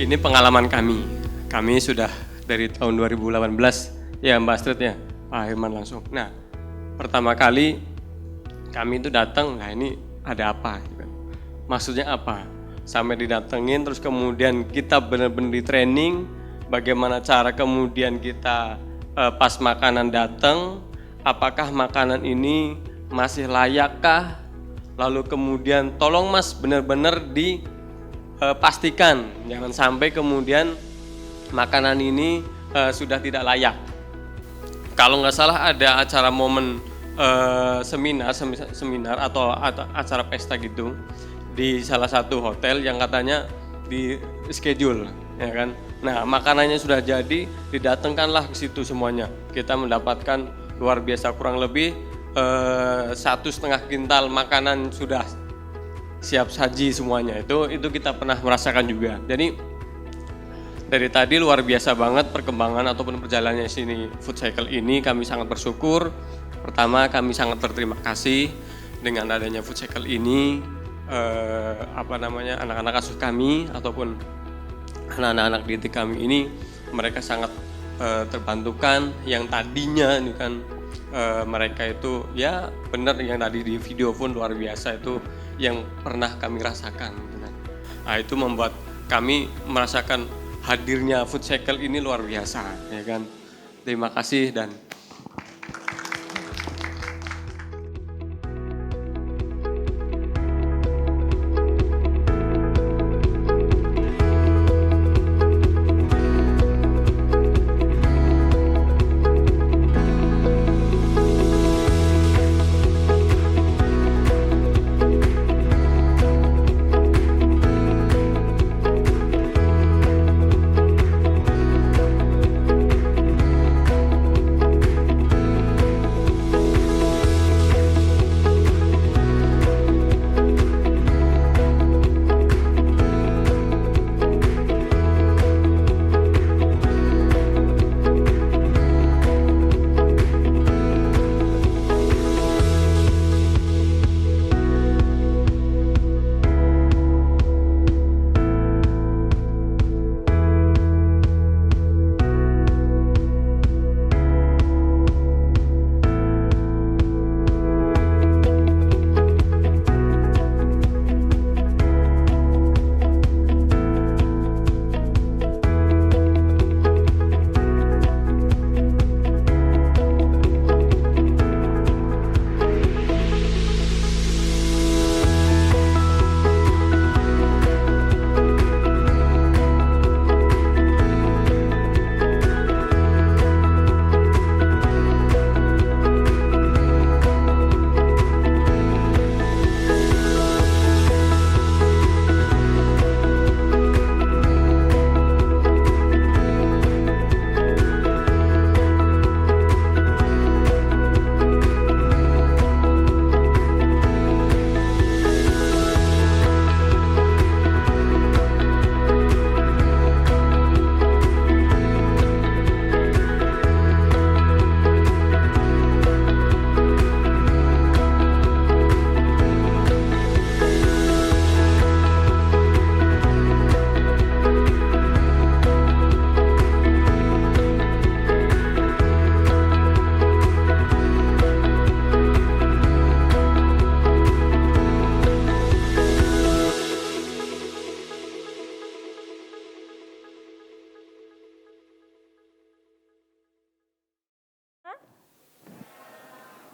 Ini pengalaman kami. Kami sudah dari tahun 2018, ya Mbak Astrid ya, Pak Herman langsung. Nah, pertama kali kami itu datang, nah ini ada apa? Maksudnya apa? Sampai didatengin, terus kemudian kita benar-benar di training, bagaimana cara kemudian kita pas makanan datang, apakah makanan ini masih layakkah? Lalu kemudian tolong Mas benar-benar dipastikan, jangan sampai kemudian makanan ini sudah tidak layak. Kalau nggak salah ada acara momen seminar atau acara pesta gitu di salah satu hotel yang katanya di schedule, ya kan. Nah, makanannya sudah jadi, didatangkanlah ke situ semuanya. Kita mendapatkan luar biasa, kurang lebih 1,5 kintal makanan sudah siap saji semuanya. Itu kita pernah merasakan juga. Jadi dari tadi luar biasa banget perkembangan ataupun perjalanannya sini food cycle ini. Kami sangat bersyukur. Pertama, kami sangat berterima kasih dengan adanya food cycle ini. Anak-anak asuh kami ataupun anak-anak didik kami ini, mereka sangat terbantukan. Yang tadinya ini kan mereka itu ya benar yang tadi di video pun luar biasa, itu yang pernah kami rasakan gitu kan. Nah, itu membuat kami merasakan hadirnya food cycle ini luar biasa, ya kan. Terima kasih. Dan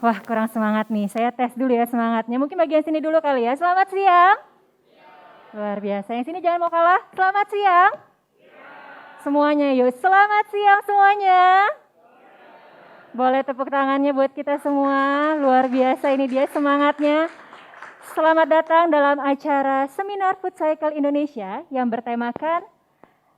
wah, kurang semangat nih. Saya tes dulu ya semangatnya. Mungkin bagian sini dulu kali ya. Selamat siang. Luar biasa. Yang sini jangan mau kalah. Selamat siang. Semuanya yuk. Selamat siang semuanya. Boleh tepuk tangannya buat kita semua. Luar biasa, ini dia semangatnya. Selamat datang dalam acara Seminar Food Cycle Indonesia yang bertemakan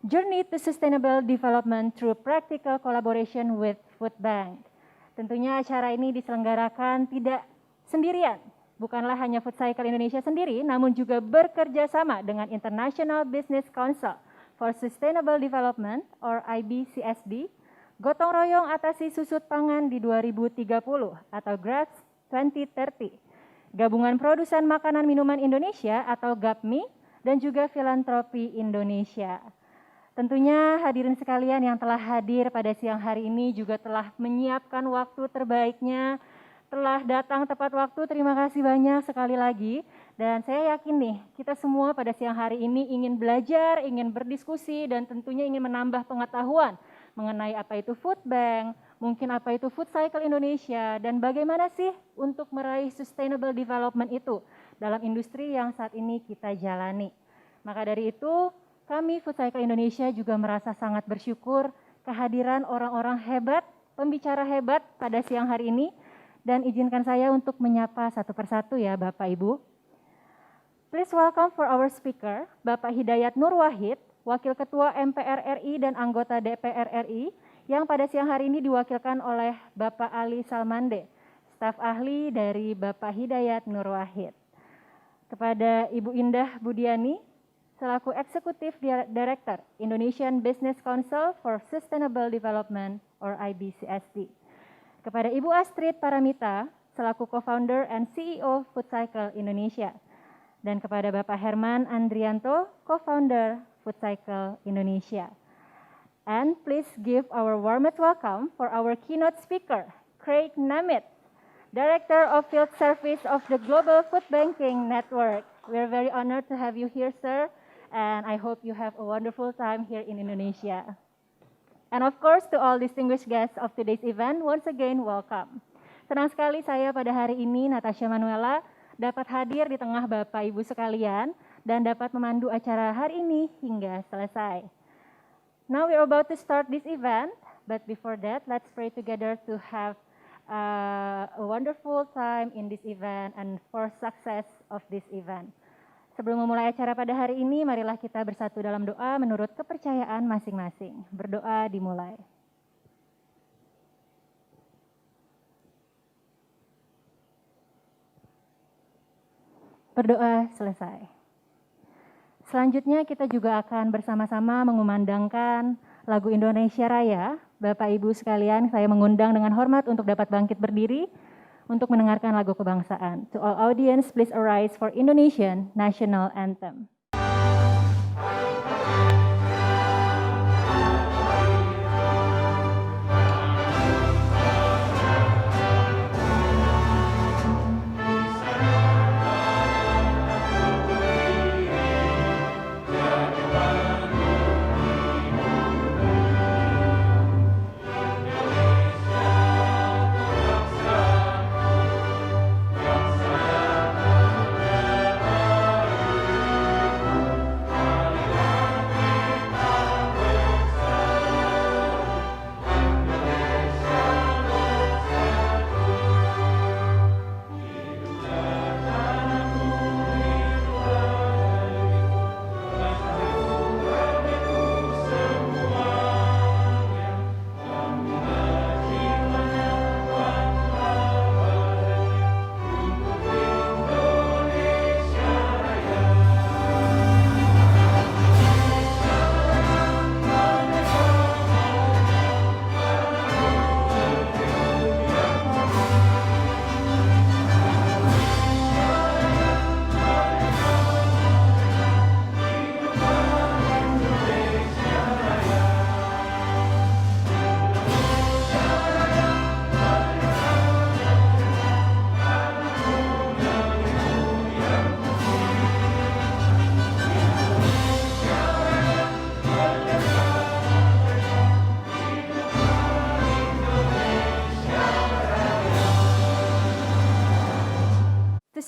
Journey to Sustainable Development through Practical Collaboration with Food Bank. Tentunya acara ini diselenggarakan tidak sendirian, bukanlah hanya Food Cycle Indonesia sendiri, namun juga bekerja sama dengan International Business Council for Sustainable Development or IBCSD, gotong royong atasi susut pangan di 2030 atau GRAS 2030, Gabungan Produsen Makanan Minuman Indonesia atau GAPMI, dan juga Filantropi Indonesia. Tentunya hadirin sekalian yang telah hadir pada siang hari ini juga telah menyiapkan waktu terbaiknya, telah datang tepat waktu, terima kasih banyak sekali lagi. Dan saya yakin nih, kita semua pada siang hari ini ingin belajar, ingin berdiskusi, dan tentunya ingin menambah pengetahuan mengenai apa itu food bank, mungkin apa itu food cycle Indonesia, dan bagaimana sih untuk meraih sustainable development itu dalam industri yang saat ini kita jalani. Maka dari itu, kami Food Cycle Indonesia juga merasa sangat bersyukur kehadiran orang-orang hebat, pembicara hebat pada siang hari ini, dan izinkan saya untuk menyapa satu persatu ya Bapak Ibu. Please welcome for our speaker, Bapak Hidayat Nur Wahid, Wakil Ketua MPR RI dan anggota DPR RI, yang pada siang hari ini diwakilkan oleh Bapak Ali Salmande, staf ahli dari Bapak Hidayat Nur Wahid. Kepada Ibu Indah Budiani, selaku Eksekutif Director Indonesian Business Council for Sustainable Development or IBCSD. Kepada Ibu Astrid Paramita, selaku Co-founder and CEO Food Cycle Indonesia. Dan kepada Bapak Herman Andrianto, Co-founder Food Cycle Indonesia. And please give our warmest welcome for our keynote speaker, Craig Namit, Director of Field Service of the Global Food Banking Network. We're very honored to have you here, sir. And I hope you have a wonderful time here in Indonesia. And of course, to all distinguished guests of today's event, once again, welcome. Senang sekali saya pada hari ini, Natasha Manuela, dapat hadir di tengah Bapak Ibu sekalian dan dapat memandu acara hari ini hingga selesai. Now we're about to start this event, but before that, let's pray together to have a wonderful time in this event and for success of this event. Sebelum memulai acara pada hari ini, marilah kita bersatu dalam doa menurut kepercayaan masing-masing. Berdoa dimulai. Berdoa selesai. Selanjutnya kita juga akan bersama-sama mengumandangkan lagu Indonesia Raya. Bapak Ibu sekalian, saya mengundang dengan hormat untuk dapat bangkit berdiri untuk mendengarkan lagu kebangsaan. To all audience, please arise for Indonesian National Anthem.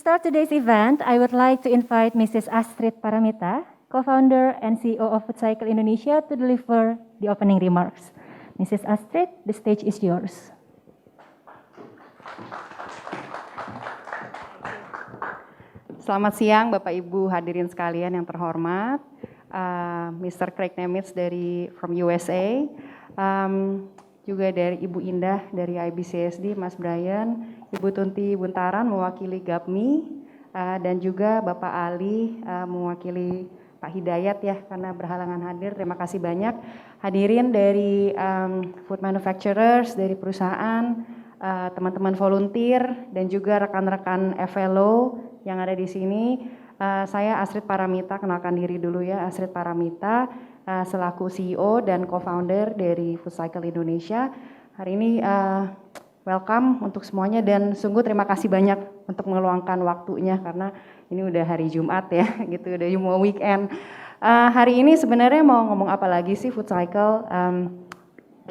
start today's event, I would like to invite Mrs. Astrid Paramita, co-founder and CEO of Food Cycle Indonesia, to deliver the opening remarks. Mrs. Astrid, the stage is yours. Selamat siang Bapak Ibu hadirin sekalian yang terhormat, Mr. Craig Nemitz from USA, juga dari Ibu Indah dari IBCSD, Mas Brian, Ibu Tunti Buntaran mewakili GAPMI, dan juga Bapak Ali mewakili Pak Hidayat ya karena berhalangan hadir. Terima kasih banyak hadirin dari food manufacturers, dari perusahaan, teman-teman volunteer dan juga rekan-rekan FLO yang ada di sini. Saya Astrid Paramita, kenalkan diri dulu ya, Astrid Paramita, selaku CEO dan co-founder dari Food Cycle Indonesia. Hari ini welcome untuk semuanya dan sungguh terima kasih banyak untuk meluangkan waktunya karena ini udah hari Jumat ya, gitu, udah mau weekend. Hari ini sebenarnya mau ngomong apa lagi sih Food Cycle?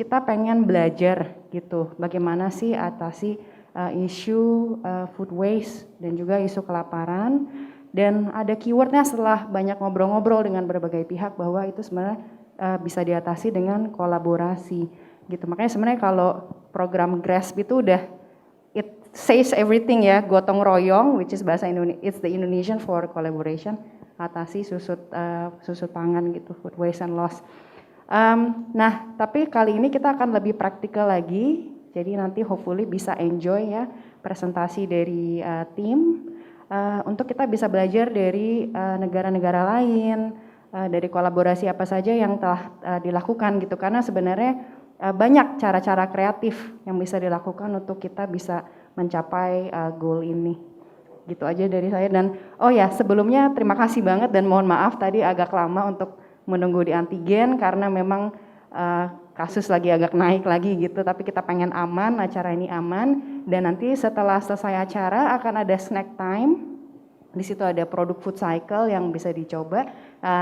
Kita pengen belajar gitu, bagaimana sih atasi isu food waste dan juga isu kelaparan. Dan ada keywordnya setelah banyak ngobrol-ngobrol dengan berbagai pihak bahwa itu sebenarnya bisa diatasi dengan kolaborasi gitu. Makanya sebenarnya kalau program GRASP itu udah it says everything ya, gotong royong, which is bahasa Indonesia, it's the Indonesian for collaboration, atasi susut pangan gitu, food waste and loss. Nah, tapi kali ini kita akan lebih praktikal lagi, jadi nanti hopefully bisa enjoy ya presentasi dari tim. Untuk kita bisa belajar dari negara-negara lain, dari kolaborasi apa saja yang telah dilakukan gitu, karena sebenarnya banyak cara-cara kreatif yang bisa dilakukan untuk kita bisa mencapai goal ini. Gitu aja dari saya. Dan oh ya, sebelumnya terima kasih banget dan mohon maaf tadi agak lama untuk menunggu di antigen karena memang kasus lagi agak naik lagi gitu, tapi kita pengen aman, acara ini aman, dan nanti setelah selesai acara akan ada snack time. Di situ ada produk food cycle yang bisa dicoba,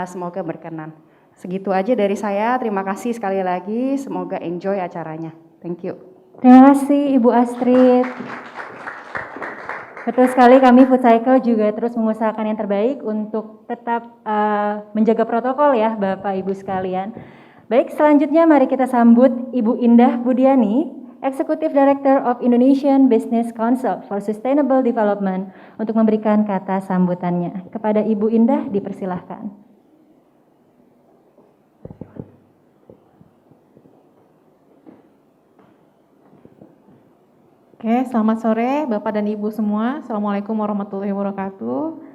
semoga berkenan. Segitu aja dari saya, terima kasih sekali lagi, semoga enjoy acaranya. Thank you. Terima kasih Ibu Astrid. Betul sekali, kami Food Cycle juga terus mengusahakan yang terbaik untuk tetap menjaga protokol ya Bapak Ibu sekalian. Baik, selanjutnya mari kita sambut Ibu Indah Budiani, Executive Director of Indonesian Business Council for Sustainable Development, untuk memberikan kata sambutannya. Kepada Ibu Indah dipersilahkan. Oke, selamat sore Bapak dan Ibu semua. Assalamualaikum warahmatullahi wabarakatuh.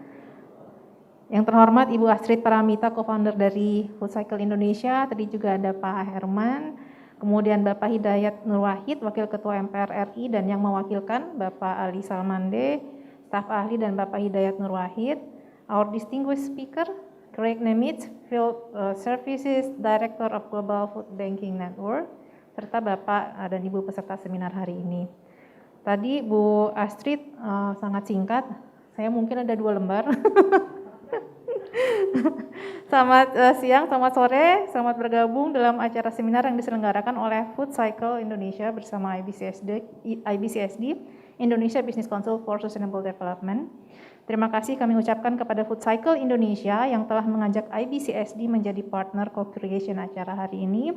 Yang terhormat Ibu Astrid Paramita, co-founder dari Food Cycle Indonesia. Tadi juga ada Pak Herman, kemudian Bapak Hidayat Nur Wahid, Wakil Ketua MPR RI, dan yang mewakilkan Bapak Ali Salmande, staf ahli, dan Bapak Hidayat Nur Wahid. Our distinguished speaker, Craig Nemitz, Field Services Director of Global Food Banking Network, serta Bapak dan Ibu peserta seminar hari ini. Tadi Bu Astrid sangat singkat, saya mungkin ada 2 lembar. Selamat siang, selamat sore, selamat bergabung dalam acara seminar yang diselenggarakan oleh Food Cycle Indonesia bersama IBCSD, Indonesia Business Council for Sustainable Development. Terima kasih kami ucapkan kepada Food Cycle Indonesia yang telah mengajak IBCSD menjadi partner co-creation acara hari ini.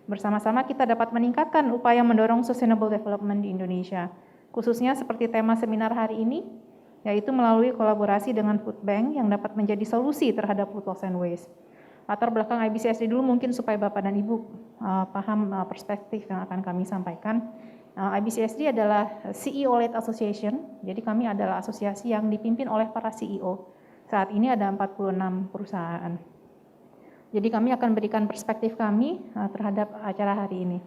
Bersama-sama kita dapat meningkatkan upaya mendorong sustainable development di Indonesia. Khususnya seperti tema seminar hari ini, yaitu melalui kolaborasi dengan food bank yang dapat menjadi solusi terhadap food loss and waste. Latar belakang IBCSD dulu mungkin supaya Bapak dan Ibu paham perspektif yang akan kami sampaikan. IBCSD adalah CEO-led association, jadi kami adalah asosiasi yang dipimpin oleh para CEO. Saat ini ada 46 perusahaan. Jadi kami akan berikan perspektif kami terhadap acara hari ini.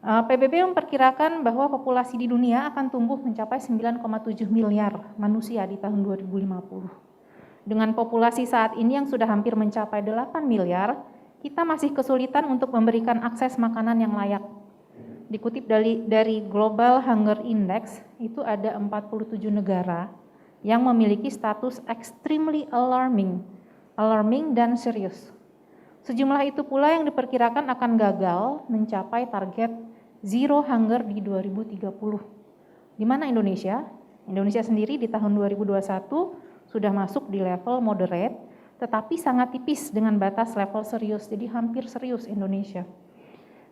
PBB memperkirakan bahwa populasi di dunia akan tumbuh mencapai 9,7 miliar manusia di tahun 2050. Dengan populasi saat ini yang sudah hampir mencapai 8 miliar, kita masih kesulitan untuk memberikan akses makanan yang layak. Dikutip dari Global Hunger Index, itu ada 47 negara yang memiliki status extremely alarming dan serius. Sejumlah itu pula yang diperkirakan akan gagal mencapai target zero hunger di 2030. Di mana Indonesia? Indonesia sendiri di tahun 2021 sudah masuk di level moderate, tetapi sangat tipis dengan batas level serius, jadi hampir serius Indonesia.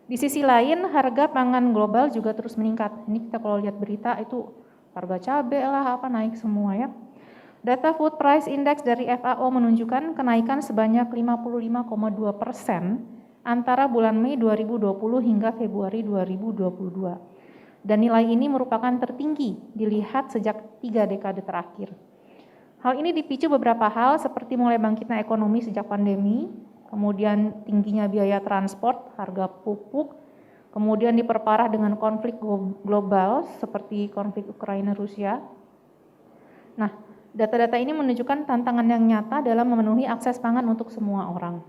Di sisi lain, harga pangan global juga terus meningkat. Ini kita kalau lihat berita itu harga cabai lah apa naik semua ya. Data Food Price Index dari FAO menunjukkan kenaikan sebanyak 55,2% antara bulan Mei 2020 hingga Februari 2022. Dan nilai ini merupakan tertinggi dilihat sejak 3 dekade terakhir. Hal ini dipicu beberapa hal seperti mulai bangkitnya ekonomi sejak pandemi, kemudian tingginya biaya transport, harga pupuk, kemudian diperparah dengan konflik global seperti konflik Ukraina-Rusia. Nah, Data-data ini menunjukkan tantangan yang nyata dalam memenuhi akses pangan untuk semua orang.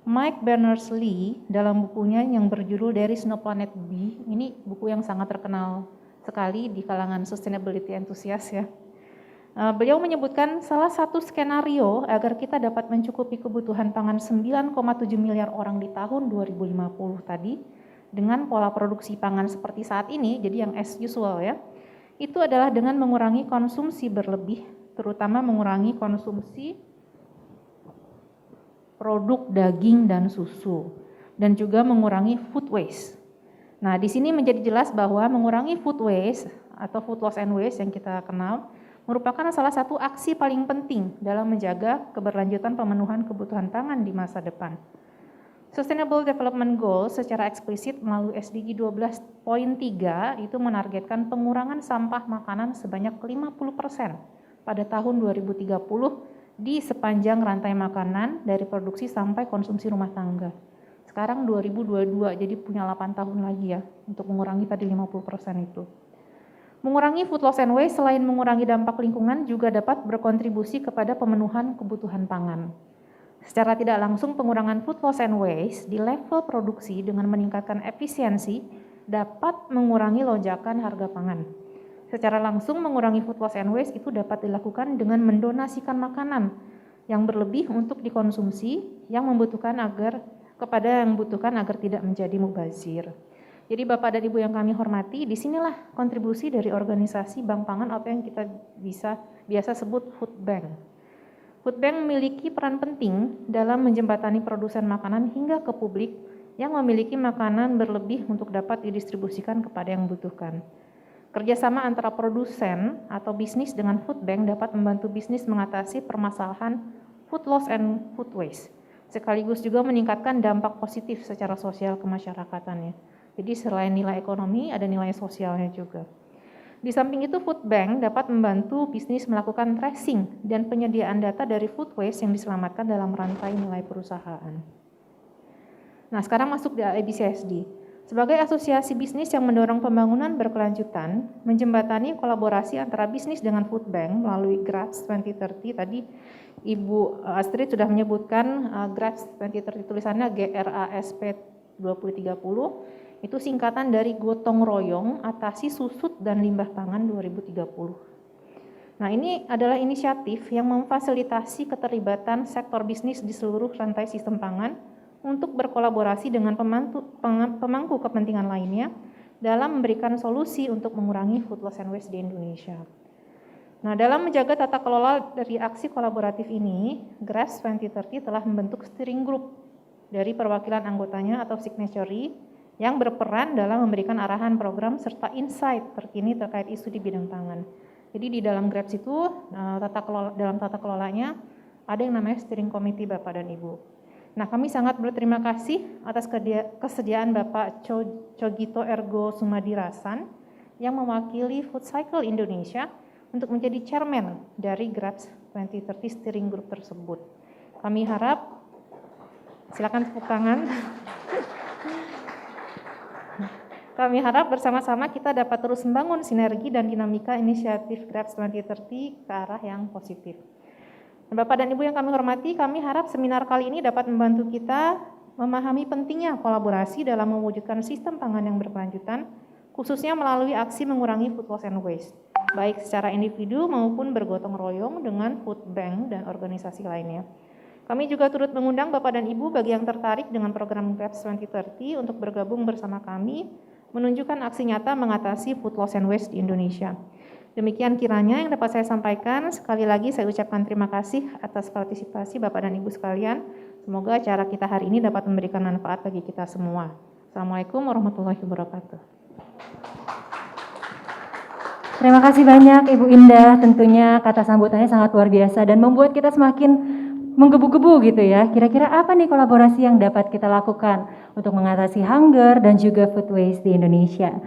Mike Berners-Lee dalam bukunya yang berjudul There is No Planet B, ini buku yang sangat terkenal sekali di kalangan sustainability enthusiast ya. Beliau menyebutkan salah satu skenario agar kita dapat mencukupi kebutuhan pangan 9,7 miliar orang di tahun 2050 tadi dengan pola produksi pangan seperti saat ini, jadi yang as usual ya, itu adalah dengan mengurangi konsumsi berlebih, terutama mengurangi konsumsi produk daging dan susu, dan juga mengurangi food waste. Nah, di sini menjadi jelas bahwa mengurangi food waste atau food loss and waste yang kita kenal merupakan salah satu aksi paling penting dalam menjaga keberlanjutan pemenuhan kebutuhan pangan di masa depan. Sustainable Development Goals secara eksplisit melalui SDG 12.3 itu menargetkan pengurangan sampah makanan sebanyak 50% pada tahun 2030 di sepanjang rantai makanan dari produksi sampai konsumsi rumah tangga. Sekarang 2022, jadi punya 8 tahun lagi ya untuk mengurangi tadi 50% itu. Mengurangi food loss and waste selain mengurangi dampak lingkungan juga dapat berkontribusi kepada pemenuhan kebutuhan pangan. Secara tidak langsung pengurangan food loss and waste di level produksi dengan meningkatkan efisiensi dapat mengurangi lonjakan harga pangan. Secara langsung mengurangi food loss and waste itu dapat dilakukan dengan mendonasikan makanan yang berlebih untuk dikonsumsi yang membutuhkan agar tidak menjadi mubazir. Jadi Bapak dan Ibu yang kami hormati, disinilah kontribusi dari organisasi bank pangan atau yang kita biasa sebut food bank. Food bank memiliki peran penting dalam menjembatani produsen makanan hingga ke publik yang memiliki makanan berlebih untuk dapat didistribusikan kepada yang membutuhkan. Kerjasama antara produsen atau bisnis dengan food bank dapat membantu bisnis mengatasi permasalahan food loss and food waste, sekaligus juga meningkatkan dampak positif secara sosial kemasyarakatannya. Jadi selain nilai ekonomi, ada nilai sosialnya juga. Di samping itu, food bank dapat membantu bisnis melakukan tracing dan penyediaan data dari food waste yang diselamatkan dalam rantai nilai perusahaan. Nah, sekarang masuk di IBCSD. Sebagai asosiasi bisnis yang mendorong pembangunan berkelanjutan, menjembatani kolaborasi antara bisnis dengan food bank melalui GRASP 2030, tadi Ibu Astrid sudah menyebutkan GRASP 2030, tulisannya GRASP 2030, itu singkatan dari gotong royong atasi susut dan limbah pangan 2030. Nah, ini adalah inisiatif yang memfasilitasi keterlibatan sektor bisnis di seluruh rantai sistem pangan untuk berkolaborasi dengan pemangku kepentingan lainnya dalam memberikan solusi untuk mengurangi food loss and waste di Indonesia. Nah, dalam menjaga tata kelola dari aksi kolaboratif ini, GRASP 2030 telah membentuk steering group dari perwakilan anggotanya atau signatory yang berperan dalam memberikan arahan program serta insight terkini terkait isu di bidang pangan. Jadi di dalam GRASP itu dalam tata kelolanya ada yang namanya steering committee Bapak dan Ibu. Nah, kami sangat berterima kasih atas kesediaan Bapak Cogito Ergo Sumadirasan yang mewakili Food Cycle Indonesia untuk menjadi chairman dari GRASP 2030 steering group tersebut. Kami harap, silakan tepuk tangan. Kami harap bersama-sama kita dapat terus membangun sinergi dan dinamika inisiatif GRASP 2030 ke arah yang positif. Bapak dan Ibu yang kami hormati, kami harap seminar kali ini dapat membantu kita memahami pentingnya kolaborasi dalam mewujudkan sistem pangan yang berkelanjutan, khususnya melalui aksi mengurangi food loss and waste, baik secara individu maupun bergotong royong dengan food bank dan organisasi lainnya. Kami juga turut mengundang Bapak dan Ibu bagi yang tertarik dengan program GRASP 2030 untuk bergabung bersama kami menunjukkan aksi nyata mengatasi food loss and waste di Indonesia. Demikian kiranya yang dapat saya sampaikan. Sekali lagi saya ucapkan terima kasih atas partisipasi Bapak dan Ibu sekalian. Semoga acara kita hari ini dapat memberikan manfaat bagi kita semua. Assalamualaikum warahmatullahi wabarakatuh. Terima kasih banyak Ibu Indah, tentunya kata sambutannya sangat luar biasa dan membuat kita semakin menggebu-gebu gitu ya. Kira-kira apa nih kolaborasi yang dapat kita lakukan untuk mengatasi hunger dan juga food waste di Indonesia.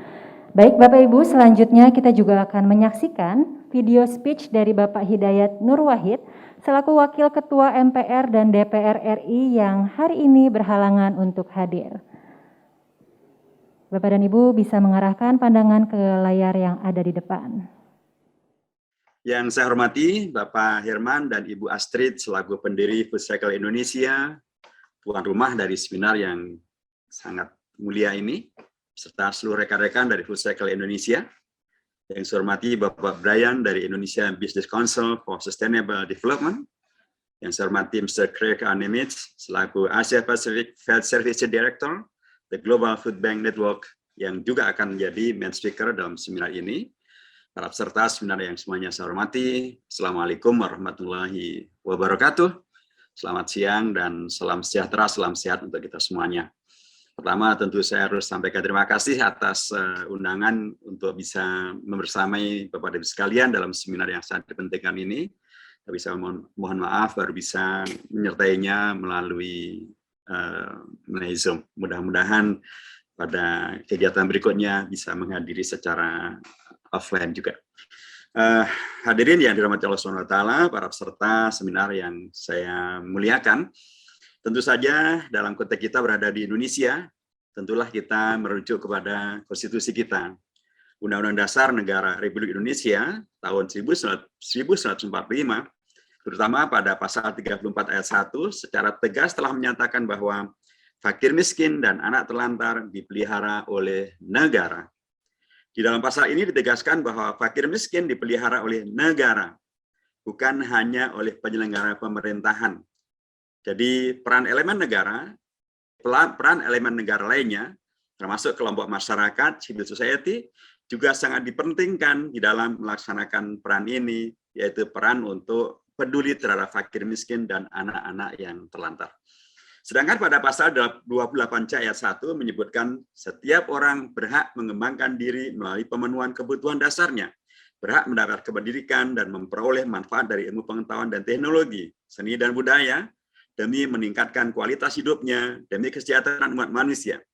Baik Bapak Ibu, selanjutnya kita juga akan menyaksikan video speech dari Bapak Hidayat Nur Wahid selaku Wakil Ketua MPR dan DPR RI yang hari ini berhalangan untuk hadir. Bapak dan Ibu bisa mengarahkan pandangan ke layar yang ada di depan. Yang saya hormati Bapak Herman dan Ibu Astrid selaku pendiri Food Cycle Indonesia, tuan rumah dari seminar yang sangat mulia ini, serta seluruh rekan-rekan dari Food Cycle Indonesia. Yang saya hormati Bapak Brian dari Indonesia Business Council for Sustainable Development. Yang saya hormati Mr. Craig Nemitz selaku Asia Pacific Food Service Director, The Global Food Bank Network, yang juga akan menjadi main speaker dalam seminar ini. Para peserta seminar yang semuanya saya hormati, Assalamualaikum warahmatullahi wabarakatuh. Selamat siang dan salam sejahtera, salam sehat untuk kita semuanya. Pertama tentu saya harus sampaikan terima kasih atas undangan untuk bisa membersamai Bapak Ibu sekalian dalam seminar yang sangat dipentingkan ini. Tapi saya mohon maaf baru bisa menyertainya melalui Zoom. Mudah-mudahan pada kegiatan berikutnya bisa menghadiri secara offline juga. Hadirin yang dirahmati Allah SWT, para peserta seminar yang saya muliakan, tentu saja dalam konteks kita berada di Indonesia, tentulah kita merujuk kepada konstitusi kita. Undang-Undang Dasar Negara Republik Indonesia tahun 1945, terutama pada pasal 34 ayat 1, secara tegas telah menyatakan bahwa fakir miskin dan anak terlantar dipelihara oleh negara. Di dalam pasal ini ditegaskan bahwa fakir miskin dipelihara oleh negara, bukan hanya oleh penyelenggara pemerintahan. Jadi peran elemen negara lainnya, termasuk kelompok masyarakat, civil society, juga sangat dipentingkan di dalam melaksanakan peran ini, yaitu peran untuk peduli terhadap fakir miskin dan anak-anak yang terlantar. Sedangkan pada pasal 28C ayat 1 menyebutkan setiap orang berhak mengembangkan diri melalui pemenuhan kebutuhan dasarnya, berhak mendapat pendidikan dan memperoleh manfaat dari ilmu pengetahuan dan teknologi, seni dan budaya, demi meningkatkan kualitas hidupnya, demi kesejahteraan umat manusia.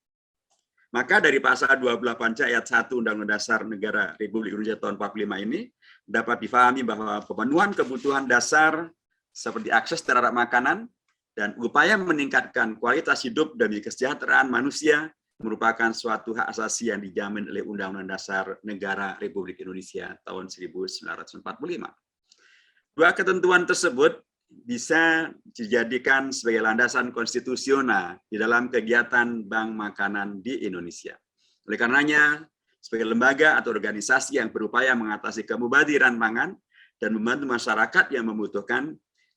Maka dari pasal 28C ayat 1 Undang-Undang Dasar Negara Republik Indonesia tahun 45 ini, dapat difahami bahwa pemenuhan kebutuhan dasar seperti akses terhadap makanan dan upaya meningkatkan kualitas hidup demi kesejahteraan manusia merupakan suatu hak asasi yang dijamin oleh Undang-Undang Dasar Negara Republik Indonesia tahun 1945. Dua ketentuan tersebut bisa dijadikan sebagai landasan konstitusional di dalam kegiatan bank makanan di Indonesia. Oleh karenanya, sebagai lembaga atau organisasi yang berupaya mengatasi kemubadiran pangan dan membantu masyarakat yang membutuhkan,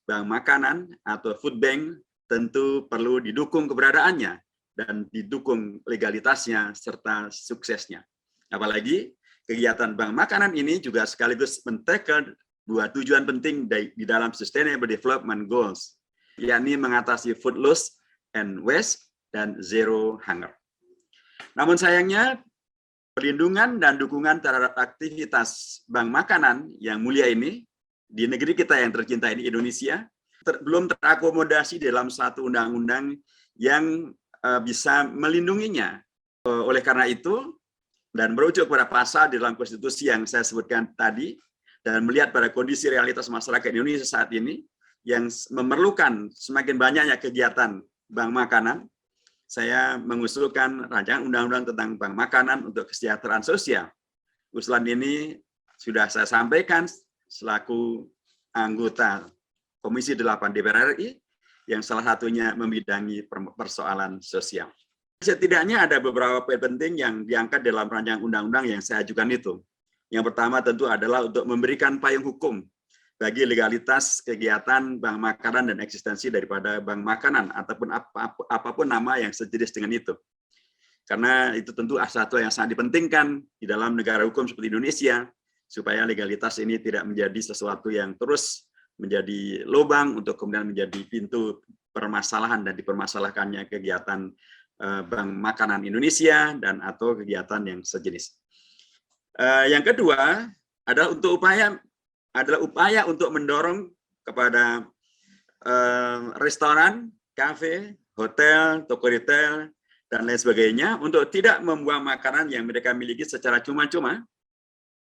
bank makanan atau food bank tentu perlu didukung keberadaannya dan didukung legalitasnya serta suksesnya. Apalagi kegiatan bank makanan ini juga sekaligus men-tackle dua tujuan penting di dalam Sustainable Development Goals, yakni mengatasi food loss and waste dan zero hunger. Namun sayangnya, perlindungan dan dukungan terhadap aktivitas bank makanan yang mulia ini di negeri kita yang tercinta ini Indonesia belum terakomodasi dalam satu undang-undang yang bisa melindunginya. Oleh karena itu, dan merujuk pada pasal di dalam konstitusi yang saya sebutkan tadi, dan melihat pada kondisi realitas masyarakat Indonesia saat ini yang memerlukan semakin banyaknya kegiatan bank makanan, saya mengusulkan rancangan undang-undang tentang bank makanan untuk kesejahteraan sosial. Usulan ini sudah saya sampaikan selaku anggota Komisi 8 DPR RI yang salah satunya membidangi persoalan sosial. Setidaknya ada beberapa poin penting yang diangkat dalam rancangan undang-undang yang saya ajukan itu. Yang pertama tentu adalah untuk memberikan payung hukum bagi legalitas kegiatan bank makanan dan eksistensi daripada bank makanan ataupun apapun nama yang sejenis dengan itu. Karena itu tentu satu yang sangat dipentingkan di dalam negara hukum seperti Indonesia, supaya legalitas ini tidak menjadi sesuatu yang terus menjadi lubang untuk kemudian menjadi pintu permasalahan dan dipermasalahkannya kegiatan bank makanan Indonesia dan atau kegiatan yang sejenis. Yang kedua adalah upaya untuk mendorong kepada restoran, kafe, hotel, toko retail, dan lain sebagainya untuk tidak membuang makanan yang mereka miliki secara cuma-cuma.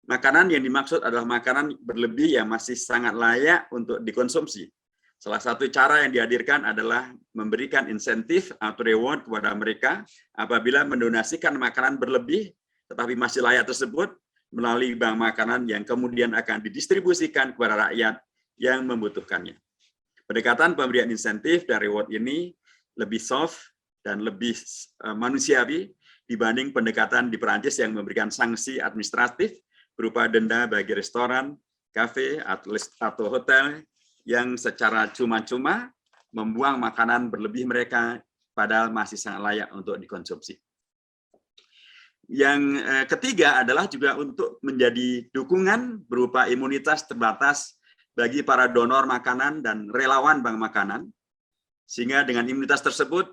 Makanan yang dimaksud adalah makanan berlebih yang masih sangat layak untuk dikonsumsi. Salah satu cara yang dihadirkan adalah memberikan insentif atau reward kepada mereka apabila mendonasikan makanan berlebih tetapi masih layak tersebut, melalui bank makanan yang kemudian akan didistribusikan kepada rakyat yang membutuhkannya. Pendekatan pemberian insentif dan reward ini lebih soft dan lebih manusiawi dibanding pendekatan di Perancis yang memberikan sanksi administratif berupa denda bagi restoran, kafe, atau hotel yang secara cuma-cuma membuang makanan berlebih mereka padahal masih sangat layak untuk dikonsumsi. Yang ketiga adalah juga untuk menjadi dukungan berupa imunitas terbatas bagi para donor makanan dan relawan bank makanan, sehingga dengan imunitas tersebut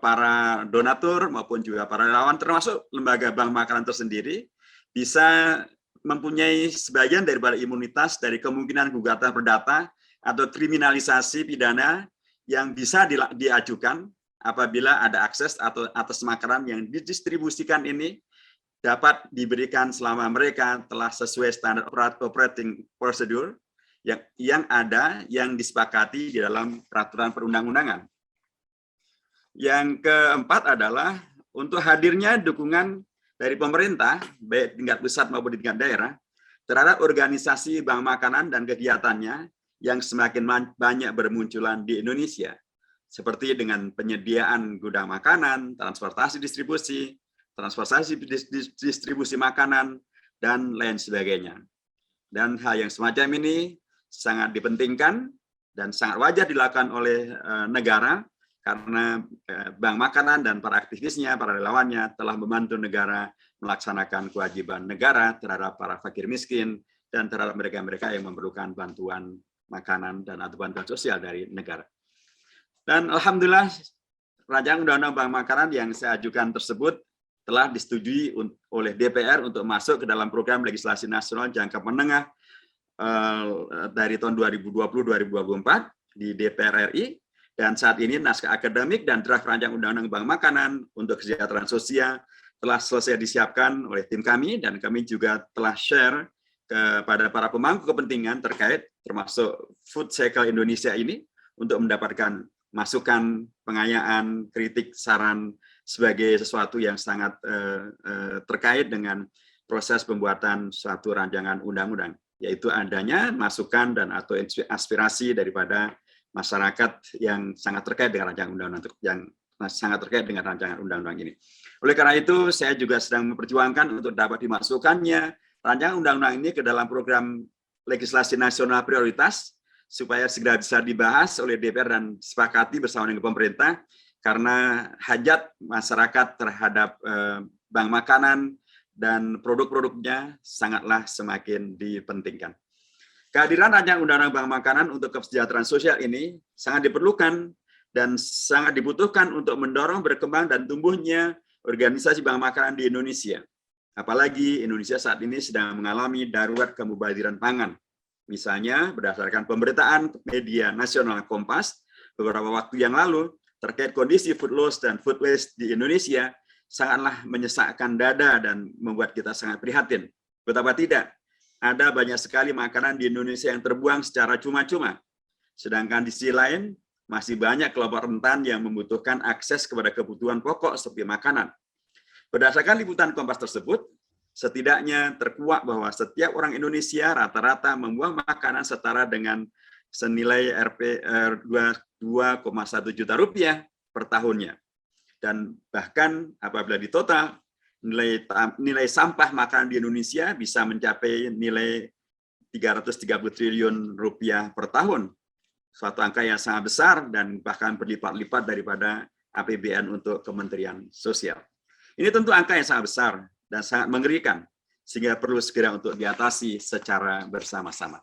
para donatur maupun juga para relawan termasuk lembaga bank makanan tersendiri bisa mempunyai sebagian daripada imunitas dari kemungkinan gugatan perdata atau kriminalisasi pidana yang bisa diajukan apabila ada akses atau atas makanan yang didistribusikan ini dapat diberikan selama mereka telah sesuai standar operating procedure yang ada, yang disepakati di dalam peraturan perundang-undangan. Yang keempat adalah untuk hadirnya dukungan dari pemerintah, baik tingkat pusat maupun di tingkat daerah, terhadap organisasi bank makanan dan kegiatannya yang semakin banyak bermunculan di Indonesia, seperti dengan penyediaan gudang makanan, transportasi distribusi makanan, dan lain sebagainya. Dan hal yang semacam ini sangat dipentingkan dan sangat wajar dilakukan oleh negara karena bank makanan dan para aktivisnya, para relawannya telah membantu negara melaksanakan kewajiban negara terhadap para fakir miskin dan terhadap mereka-mereka yang memerlukan bantuan makanan dan atau bantuan sosial dari negara. Dan alhamdulillah rancangan undang-undang bank makanan yang saya ajukan tersebut telah disetujui oleh DPR untuk masuk ke dalam program legislasi nasional jangka menengah dari tahun 2020-2024 di DPR RI, dan saat ini naskah akademik dan draft rancangan undang-undang bank makanan untuk kesejahteraan sosial telah selesai disiapkan oleh tim kami, dan kami juga telah share kepada para pemangku kepentingan terkait termasuk Food Cycle Indonesia ini untuk mendapatkan masukan, pengayaan, kritik, saran sebagai sesuatu yang sangat terkait dengan proses pembuatan suatu rancangan undang-undang, yaitu adanya masukan dan atau aspirasi daripada masyarakat yang sangat terkait dengan rancangan undang-undang ini. Oleh karena itu, saya juga sedang memperjuangkan untuk dapat dimasukkannya rancangan undang-undang ini ke dalam program legislasi nasional prioritas supaya segera bisa dibahas oleh DPR dan disepakati bersama dengan pemerintah, karena hajat masyarakat terhadap bank makanan dan produk-produknya sangatlah semakin dipentingkan. Kehadiran rancangan undang-undang bank makanan untuk kesejahteraan sosial ini sangat diperlukan dan sangat dibutuhkan untuk mendorong berkembang dan tumbuhnya organisasi bank makanan di Indonesia. Apalagi Indonesia saat ini sedang mengalami darurat kemubaziran pangan. Misalnya berdasarkan pemberitaan media nasional Kompas beberapa waktu yang lalu terkait kondisi food loss dan food waste di Indonesia sangatlah menyesakkan dada dan membuat kita sangat prihatin. Betapa tidak, ada banyak sekali makanan di Indonesia yang terbuang secara cuma-cuma. Sedangkan di sisi lain, masih banyak kelompok rentan yang membutuhkan akses kepada kebutuhan pokok seperti makanan. Berdasarkan liputan Kompas tersebut, setidaknya terkuak bahwa setiap orang Indonesia rata-rata membuang makanan setara dengan senilai Rp 2,1 juta rupiah per tahunnya. Dan bahkan apabila ditotal, nilai sampah makanan di Indonesia bisa mencapai nilai 330 triliun rupiah per tahun. Suatu angka yang sangat besar dan bahkan berlipat-lipat daripada APBN untuk Kementerian Sosial. Ini tentu angka yang sangat besar dan sangat mengerikan, sehingga perlu segera untuk diatasi secara bersama-sama.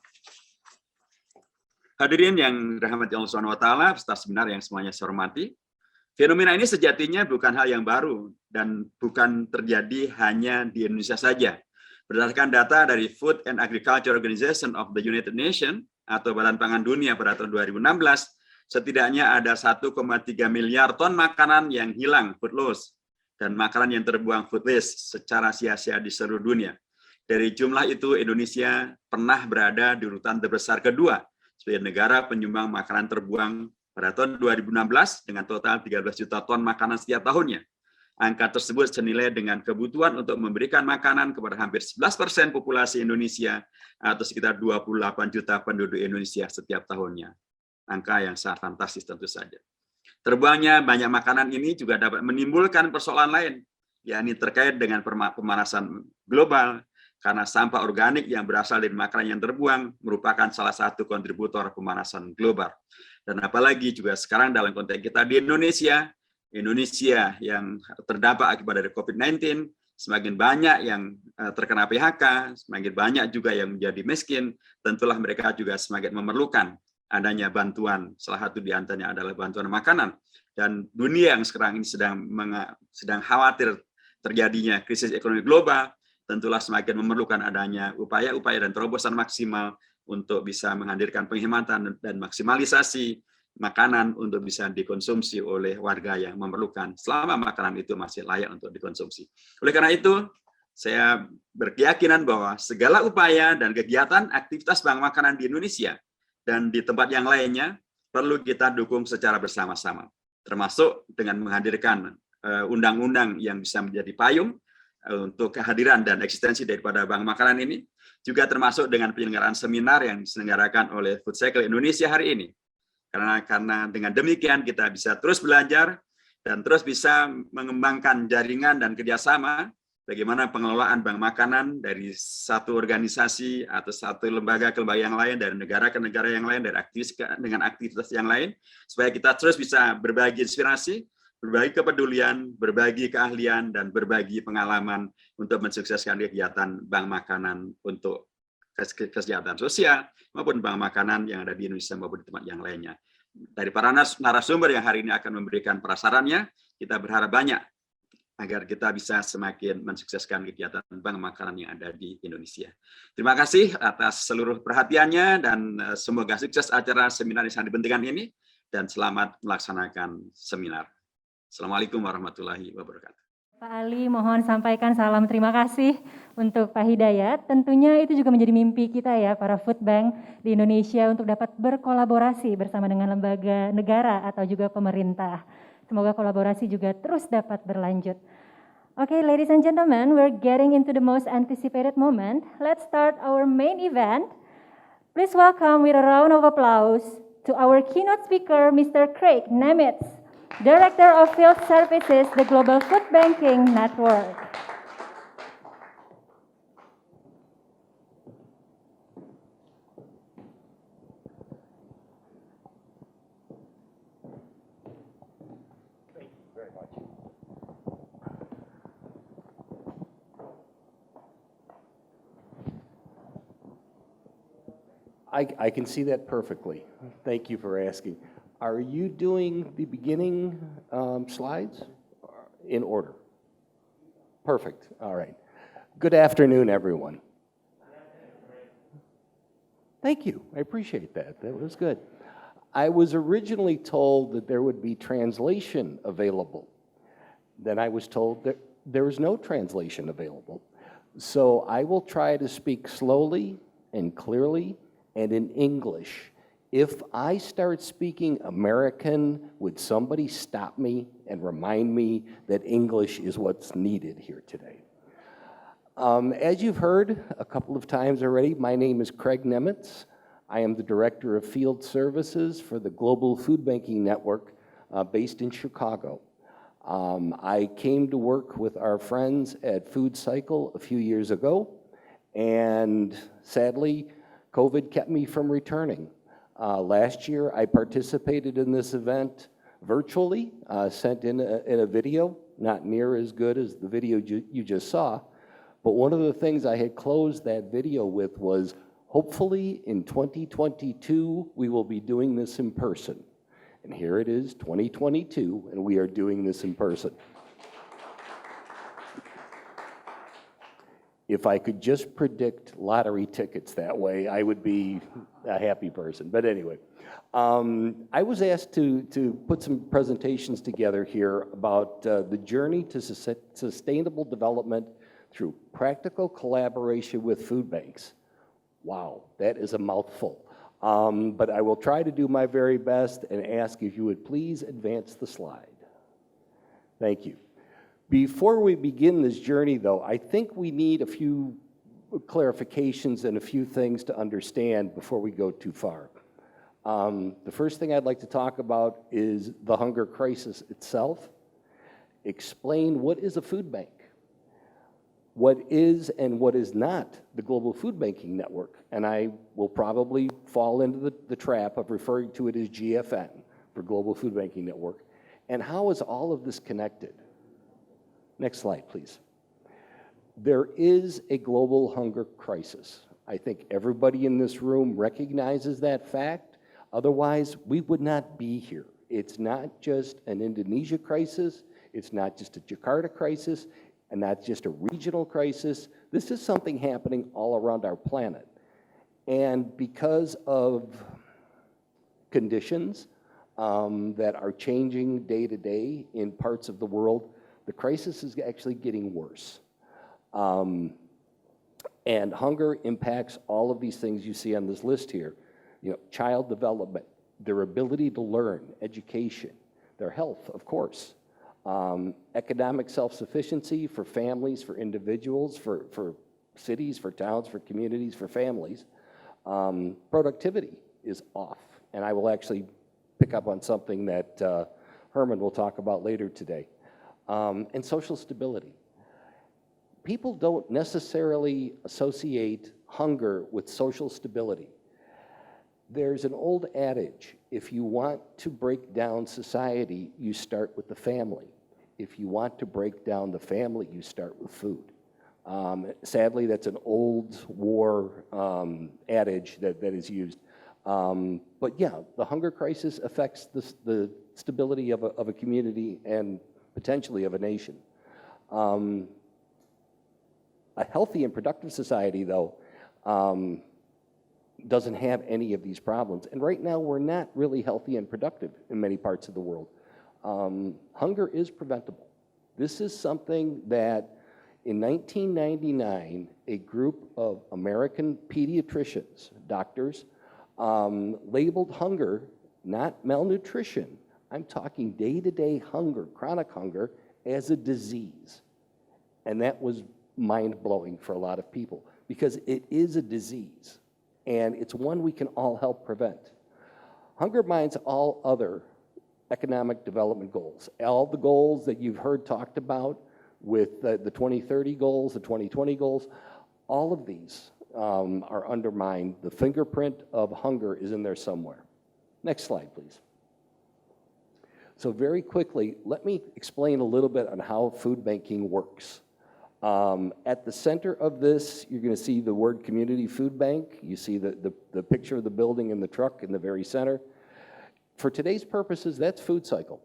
Hadirin yang dirahmati Allah SWT, peserta seminar yang semuanya saya hormati, fenomena ini sejatinya bukan hal yang baru dan bukan terjadi hanya di Indonesia saja. Berdasarkan data dari Food and Agriculture Organization of the United Nations atau Badan Pangan Dunia pada tahun 2016, setidaknya ada 1,3 miliar ton makanan yang hilang food loss dan makanan yang terbuang food waste secara sia-sia di seluruh dunia. Dari jumlah itu, Indonesia pernah berada di urutan terbesar kedua sebagai negara penyumbang makanan terbuang pada tahun 2016 dengan total 13 juta ton makanan setiap tahunnya. Angka tersebut senilai dengan kebutuhan untuk memberikan makanan kepada hampir 11% populasi Indonesia atau sekitar 28 juta penduduk Indonesia setiap tahunnya. Angka yang sangat fantastis tentu saja. Terbuangnya banyak makanan ini juga dapat menimbulkan persoalan lain, yakni terkait dengan pemanasan global, karena sampah organik yang berasal dari makanan yang terbuang merupakan salah satu kontributor pemanasan global. Dan apalagi juga sekarang dalam konteks kita di Indonesia yang terdampak akibat dari COVID-19, semakin banyak yang terkena PHK, semakin banyak juga yang menjadi miskin, tentulah mereka juga semakin memerlukan adanya bantuan, salah satu di antaranya adalah bantuan makanan. Dan dunia yang sekarang ini sedang khawatir terjadinya krisis ekonomi global, tentulah semakin memerlukan adanya upaya-upaya dan terobosan maksimal untuk bisa menghadirkan penghematan dan maksimalisasi makanan untuk bisa dikonsumsi oleh warga yang memerlukan selama makanan itu masih layak untuk dikonsumsi. Oleh karena itu, saya berkeyakinan bahwa segala upaya dan kegiatan aktivitas bank makanan di Indonesia dan di tempat yang lainnya perlu kita dukung secara bersama-sama, termasuk dengan menghadirkan undang-undang yang bisa menjadi payung untuk kehadiran dan eksistensi daripada bank makanan ini, juga termasuk dengan penyelenggaraan seminar yang diselenggarakan oleh Food Cycle Indonesia hari ini. Karena dengan demikian kita bisa terus belajar dan terus bisa mengembangkan jaringan dan kerjasama bagaimana pengelolaan bank makanan dari satu organisasi atau satu lembaga ke lembaga yang lain, dari negara ke negara yang lain, dari dengan aktivitas yang lain, supaya kita terus bisa berbagi inspirasi, berbagi kepedulian, berbagi keahlian, dan berbagi pengalaman untuk mensukseskan kegiatan bank makanan untuk kesejahteraan sosial maupun bank makanan yang ada di Indonesia maupun di tempat yang lainnya. Dari para narasumber yang hari ini akan memberikan prasarannya, kita berharap banyak agar kita bisa semakin mensukseskan kegiatan bank makanan yang ada di Indonesia. Terima kasih atas seluruh perhatiannya dan semoga sukses acara seminar yang sangat penting ini dan selamat melaksanakan seminar. Assalamualaikum warahmatullahi wabarakatuh. Pak Ali, mohon sampaikan salam terima kasih untuk Pak Hidayat. Tentunya itu juga menjadi mimpi kita ya, para food bank di Indonesia untuk dapat berkolaborasi bersama dengan lembaga negara atau juga pemerintah. Semoga kolaborasi juga terus dapat berlanjut. Okay, ladies and gentlemen, we're getting into the most anticipated moment. Let's start our main event. Please welcome with a round of applause to our keynote speaker, Mr. Craig Nemitz, Director of Field Services, the Global Food Banking Network. Thank you very much. I can see that perfectly. Thank you for asking. Are you doing the beginning slides in order? Perfect, all right. Good afternoon, everyone. Thank you, I appreciate that, that was good. I was originally told that there would be translation available. Then I was told that there is no translation available. So I will try to speak slowly and clearly and in English. If I start speaking American, would somebody stop me and remind me that English is what's needed here today? As you've heard a couple of times already, my name is Craig Nemitz. I am the Director of Field Services for the Global Food Banking Network based in Chicago. I came to work with our friends at Food Cycle a few years ago, and sadly, COVID kept me from returning. Last year, I participated in this event virtually, sent in a video, not near as good as the video you just saw, but one of the things I had closed that video with was, hopefully in 2022, we will be doing this in person. And here it is, 2022, and we are doing this in person. If I could just predict lottery tickets that way, I would be a happy person. But anyway, I was asked to put some presentations together here about the journey to sustainable development through practical collaboration with food banks. Wow, that is a mouthful. But I will try to do my very best and ask if you would please advance the slide. Thank you. Before we begin this journey, though, I think we need a few clarifications and a few things to understand before we go too far. The first thing I'd like to talk about is the hunger crisis itself. Explain what is a food bank, what is and what is not the Global Food Banking Network, and I will probably fall into the trap of referring to it as GFN, for Global Food Banking Network, and how is all of this connected? Next slide, please. There is a global hunger crisis. I think everybody in this room recognizes that fact. Otherwise, we would not be here. It's not just an Indonesia crisis. It's not just a Jakarta crisis, and not just a regional crisis. This is something happening all around our planet. And because of conditions that are changing day to day in parts of the world, the crisis is actually getting worse. And hunger impacts all of these things you see on this list here. You know, child development, their ability to learn, education, their health, of course. Economic self-sufficiency for families, for individuals, for cities, for towns, for communities, for families. Productivity is off. And I will actually pick up on something that Herman will talk about later today. And social stability. People don't necessarily associate hunger with social stability. There's an old adage, if you want to break down society, you start with the family. If you want to break down the family, you start with food. Sadly, that's an old war adage that is used. But yeah, the hunger crisis affects the stability of a community and potentially of a nation. A healthy and productive society, though, doesn't have any of these problems. And right now, we're not really healthy and productive in many parts of the world. Hunger is preventable. This is something that in 1999, a group of American pediatricians, doctors, labeled hunger, not malnutrition, I'm talking day-to-day hunger, chronic hunger, as a disease. And that was mind-blowing for a lot of people because it is a disease and it's one we can all help prevent. Hunger binds all other economic development goals. All the goals that you've heard talked about with the 2030 goals, the 2020 goals, all of these are undermined. The fingerprint of hunger is in there somewhere. Next slide, please. So very quickly, let me explain a little bit on how food banking works. At the center of this, you're going to see the word community food bank. You see the picture of the building and the truck in the very center. For today's purposes, that's Food Cycle.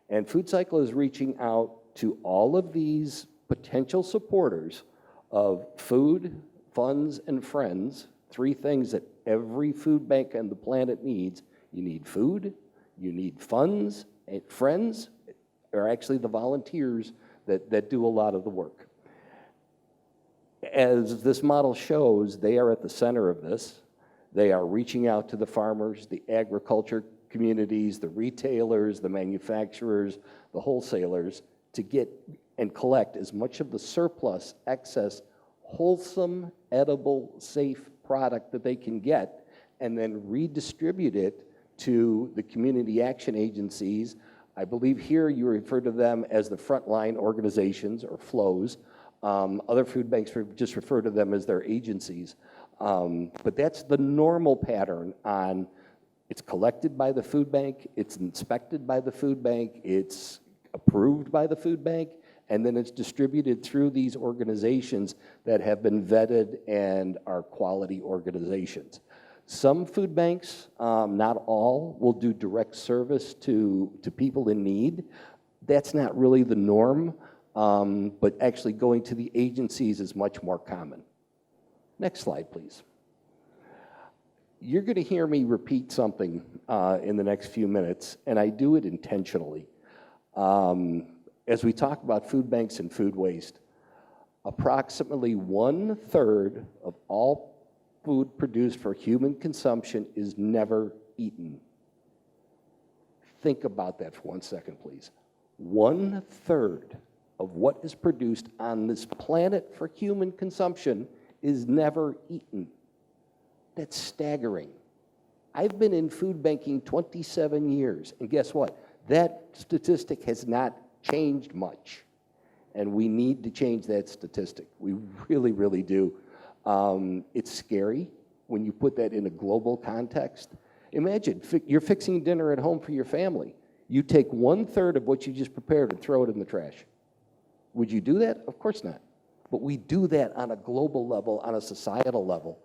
And Food Cycle is reaching out to all of these potential supporters of food, funds, and friends, three things that every food bank on the planet needs. You need food, you need funds, and friends are actually the volunteers that do a lot of the work. As this model shows, they are at the center of this. They are reaching out to the farmers, the agriculture communities, the retailers, the manufacturers, the wholesalers to get and collect as much of the surplus, excess, wholesome, edible, safe product that they can get and then redistribute it to the community action agencies. I believe here you refer to them as the frontline organizations or flows. Other food banks just refer to them as their agencies. But that's the normal pattern on it's collected by the food bank, it's inspected by the food bank, it's approved by the food bank, and then it's distributed through these organizations that have been vetted and are quality organizations. Some food banks, not all, will do direct service to people in need. That's not really the norm, but actually going to the agencies is much more common. Next slide, please. You're going to hear me repeat something in the next few minutes, and I do it intentionally. As we talk about food banks and food waste, approximately 1/3 of all food produced for human consumption is never eaten. Think about that for 1 second, please. 1/3 of what is produced on this planet for human consumption is never eaten. That's staggering. I've been in food banking 27 years, and guess what? That statistic has not changed much, and we need to change that statistic. We really, really do. It's scary when you put that in a global context. Imagine, you're fixing dinner at home for your family. You take 1/3 of what you just prepared and throw it in the trash. Would you do that? Of course not. But we do that on a global level, on a societal level,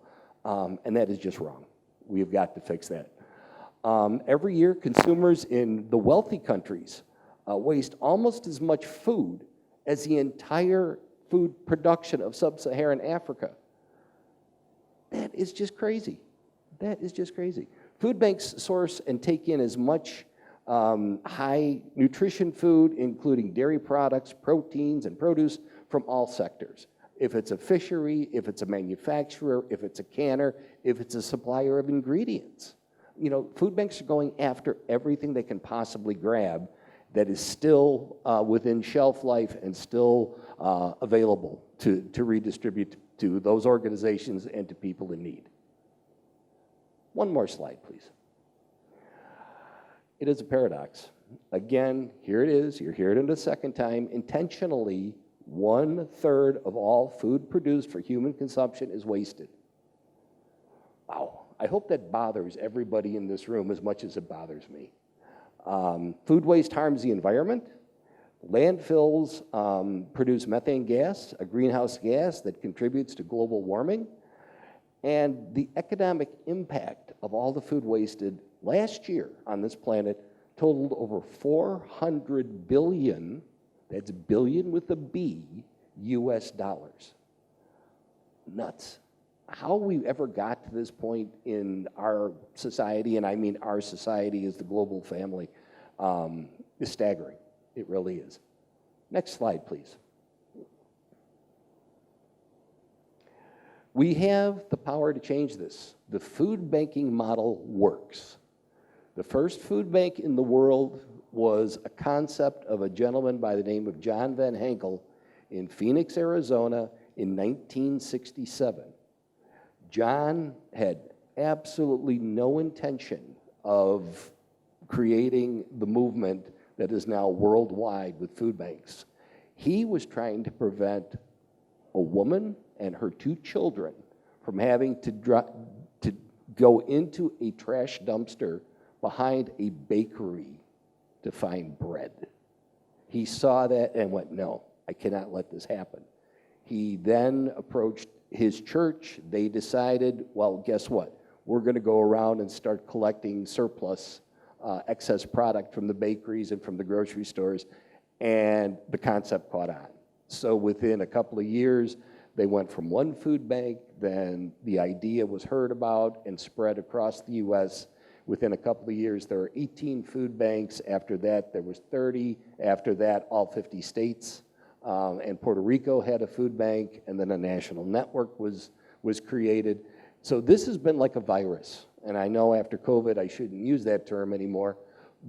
and that is just wrong. We've got to fix that. Every year, consumers in the wealthy countries waste almost as much food as the entire food production of sub-Saharan Africa. That is just crazy. That is just crazy. Food banks source and take in as much high nutrition food, including dairy products, proteins, and produce from all sectors. If it's a fishery, if it's a manufacturer, if it's a canner, if it's a supplier of ingredients. You know, food banks are going after everything they can possibly grab that is still within shelf life and still available to redistribute to those organizations and to people in need. One more slide, please. It is a paradox. Again, here it is. You're hearing it a second time. Intentionally, 1/3 of all food produced for human consumption is wasted. Wow. I hope that bothers everybody in this room as much as it bothers me. Food waste harms the environment. Landfills produce methane gas, a greenhouse gas that contributes to global warming. And the economic impact of all the food wasted last year on this planet totaled over 400 billion, that's billion with a B, US dollars. Nuts. How we ever got to this point in our society, and I mean our society as the global family, is staggering. It really is. Next slide, please. We have the power to change this. The food banking model works. The first food bank in the world was a concept of a gentleman by the name of John Van Henkel in Phoenix, Arizona in 1967. John had absolutely no intention of creating the movement that is now worldwide with food banks. He was trying to prevent a woman and her 2 children from having to go into a trash dumpster behind a bakery to find bread. He saw that and went, no, I cannot let this happen. He then approached his church. They decided, well, guess what? We're going to go around and start collecting surplus, excess product from the bakeries and from the grocery stores, and the concept caught on. So within a couple of years, they went from one food bank, then the idea was heard about and spread across the U.S. Within a couple of years, there were 18 food banks. After that, there was 30. After that, all 50 states. And Puerto Rico had a food bank, and then a national network was created. So this has been like a virus. And I know after COVID, I shouldn't use that term anymore,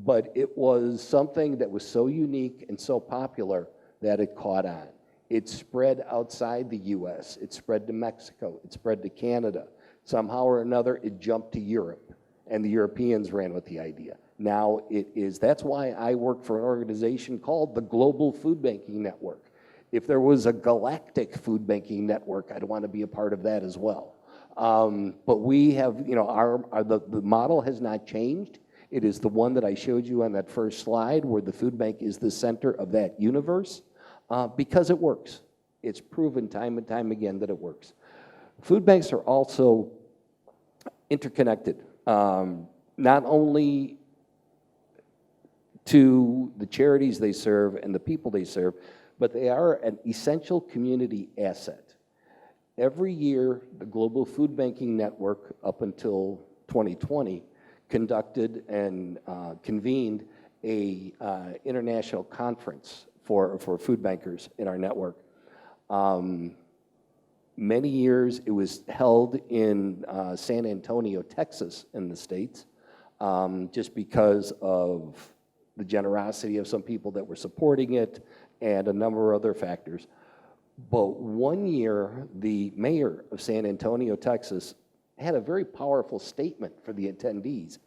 but it was something that was so unique and so popular that it caught on. It spread outside the US, it spread to Mexico, it spread to Canada. Somehow or another, it jumped to Europe, and the Europeans ran with the idea. Now it is, that's why I work for an organization called the Global Food Banking Network. If there was a galactic food banking network, I'd want to be a part of that as well. But we have, you know, the model has not changed. It is the one that I showed you on that first slide, where the food bank is the center of that universe, because it works. It's proven time and time again that it works. Food banks are also interconnected, not only to the charities they serve and the people they serve, but they are an essential community asset. Every year, the Global Food Banking Network, up until 2020, conducted and convened a international conference for food bankers in our network. Many years it was held in San Antonio, Texas, in the States, just because of the generosity of some people that were supporting it, and a number of other factors. But one year, the mayor of San Antonio, Texas, had a very powerful statement for the attendees.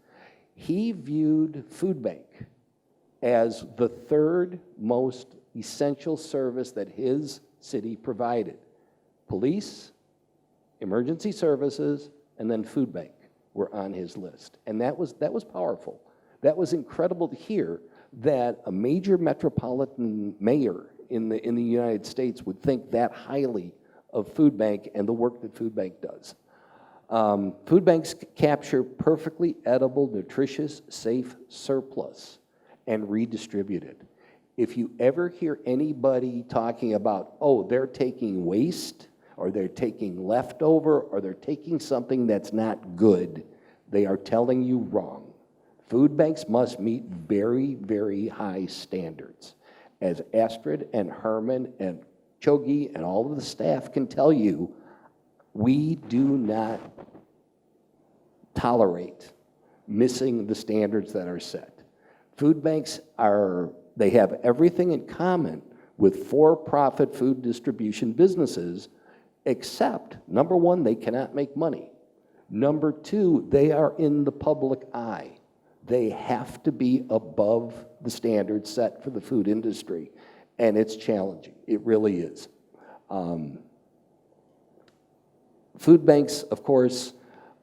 He viewed food bank as the third most essential service that his city provided. Police, emergency services, and then food bank were on his list. And that was powerful. That was incredible to hear that a major metropolitan mayor in the United States would think that highly of food bank and the work that food bank does. Food banks capture perfectly edible, nutritious, safe surplus and redistribute it. If you ever hear anybody talking about, oh, they're taking waste, or they're taking leftover, or they're taking something that's not good, they are telling you wrong. Food banks must meet very, very high standards. As Astrid and Herman and Chogi and all of the staff can tell you, we do not tolerate missing the standards that are set. Food banks they have everything in common with for-profit food distribution businesses, except, number one, they cannot make money. Number two, they are in the public eye. They have to be above the standards set for the food industry, and it's challenging. It really is. Food banks, of course,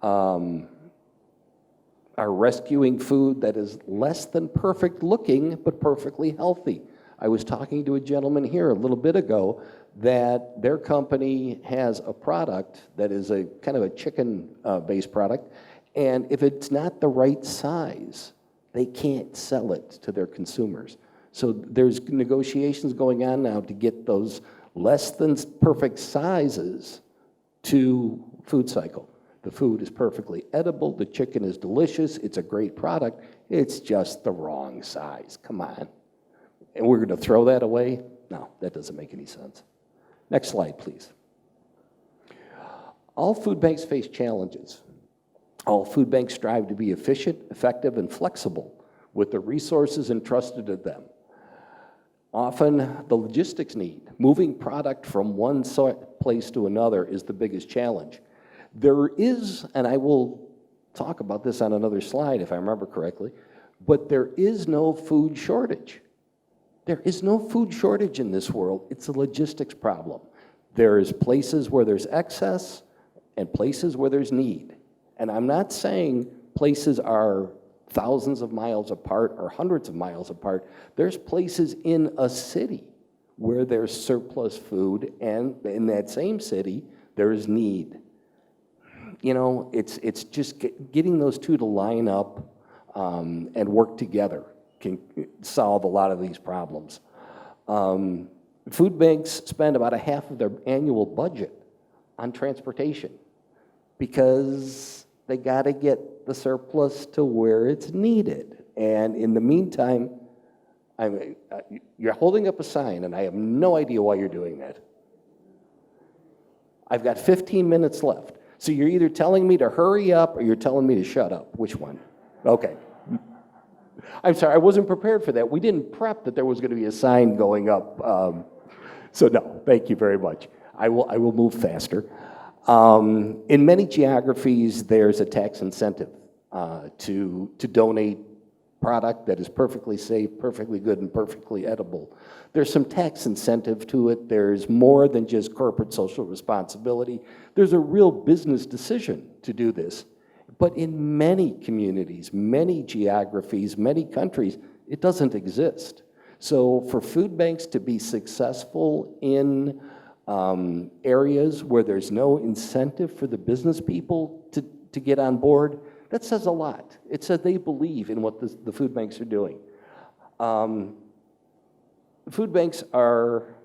are rescuing food that is less than perfect looking, but perfectly healthy. I was talking to a gentleman here a little bit ago that their company has a product that is a kind of a chicken-based product, and if it's not the right size, they can't sell it to their consumers. So there's negotiations going on now to get those less than perfect sizes to food cycle. The food is perfectly edible, the chicken is delicious, it's a great product, it's just the wrong size, come on. And we're gonna throw that away? No, that doesn't make any sense. Next slide, please. All food banks face challenges. All food banks strive to be efficient, effective, and flexible with the resources entrusted to them. Often, the logistics need, moving product from one place to another, is the biggest challenge. There is, and I will talk about this on another slide if I remember correctly, but there is no food shortage. There is no food shortage in this world. It's a logistics problem. There's places where there's excess and places where there's need. And I'm not saying places are thousands of miles apart or hundreds of miles apart. There's places in a city where there's surplus food, and in that same city, there is need. You know, it's just getting those two to line up and work together can solve a lot of these problems. Food banks spend about a half of their annual budget on transportation because they got to get the surplus to where it's needed. And in the meantime, you're holding up a sign, and I have no idea why you're doing that. I've got 15 minutes left. So you're either telling me to hurry up or you're telling me to shut up. Which one? Okay. I'm sorry, I wasn't prepared for that. We didn't prep that there was going to be a sign going up. So no, thank you very much. I will move faster. In many geographies, there's a tax incentive to donate product that is perfectly safe, perfectly good, and perfectly edible. There's some tax incentive to it. There's more than just corporate social responsibility. There's a real business decision to do this. But in many communities, many geographies, many countries, it doesn't exist. So for food banks to be successful in areas where there's no incentive for the business people to get on board, that says a lot. It says they believe in what the food banks are doing. Food banks are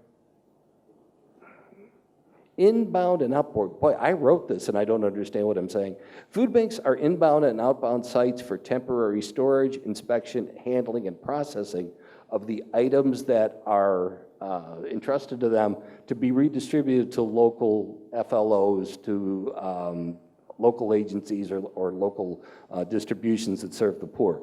inbound and outbound. Boy, I wrote this and I don't understand what I'm saying. Food banks are inbound and outbound sites for temporary storage, inspection, handling, and processing of the items that are entrusted to them to be redistributed to local FLOs, to local agencies or local distributions that serve the poor.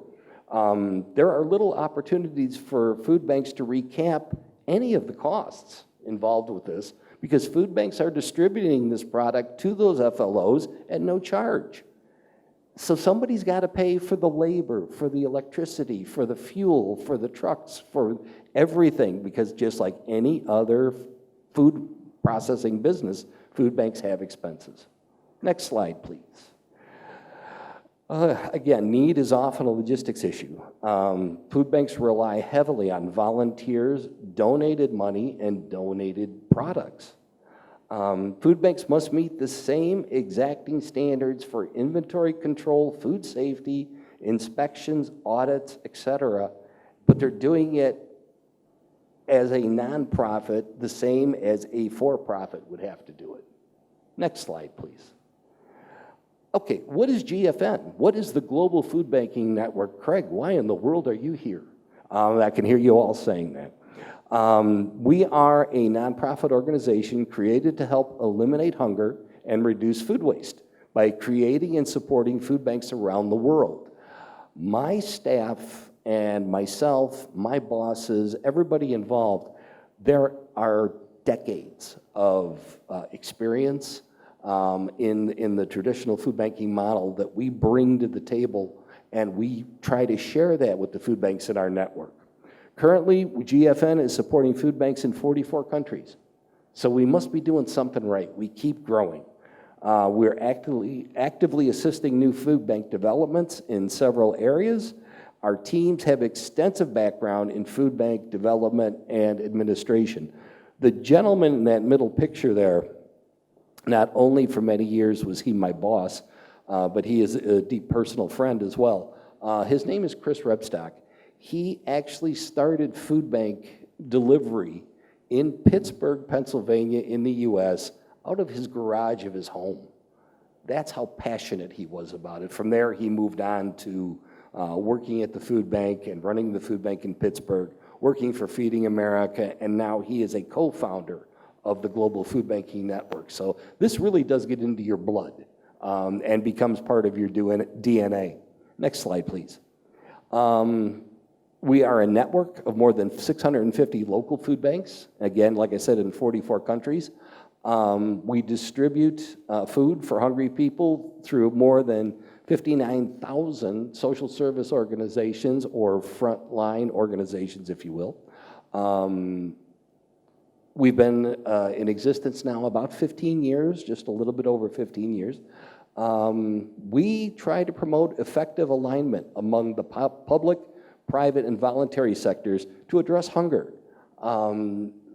There are little opportunities for food banks to recap any of the costs involved with this, because food banks are distributing this product to those FLOs at no charge. So somebody's got to pay for the labor, for the electricity, for the fuel, for the trucks, for everything, because just like any other food processing business, food banks have expenses. Next slide, please. Again, need is often a logistics issue. Food banks rely heavily on volunteers, donated money, and donated products. Food banks must meet the same exacting standards for inventory control, food safety, inspections, audits, etc., but they're doing it as a nonprofit the same as a for-profit would have to do it. Next slide, please. Okay, what is GFN? What is the Global Food Banking Network? Craig, why in the world are you here? I can hear you all saying that. We are a nonprofit organization created to help eliminate hunger and reduce food waste by creating and supporting food banks around the world. My staff and myself, my bosses, everybody involved, there are decades of experience in the traditional food banking model that we bring to the table, and we try to share that with the food banks in our network. Currently, GFN is supporting food banks in 44 countries, so we must be doing something right. We keep growing. We're actively assisting new food bank developments in several areas. Our teams have extensive background in food bank development and administration. The gentleman in that middle picture there, not only for many years was he my boss, but he is a deep personal friend as well. His name is Chris Rebstock. He actually started food bank delivery in Pittsburgh, Pennsylvania, in the US, out of his garage of his home. That's how passionate he was about it. From there, he moved on to working at the food bank and running the food bank in Pittsburgh, working for Feeding America, and now he is a co-founder of the Global Food Banking Network. So this really does get into your blood and becomes part of your DNA. Next slide, please. We are a network of more than 650 local food banks, again, like I said, in 44 countries. We distribute food for hungry people through more than 59,000 social service organizations, or frontline organizations, if you will. We've been in existence now about 15 years, just a little bit over 15 years. We try to promote effective alignment among the public, private, and voluntary sectors to address hunger.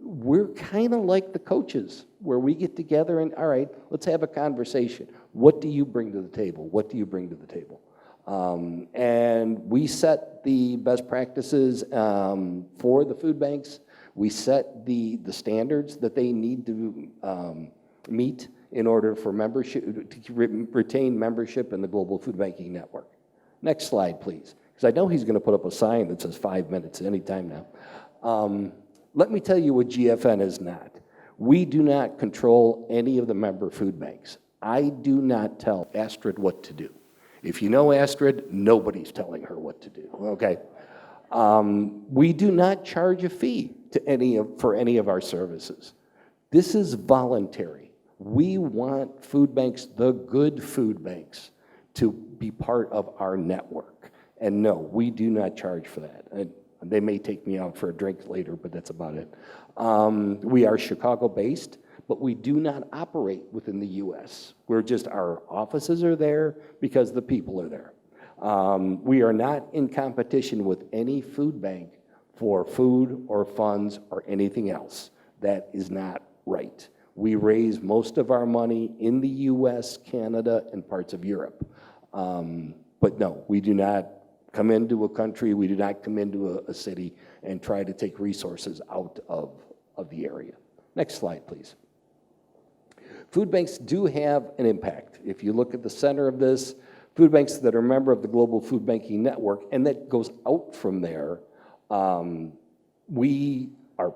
We're kind of like the coaches, where we get together and, all right, let's have a conversation. What do you bring to the table? What do you bring to the table? And we set the best practices for the food banks. We set the standards that they need to meet in order for membership, to retain membership in the Global Food Banking Network. Next slide, please, because I know he's going to put up a sign that says 5 minutes anytime now. Let me tell you what GFN is not. We do not control any of the member food banks. I do not tell Astrid what to do. If you know Astrid, nobody's telling her what to do, okay? We do not charge a fee to for any of our services. This is voluntary. We want food banks, the good food banks, to be part of our network. And no, we do not charge for that. They may take me out for a drink later, but that's about it. We are Chicago-based, but we do not operate within the US. We're just, our offices are there because the people are there. We are not in competition with any food bank for food or funds or anything else. That is not right. We raise most of our money in the US, Canada, and parts of Europe. But no, we do not come into a country, we do not come into a city and try to take resources out of the area. Next slide, please. Food banks do have an impact. If you look at the center of this, food banks that are a member of the Global Food Banking Network, and that goes out from there, we are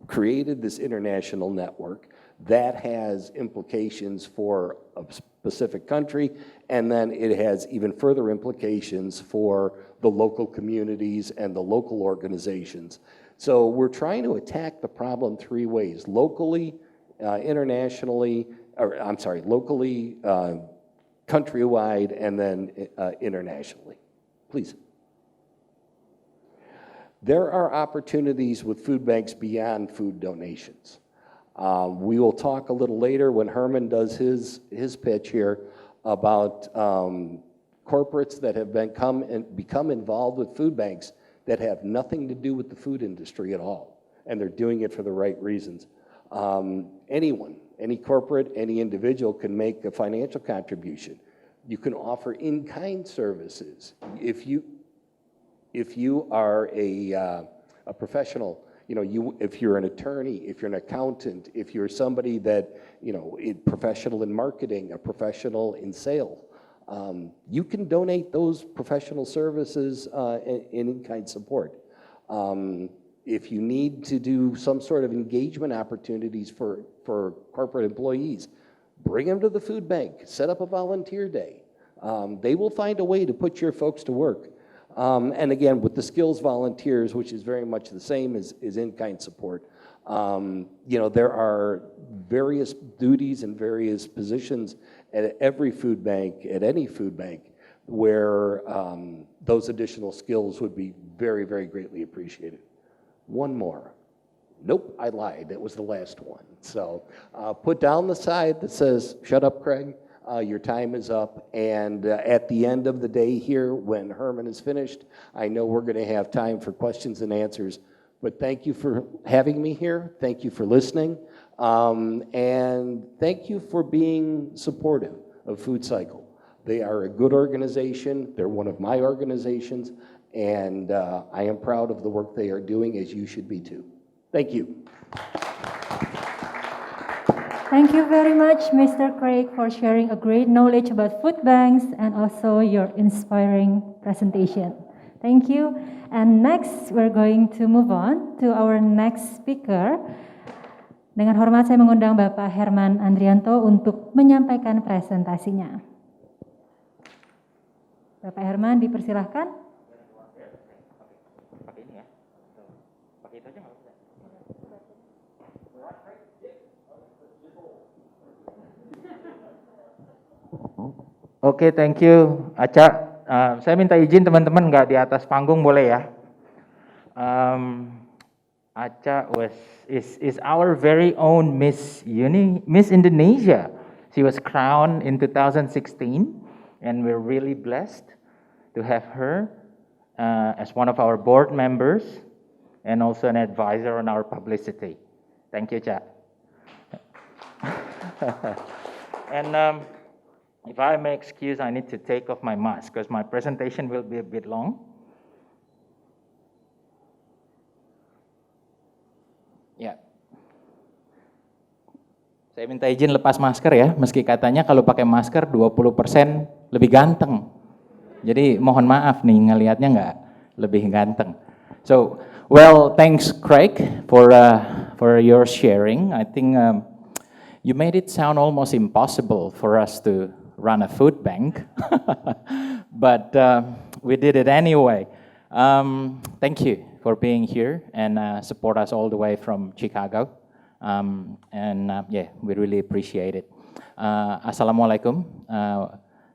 created this international network that has implications for a specific country, and then it has even further implications for the local communities and the local organizations. So we're trying to attack the problem three ways: locally, internationally, locally, countrywide, and then internationally. Please. There are opportunities with food banks beyond food donations. We will talk a little later when Herman does his pitch here about corporates that have become involved with food banks that have nothing to do with the food industry at all, and they're doing it for the right reasons. Anyone, any corporate, any individual can make a financial contribution. You can offer in-kind services. If you are a professional, if you're an attorney, if you're an accountant, if you're somebody that, professional in marketing, a professional in sales, you can donate those professional services in-kind support. If you need to do some sort of engagement opportunities for corporate employees, bring them to the food bank, set up a volunteer day. They will find a way to put your folks to work. And again, with the skills volunteers, which is very much the same as in-kind support, there are various duties and various positions at every food bank, at any food bank, where those additional skills would be very, very greatly appreciated. One more. Nope, I lied. That was the last one. So put down the side that says, "Shut up, Craig. Your time is up." And at the end of the day here, when Herman is finished, I know we're going to have time for questions and answers. But thank you for having me here. Thank you for listening. And thank you for being supportive of Food Cycle. They are a good organization. They're one of my organizations. And I am proud of the work they are doing, as you should be too. Thank you. Thank you very much, Mr. Craig, for sharing a great knowledge about food banks and also your inspiring presentation. Thank you. And next, we're going to move on to our next speaker. Dengan hormat saya mengundang Bapak Herman Andrianto untuk menyampaikan presentasinya. Bapak Herman, dipersilahkan. Pakai ini ya. Pakai itu aja nggak bisa. Oke, thank you, Aca. Saya minta izin teman-teman nggak di atas panggung boleh ya. Aca is our very own Miss Indonesia. She was crowned in 2016, and we're really blessed to have her as one of our board members and also an advisor on our publicity. Thank you, Aca. And if I may excuse, I need to take off my mask because my presentation will be a bit long. Ya. Saya minta izin lepas masker ya, meski katanya kalau pakai masker 20% lebih ganteng. Jadi mohon maaf nih, ngelihatnya nggak lebih ganteng. So, well, thanks Craig for your sharing. I think you made it sound almost impossible for us to run a food bank, but we did it anyway. Thank you for being here and support us all the way from Chicago. Yeah, we really appreciate it. Assalamualaikum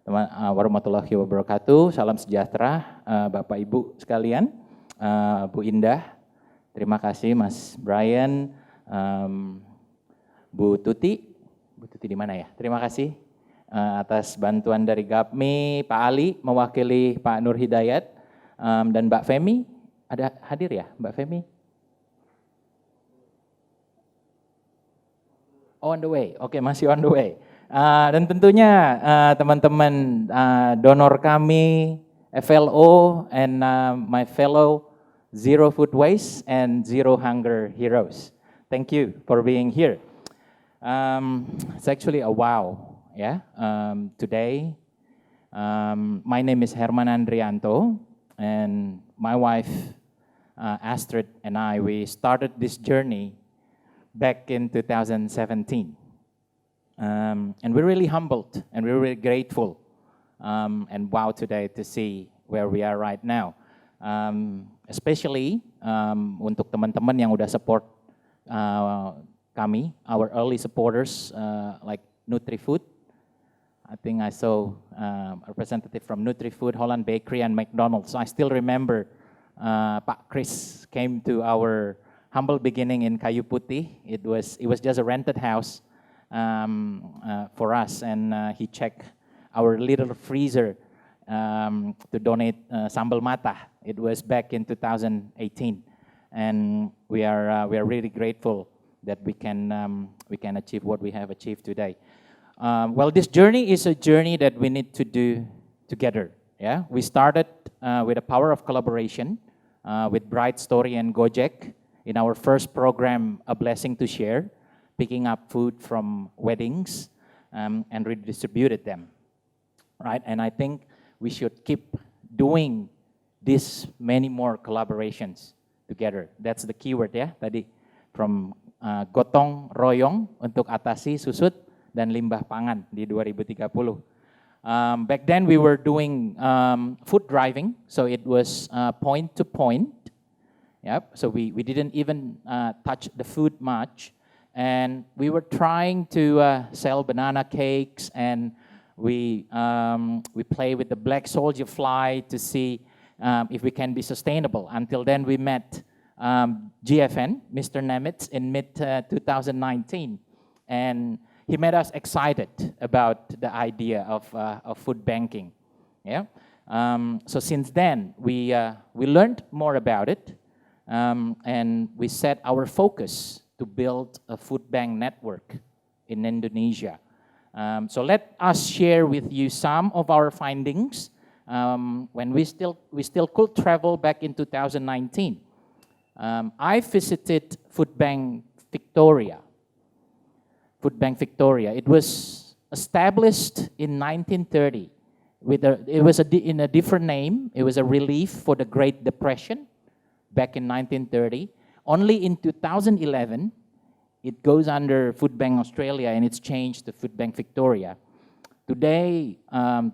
warahmatullahi wabarakatuh. Salam sejahtera Bapak Ibu sekalian, Bu Indah. Terima kasih Mas Brian, Bu Tuti di mana ya? Terima kasih atas bantuan dari GAPMI, Pak Ali mewakili Pak Nur Hidayat, dan Mbak Femi. Ada hadir ya Mbak Femi? On the way, oke, masih on the way. Dan tentunya teman-teman donor kami, FLO, and my fellow Zero Food Waste and Zero Hunger Heroes. Thank you for being here. It's actually a wow. Yeah, today, my name is Herman Andrianto, and my wife, Astrid, and I, we started this journey back in 2017. And we're really humbled and we're really grateful and wow today to see where we are right now. Especially untuk teman-teman yang udah support kami, our early supporters like NutriFood. I think I saw a representative from NutriFood, Holland Bakery, and McDonald's. I still remember Pak Chris came to our humble beginning in Kayu Putih. It was just a rented house for us, and he checked our little freezer to donate sambal mata. It was back in 2018, and we are really grateful that we can achieve what we have achieved today. Well, this journey is a journey that we need to do together. Yeah, we started with the power of collaboration with Bright Story and Gojek in our first program, A Blessing to Share, picking up food from weddings and redistributed them, right? And I think we should keep doing this many more collaborations together. That's the keyword ya tadi, from gotong royong untuk atasi susut dan limbah pangan di 2030. Back then we were doing food driving, so it was point to point. Yep. So we didn't even touch the food much, and we were trying to sell banana cakes, and we play with the black soldier fly to see if we can be sustainable. Until then, we met GFN, Mr. Nemitz, in mid 2019, and he made us excited about the idea of food banking. Yeah. So since then, we learned more about it, and we set our focus to build a food bank network in Indonesia. So let us share with you some of our findings when we still could travel back in 2019. I visited Food Bank Victoria. Food Bank Victoria. It was established in 1930. It was in a different name. It was a relief for the Great Depression back in 1930. Only in 2011, it goes under Food Bank Australia, and it's changed to Food Bank Victoria. Today,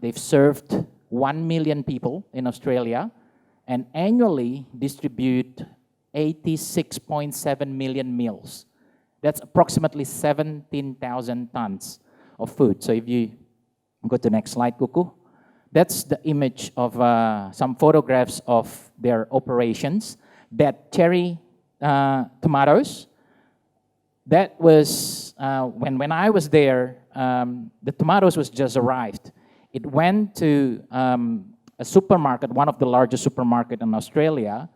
they've served 1 million people in Australia and annually distribute 86.7 million meals. That's approximately 17,000 tons of food. So if you go to the next slide, Kuku, that's the image of some photographs of their operations. That cherry tomatoes, that was, when I was there, the tomatoes was just arrived. It went to a supermarket, one of the largest supermarket in Australia,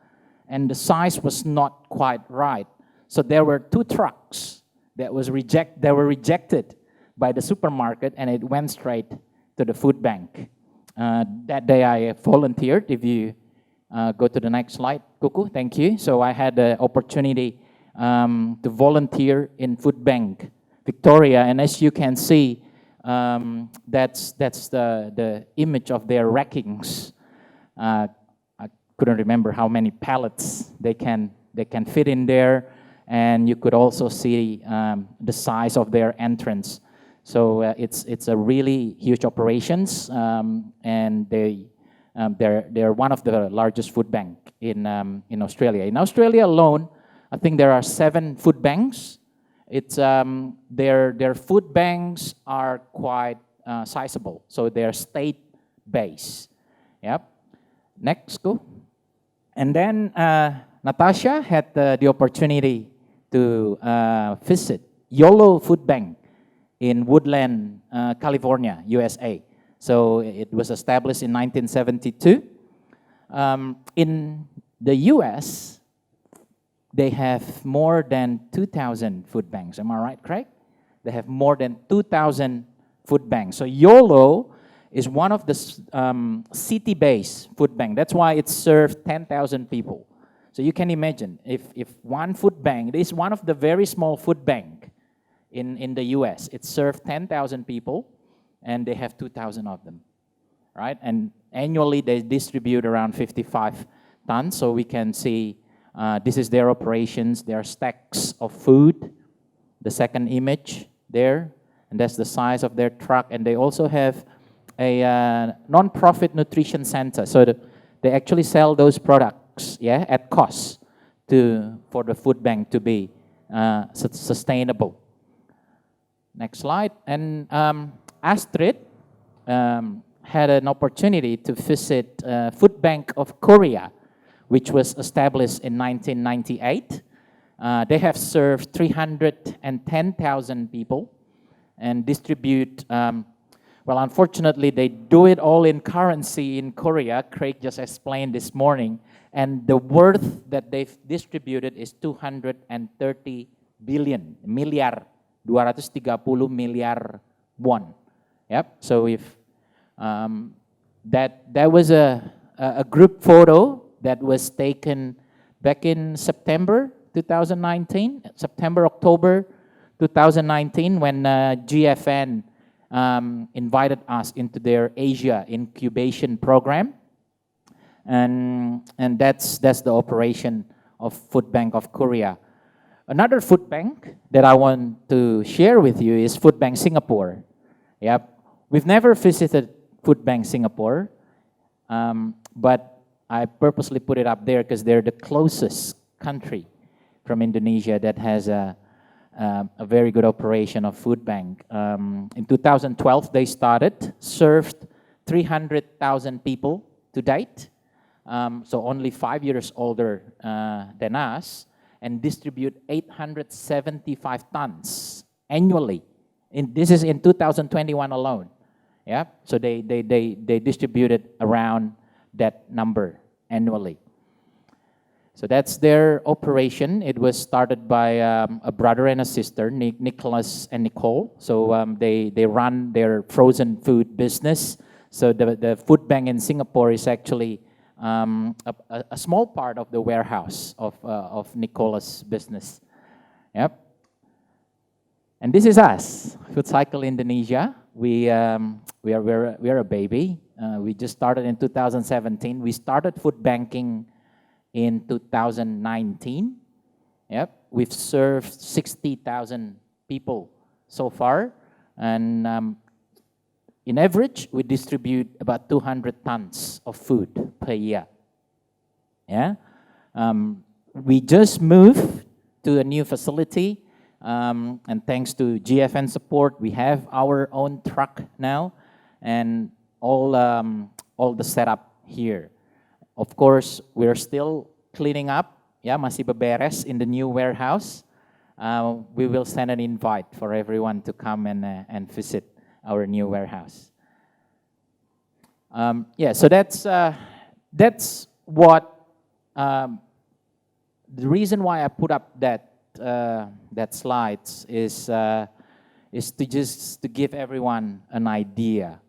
and the size was not quite right. So there were 2 trucks that were rejected by the supermarket, and it went straight to the food bank. That day I volunteered. If you go to the next slide, Kuku, thank you. So I had the opportunity to volunteer in Food Bank Victoria, and as you can see, that's the image of their rackings. I couldn't remember how many pallets they can fit in there, and you could also see the size of their entrance. So it's a really huge operations, and they're one of the largest food bank in Australia. In Australia alone, I think there are 7 food banks. It's their food banks are quite sizable, so they're state-based. Yep. Next, go. And then Natasha had the opportunity to visit YOLO Food Bank in Woodland, California, USA. So it was established in 1972. In the US, they have more than 2,000 food banks. Am I right, Craig? They have more than 2,000 food banks. So YOLO is one of the city-based food bank. That's why it served 10,000 people. So you can imagine, if one food bank, this is one of the very small food bank in the US. It served 10,000 people, and they have 2,000 of them, right? And annually, they distribute around 55 tons, so we can see this is their operations. There are stacks of food the second image there, and that's the size of their truck. And they also have a non-profit nutrition center, so they actually sell those products, yeah, at cost for the food bank to be sustainable. Next slide. And Astrid had an opportunity to visit Food Bank of Korea, which was established in 1998. They have served 310,000 people and distribute, well, unfortunately, they do it all in currency in Korea. Craig just explained this morning. And the worth that they've distributed is 230 billion, miliar, 230 miliar won. Yep, so if that was a group photo that was taken back in September 2019, October 2019, when GFN invited us into their Asia incubation program, and that's the operation of Food Bank of Korea. Another food bank that I want to share with you is Food Bank Singapore. Yep, we've never visited Food Bank Singapore, but I purposely put it up there because they're the closest country from Indonesia that has a very good operation of food bank. In 2012, they started, served 300,000 people to date, so only 5 years older than us, and distribute 875 tons annually. This is in 2021 alone. Yeah, so they distributed around that number annually. So that's their operation. It was started by a brother and a sister, Nicholas and Nicole. So they run their frozen food business. So the food bank in Singapore is actually a small part of the warehouse of Nicola's business. Yep. And this is us, Food Cycle Indonesia. We are a baby. We just started in 2017. We started food banking in 2019. Yep, we've served 60,000 people so far, and in average, we distribute about 200 tons of food per year. Yeah, we just moved to a new facility, and thanks to GFN support, we have our own truck now, and all the setup here. Of course, we're still cleaning up. Yeah, masih beberes in the new warehouse. We will send an invite for everyone to come and visit our new warehouse. Yeah, so that's what the reason why I put up that slides is to give everyone an idea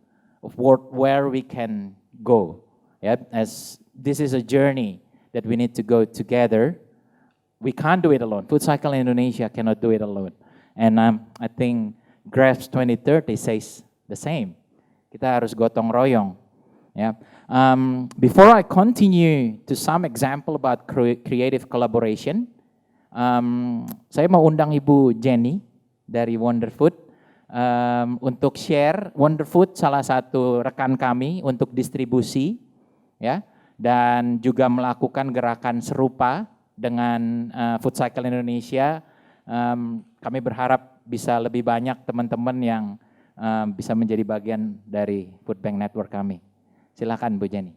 of where we can go. Yep, as this is a journey that we need to go together. We can't do it alone. Food Cycle Indonesia cannot do it alone. And I think GRASP 2030 says the same. Kita harus gotong royong. Yeah. Before I continue to some example about creative collaboration, saya mau undang Ibu Jenny dari Wonderfood untuk share. Wonderfood salah satu rekan kami untuk distribusi, ya, dan juga melakukan gerakan serupa dengan Food Cycle Indonesia. Kami berharap bisa lebih banyak teman-teman yang bisa menjadi bagian dari Food Bank Network kami. Silakan Bu Jenny.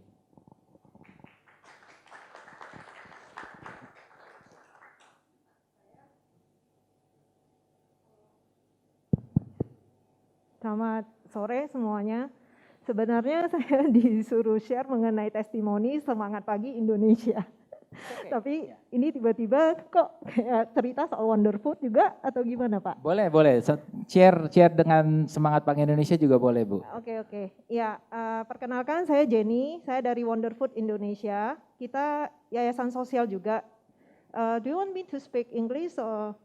Selamat sore semuanya. Sebenarnya saya disuruh share mengenai testimoni semangat pagi Indonesia. Okay. Tapi ini tiba-tiba kok kayak cerita soal Wonderfood juga atau gimana Pak? Boleh, boleh. Share dengan semangat pagi Indonesia juga boleh Bu. Oke. Ya, perkenalkan saya Jenny, saya dari Wonderfood Indonesia. Kita yayasan sosial juga. Do you want me to speak English or?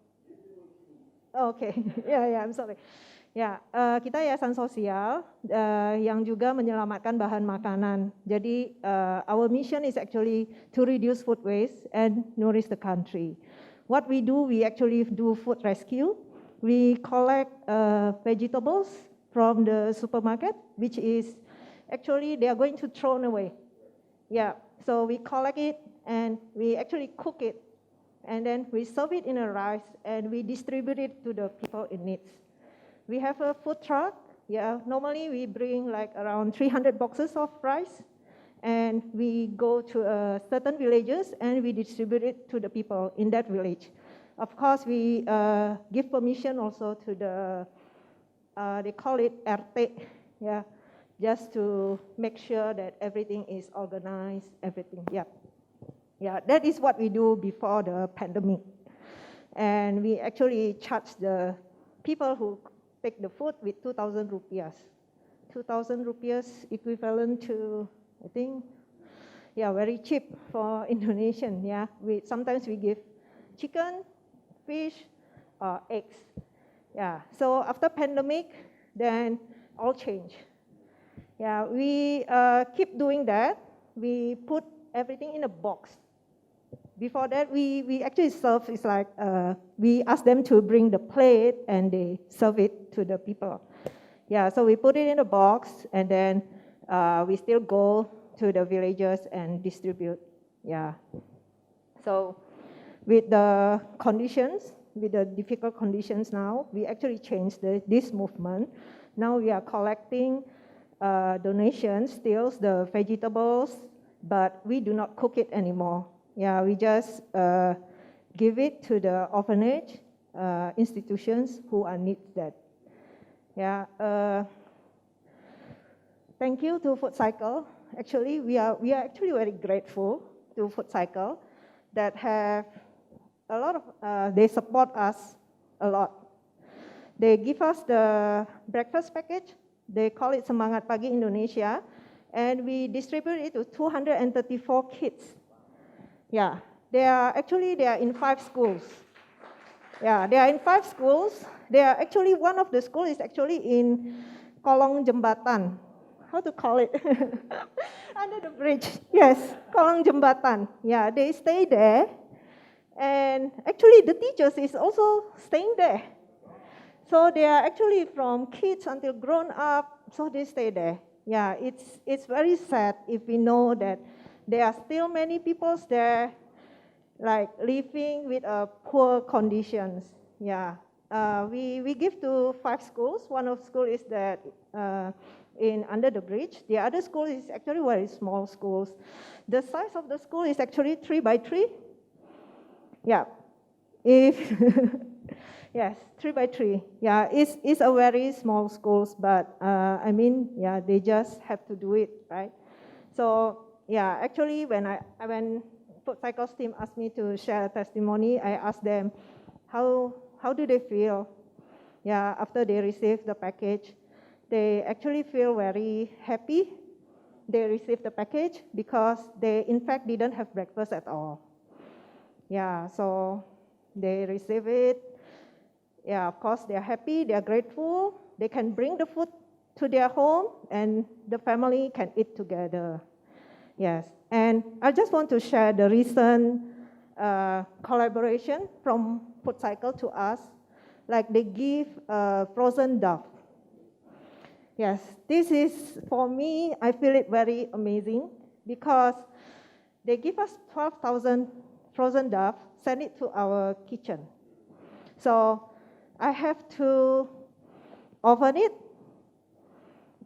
Oke, ya, I'm sorry. Ya, kita yayasan sosial yang juga menyelamatkan bahan makanan. Jadi, our mission is actually to reduce food waste and nourish the country. What we do, we actually do food rescue. we collect vegetables from the supermarket, which is actually they are going to throw away. Yeah, so we collect it and we actually cook it, and then we serve it in a rice and we distribute it to the people in need. We have a food truck. Yeah, normally we bring like around 300 boxes of rice, and we go to certain villages and we distribute it to the people in that village. Of course, we give permission also to the, they call it RT, yeah, just to make sure that everything is organized, everything, yeah. Yeah, that is what we do before the pandemic. And we actually charge the people who take the food with 2,000 rupiahs. 2,000 rupiahs equivalent to, I think, yeah, very cheap for Indonesian, yeah. Sometimes we give chicken, fish, or eggs. Yeah, so after pandemic, then all change. Yeah, we keep doing that. We put everything in a box. Before that, we actually serve, it's like, we ask them to bring the plate and they serve it to the people. Yeah, so we put it in a box and then we still go to the villages and distribute, yeah. So with the conditions, with the difficult conditions now, we actually changed this movement. Now we are collecting donations, still the vegetables, but we do not cook it anymore. Yeah, we just give it to the orphanage institutions who are need that. Yeah, thank you to Food Cycle. Actually, we are actually very grateful to Food Cycle that have a lot of, they support us a lot. They give us the breakfast package. They call it Semangat Pagi Indonesia, and we distribute it to 234 kids. Yeah, they are in 5 schools. Yeah, they are in 5 schools. They are actually, one of the schools is actually in Kolong Jembatan. How to call it? Under the bridge. Yes, Kolong Jembatan. Yeah, they stay there. And actually the teachers is also staying there. So they are actually from kids until grown up, so they stay there. Yeah, it's very sad if we know that there are still many people there, like living with poor conditions. Yeah, we give to 5 schools. One of school is that in under the bridge. The other school is actually very small schools. The size of the school is actually 3 by 3. Yeah, if yes, 3 by 3. Yeah, it's a very small schools, but I mean, yeah, they just have to do it, right? So yeah, actually, when Food Cycles team asked me to share a testimony, I asked them how do they feel? Yeah, after they receive the package, they actually feel very happy. They received the package because they in fact didn't have breakfast at all. Yeah, so they receive it. Yeah, of course, they're happy, they're grateful. They can bring the food to their home and the family can eat together. Yes, and I just want to share the recent collaboration from Food Cycle to us. Like they give frozen dove. Yes, this is, for me, I feel it very amazing because they give us 12,000 frozen dove, send it to our kitchen. So I have to oven it.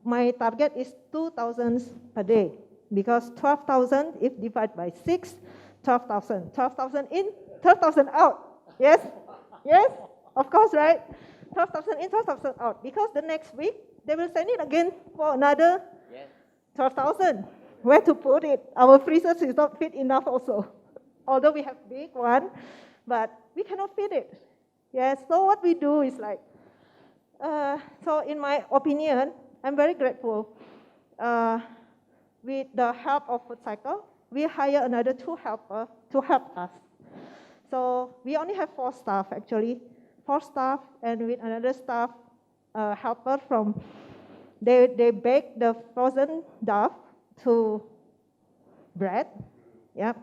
My target is 2,000 per day because 12,000 if divided by 6, 12,000. 12,000 in, 12,000 out. Yes? Yes? Of course, right? 12,000 in, 12,000 out. Because the next week, they will send it again for another 12,000. Where to put it? Our freezers is not fit enough also. Although we have big one, but we cannot fit it. Yes, so what we do is like, so in my opinion, I'm very grateful. With the help of Food Cycle, we hire another 2 helpers to help us. So we only have 4 staff actually, 4 staff, and with another staff helper from, they bake the frozen dove to bread, yep,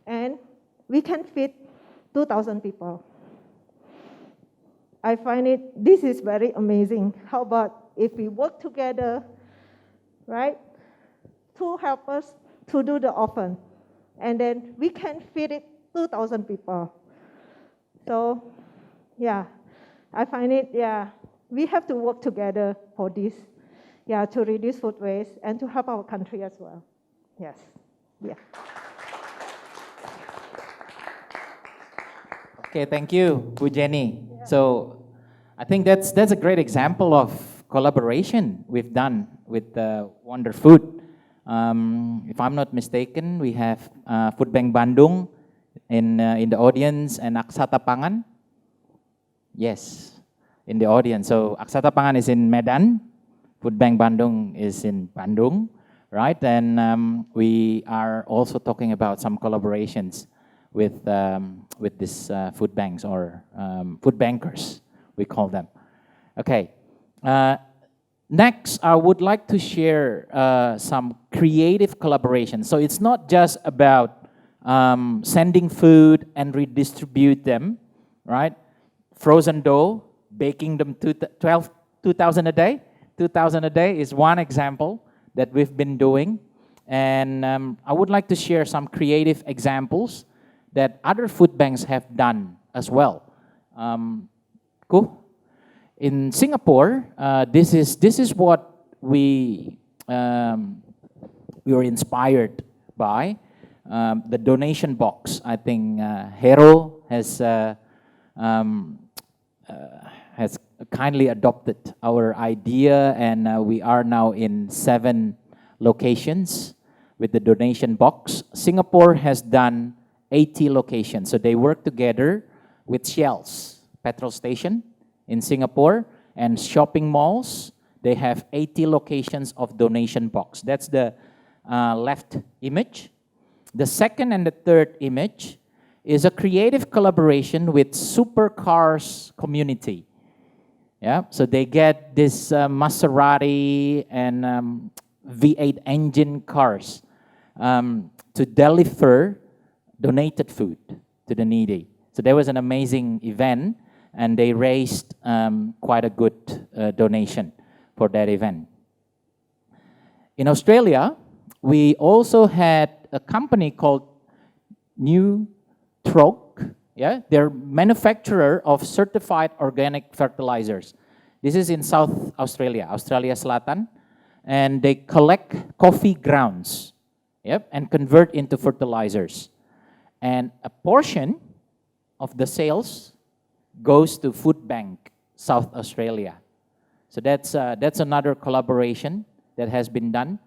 and we can feed 2,000 people. I find this is very amazing. How about if we work together, right, to help us to do the oven, and then we can feed it 2,000 people. So, yeah, I find we have to work together for this, to reduce food waste and to help our country as well. Yes, yeah. Okay, thank you, Bu Jenny. So I think that's a great example of collaboration we've done with Wonder Food. If I'm not mistaken, we have Food Bank Bandung in the audience and Aksata Pangan. Yes, in the audience. So Aksata Pangan is in Medan, Food Bank Bandung is in Bandung, right? And we are also talking about some collaborations with these food banks or food bankers, we call them. Okay. Next, I would like to share some creative collaboration. So it's not just about sending food and redistribute them, right? Frozen dough, baking them 2,000 a day. 2,000 a day is one example that we've been doing. And I would like to share some creative examples that other food banks have done as well. Cool. In Singapore, this is what we were inspired by. The donation box. I think Hero has kindly adopted our idea, and we are now in 7 locations with the donation box. Singapore has done 80 locations. So they work together with Shell's petrol station in Singapore and shopping malls. They have 80 locations of donation box. That's the left image. The second and the third image is a creative collaboration with Supercars community. Yeah, so they get this Maserati and V8 engine cars to deliver donated food to the needy. So there was an amazing event, and they raised quite a good donation for that event. In Australia, we also had a company called New Trog. Yeah, they're manufacturer of certified organic fertilizers. This is in South Australia, Australia Selatan, and they collect coffee grounds, and convert into fertilizers. And a portion of the sales goes to Food Bank South Australia. So that's another collaboration that has been done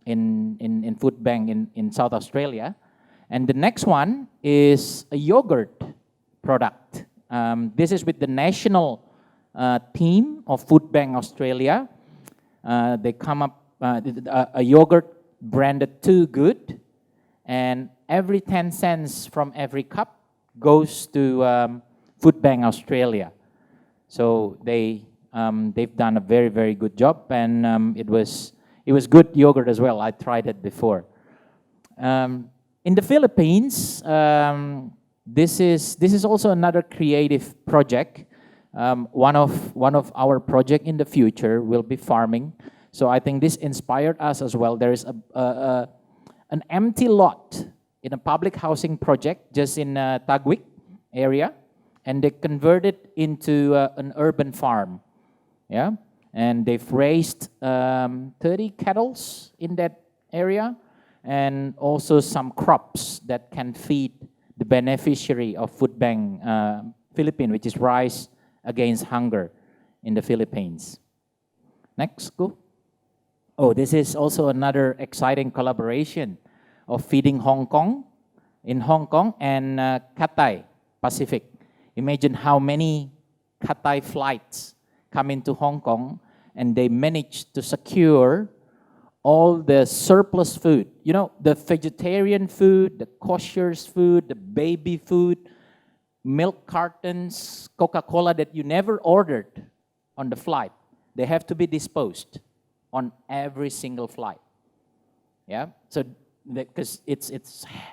in Food Bank in South Australia. And the next one is a yogurt product. This is with the national team of Food Bank Australia. They come up a yogurt branded Too Good, and every 10 cents from every cup goes to Food Bank Australia. So they've done a very, very good job, and it was good yogurt as well. I tried it before. In the Philippines, this is also another creative project. One of our project in the future will be farming. So I think this inspired us as well. There is an empty lot in a public housing project just in Tagwik area, and they converted into an urban farm. Yeah, and they've raised 30 kettles in that area, and also some crops that can feed the beneficiary of Food Bank Philippines, which is Rice Against Hunger in the Philippines. Next, go. Oh, this is also another exciting collaboration of feeding Hong Kong, in Hong Kong and Cathay Pacific. Imagine how many Cathay flights come into Hong Kong, and they managed to secure all the surplus food. You know, the vegetarian food, the kosher food, the baby food, milk cartons, Coca-Cola that you never ordered on the flight. They have to be disposed on every single flight. Yeah, so because it's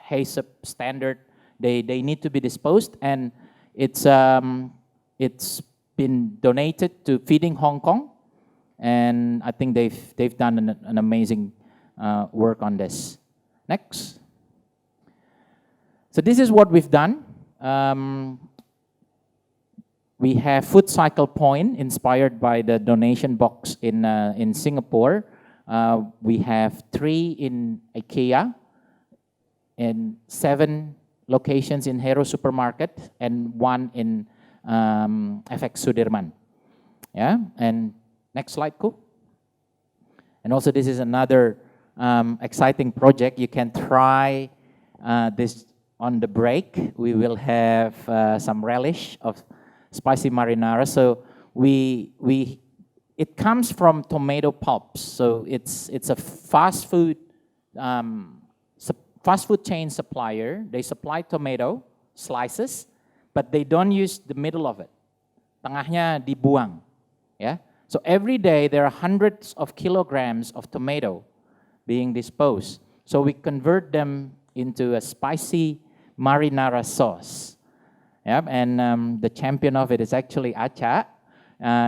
HACCP standard, they need to be disposed, and it's it's been donated to Feeding Hong Kong, and I think they've done an amazing work on this. Next. So this is what we've done. We have food cycle point inspired by the donation box in Singapore. We have 3 in IKEA and 7 locations in Hero Supermarket and 1 in FX Sudirman. Yeah, and next slide, cool. And also this is another exciting project. You can try this on the break. We will have some relish of spicy marinara. So it comes from tomato pulps. So it's a fast food chain supplier. They supply tomato slices, but they don't use the middle of it. Tengahnya dibuang. Yeah. So every day there are hundreds of kilograms of tomato being disposed. So we convert them into a spicy marinara sauce. Yep, and the champion of it is actually Acha.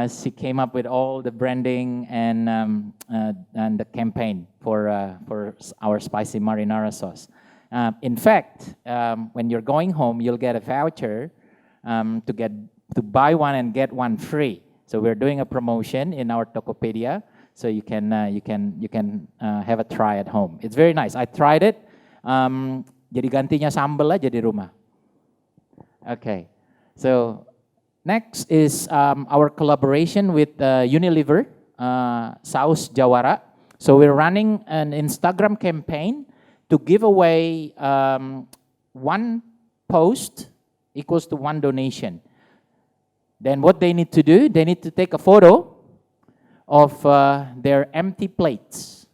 She came up with all the branding and the campaign for our spicy marinara sauce. In fact, when you're going home, you'll get a voucher to buy one and get one free. So we're doing a promotion in our Tokopedia, so you can have a try at home. It's very nice. I tried it. Jadi gantinya sambal aja di rumah. Okay, so next is our collaboration with Unilever, Saus Jawara. So we're running an Instagram campaign to give away 1 post equals to 1 donation. Then what they need to do, they need to take a photo of their empty plates.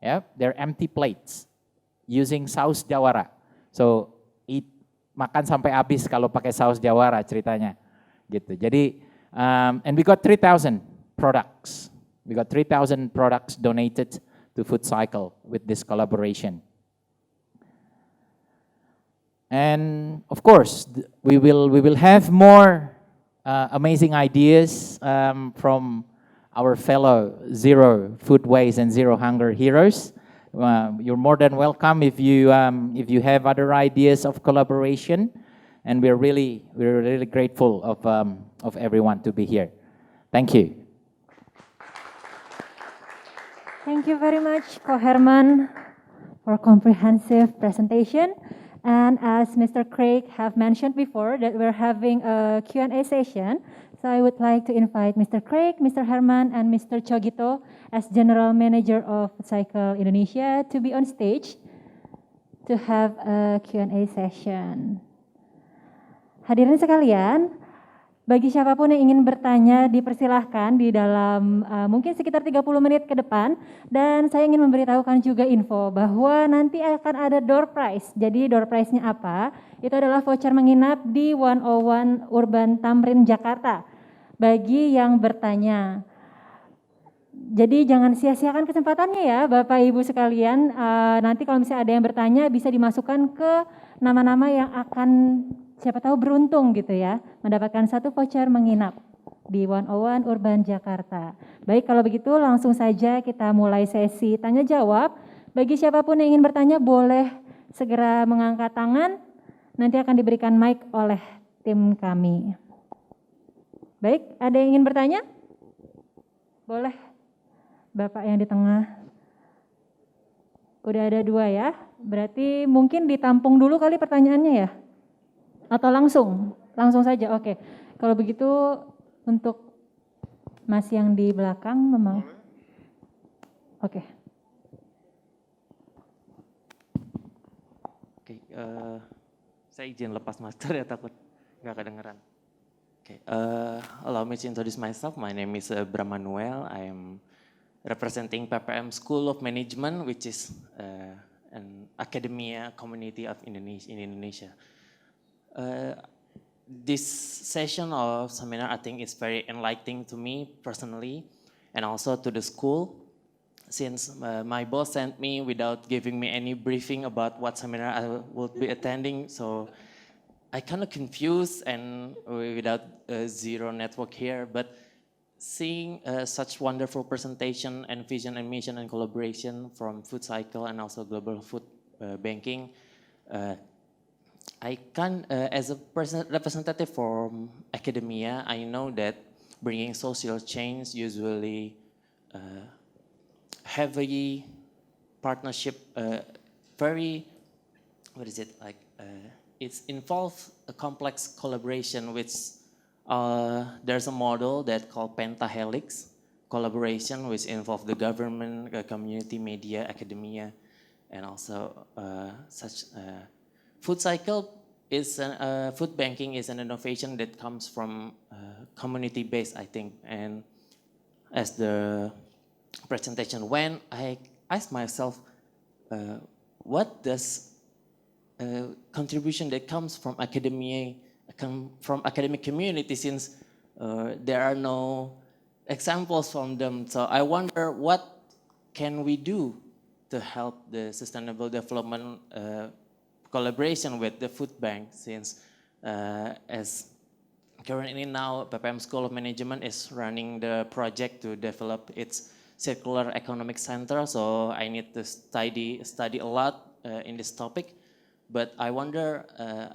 Yeah, their empty plates using Saus Jawara. So makan sampai habis kalau pakai saus Jawara ceritanya, gitu. Jadi, and we got 3,000 products. We got 3,000 products donated to Food Cycle with this collaboration. And of course, we will have more amazing ideas from our fellow Zero Food Waste and Zero Hunger heroes. You're more than welcome if you have other ideas of collaboration, and we're really grateful of everyone to be here. Thank you. Thank you very much, Ko Herman, for comprehensive presentation. And as Mr. Craig have mentioned before, that we're having a Q&A session. So I would like to invite Mr. Craig, Mr. Herman, and Mr. Chogito as General Manager of Food Cycle Indonesia to be on stage to have a Q&A session. Hadirin sekalian, bagi siapapun yang ingin bertanya dipersilahkan di dalam mungkin sekitar 30 menit ke depan. Dan saya ingin memberitahukan juga info bahwa nanti akan ada door prize. Jadi door prize-nya apa? Itu adalah voucher menginap di 101 Urban Tamrin, Jakarta. Bagi yang bertanya. Jadi jangan sia-siakan kesempatannya ya Bapak Ibu sekalian. Nanti kalau misalnya ada yang bertanya bisa dimasukkan ke nama-nama yang akan siapa tahu beruntung gitu ya, mendapatkan 1 voucher menginap di 101 Urban Jakarta. Baik, kalau begitu langsung saja kita mulai sesi tanya jawab. Bagi siapapun yang ingin bertanya boleh segera mengangkat tangan, nanti akan diberikan mic oleh tim kami. Baik, ada yang ingin bertanya? Boleh, Bapak yang di tengah. Udah ada 2 ya, berarti mungkin ditampung dulu kali pertanyaannya ya? Atau langsung saja, oke. Kalau begitu untuk Mas yang di belakang memang, oke. Oke, saya izin lepas masker ya takut nggak kedengeran. Okay, allow me to introduce myself. My name is Bramanuel. I am representing PPM School of Management, which is an academia community of Indonesia in Indonesia. This session of seminar, I think, is very enlightening to me personally, and also to the school, since my boss sent me without giving me any briefing about what seminar I would be attending. So I kind of confused and without zero network here, but seeing such wonderful presentation and vision and mission and collaboration from Food Cycle and also Global Food Banking, I can, as a representative from academia, I know that bringing social change usually heavy partnership, very, what is it, like, it's involves a complex collaboration which there's a model that called pentahelix collaboration, which involves the government, community, media, academia, and also such. Food cycle is food banking is an innovation that comes from community based, I think. And as the presentation went, I asked myself, what does contribution that comes from academia, from academic community, since there are no examples from them. So I wonder, what can we do to help the sustainable development collaboration with the food bank, since as currently now PPM School of Management is running the project to develop its circular economic center, so I need to study a lot in this topic. But I wonder,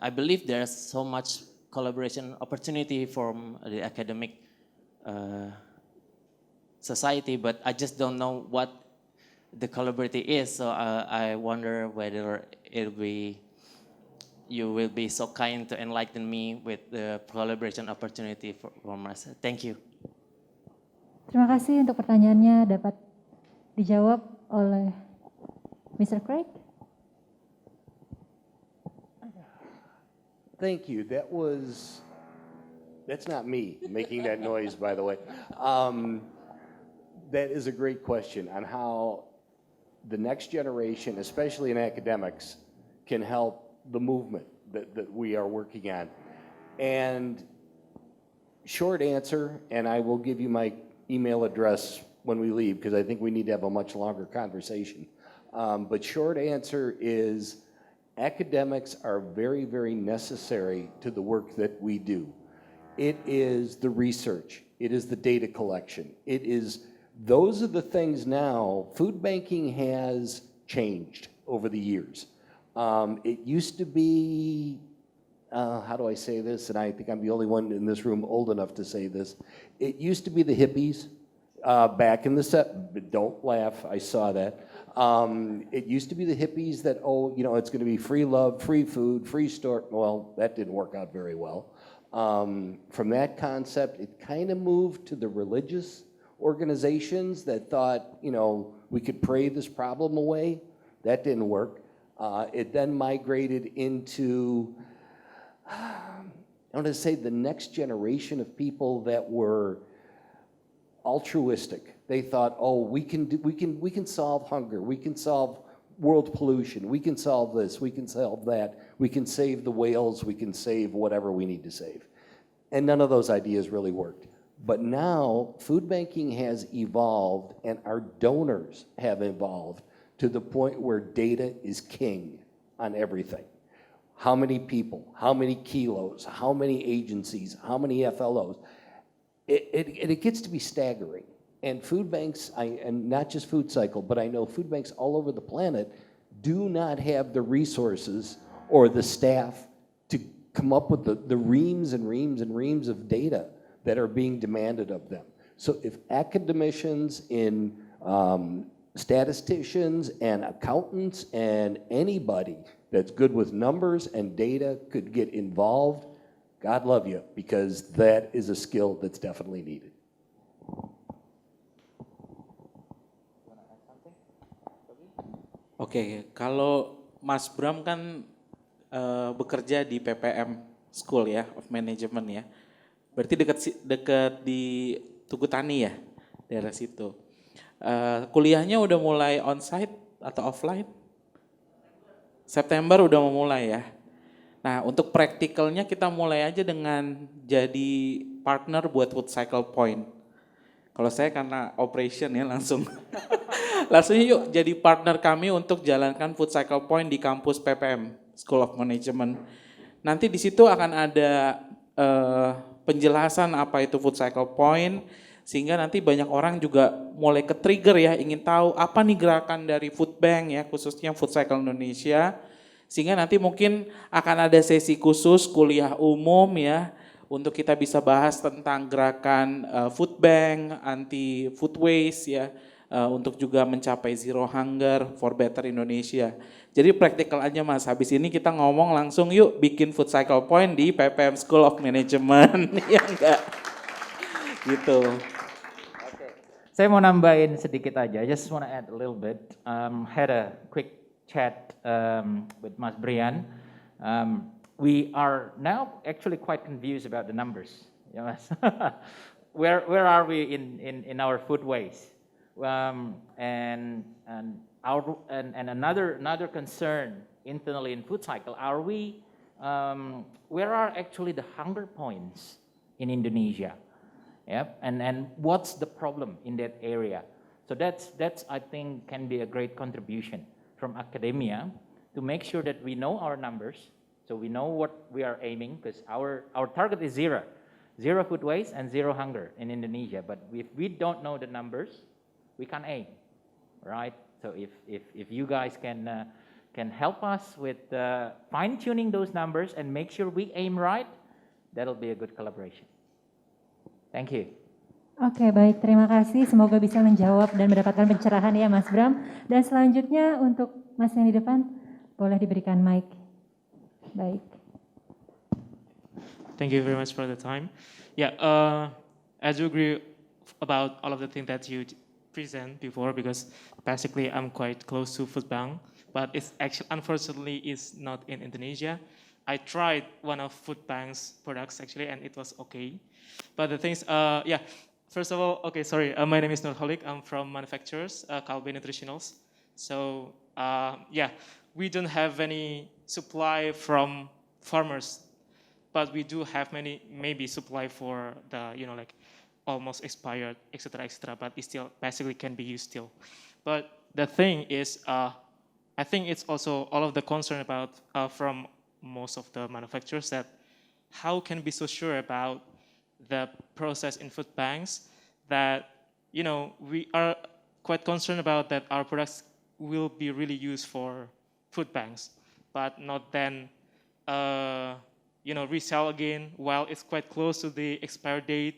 I believe there's so much collaboration opportunity from the academic society, but I just don't know what the collaborative is. So I wonder whether you will be so kind to enlighten me with the collaboration opportunity from us. Thank you. Terima kasih untuk pertanyaannya, dapat dijawab oleh Mr. Craig. Thank you. That's not me making that noise, by the way. That is a great question on how the next generation, especially in academics, can help the movement that we are working on. And short answer, and I will give you my email address when we leave, because I think we need to have a much longer conversation. But short answer is, academics are very, very necessary to the work that we do. It is the research. It is the data collection. Those are the things now. Food banking has changed over the years. It used to be, how do I say this? And I think I'm the only one in this room old enough to say this. It used to be the hippies back in the but don't laugh, I saw that. It used to be the hippies that, it's going to be free love, free food, free store. Well, that didn't work out very well. From that concept, it kind of moved to the religious organizations that thought, we could pray this problem away. That didn't work. It then migrated into, I want to say, the next generation of people that were altruistic. They thought, we can solve hunger, we can solve world pollution, we can solve this, we can solve that, we can save the whales, we can save whatever we need to save. And none of those ideas really worked. But now food banking has evolved, and our donors have evolved to the point where data is king on everything. How many people, how many kilos, how many agencies, how many FLOs. It gets to be staggering. And food banks, and not just Food Cycle, but I know food banks all over the planet do not have the resources or the staff to come up with the reams and reams and reams of data that are being demanded of them. So if academicians in statisticians and accountants and anybody that's good with numbers and data could get involved, God love you, because that is a skill that's definitely needed. Oke, kalau Mas Bram kan bekerja di PPM School ya, of Management ya. Berarti dekat di Tugu Tani ya, daerah situ. Kuliahnya udah mulai onsite atau offline? September udah mau mulai ya. Nah, untuk praktikalnya kita mulai aja dengan jadi partner buat Food Cycle Point. Kalau saya karena operation ya langsung yuk jadi partner kami untuk jalankan Food Cycle Point di kampus PPM School of Management. Nanti di situ akan ada penjelasan apa itu food cycle point, sehingga nanti banyak orang juga mulai ke-trigger ya, ingin tahu apa nih gerakan dari food bank ya, khususnya food cycle Indonesia. Sehingga nanti mungkin akan ada sesi khusus kuliah umum ya, untuk kita bisa bahas tentang gerakan food bank, anti food waste ya, untuk juga mencapai zero hunger for better Indonesia. Jadi praktikal aja Mas, habis ini kita ngomong langsung yuk bikin food cycle point di PPM School of Management, ya enggak? Gitu. Saya mau nambahin sedikit aja. I just want to add a little bit. Had a quick chat with Mas Brian. We are now actually quite confused about the numbers. Yeah, Mas. Where are we in our food waste? And another concern internally in food cycle, are we where are actually the hunger points in Indonesia? Yep. And what's the problem in that area? So that's I think can be a great contribution from academia to make sure that we know our numbers, so we know what we are aiming, because our target is zero food waste and zero hunger in Indonesia. But if we don't know the numbers, we can't aim, right? So if you guys can help us with fine tuning those numbers and make sure we aim right, that'll be a good collaboration. Thank you. Oke, baik. Terima kasih. Semoga bisa menjawab dan mendapatkan pencerahan ya, Mas Bram. Dan selanjutnya untuk Mas yang di depan, boleh diberikan mic. Baik. Thank you very much for the time. Yeah, I do agree about all of the things that you present before, because basically I'm quite close to food bank, but it's actually unfortunately is not in Indonesia. I tried one of food bank's products actually, and it was okay. But the things, yeah. First of all, okay, sorry. My name is Nurholik. I'm from manufacturers, Kalbe Nutritionals. So yeah, we don't have any supply from farmers, but we do have many maybe supply for the like almost expired, etc., but it still basically can be used still. But the thing is, I think it's also all of the concern about from most of the manufacturers that how can be so sure about the process in food banks that we are quite concerned about that our products will be really used for food banks, but not then resell again while it's quite close to the expiry date.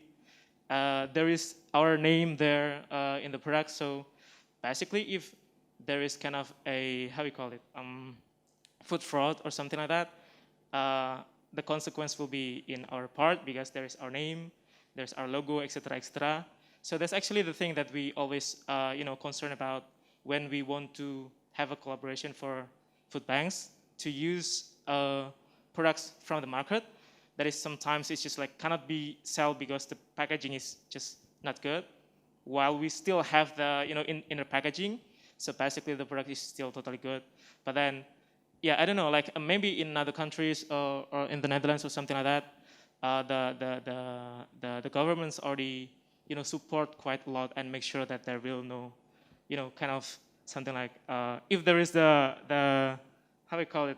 There is our name there in the product, so basically if there is kind of a, how we call it, food fraud or something like that, the consequence will be in our part, because there is our name, there's our logo, etc., etc. So that's actually the thing that we always concern about when we want to have a collaboration for food banks to use products from the market. That is sometimes it's just like cannot be sold because the packaging is just not good, while we still have the in the packaging. So basically the product is still totally good, but then yeah, I don't know, like maybe in other countries or in the Netherlands or something like that, the governments already support quite a lot and make sure that there will no kind of something like if there is the how we call it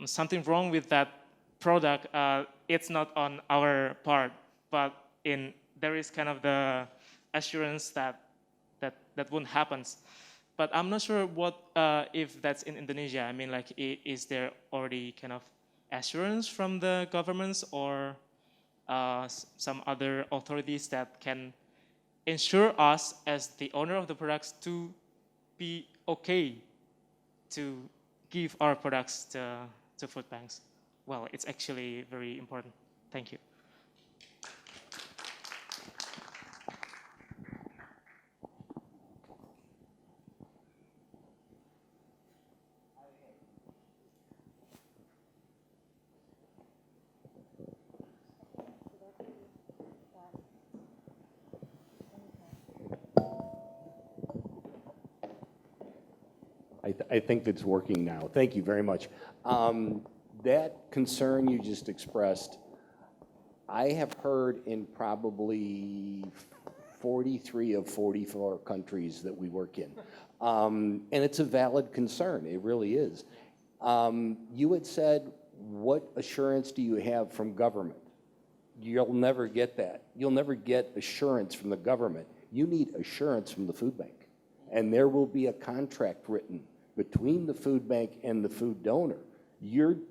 something wrong with that product, it's not on our part, but there is kind of the assurance that won't happen. But I'm not sure what if that's in Indonesia. I mean, like, is there already kind of assurance from the governments or some other authorities that can ensure us as the owner of the products to be okay to give our products to food banks? Well, it's actually very important. Thank you. I think that's working now. Thank you very much. That concern you just expressed, I have heard in probably 43 of 44 countries that we work in. And it's a valid concern, it really is. You had said, what assurance do you have from government? You'll never get that. You'll never get assurance from the government. You need assurance from the food bank. And there will be a contract written between the food bank and the food donor. You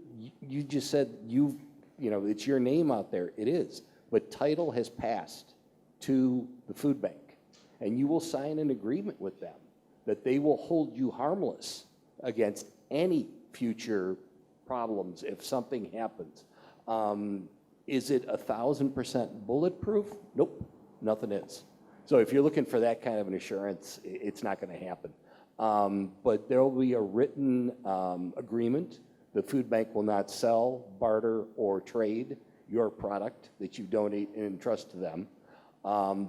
just said it's your name out there. It is. But title has passed to the food bank. And you will sign an agreement with them that they will hold you harmless against any future problems if something happens. Is it 1,000% bulletproof? Nope, nothing is. So if you're looking for that kind of an assurance, it's not going to happen. But there will be a written agreement. The food bank will not sell, barter, or trade your product that you donate and entrust to them.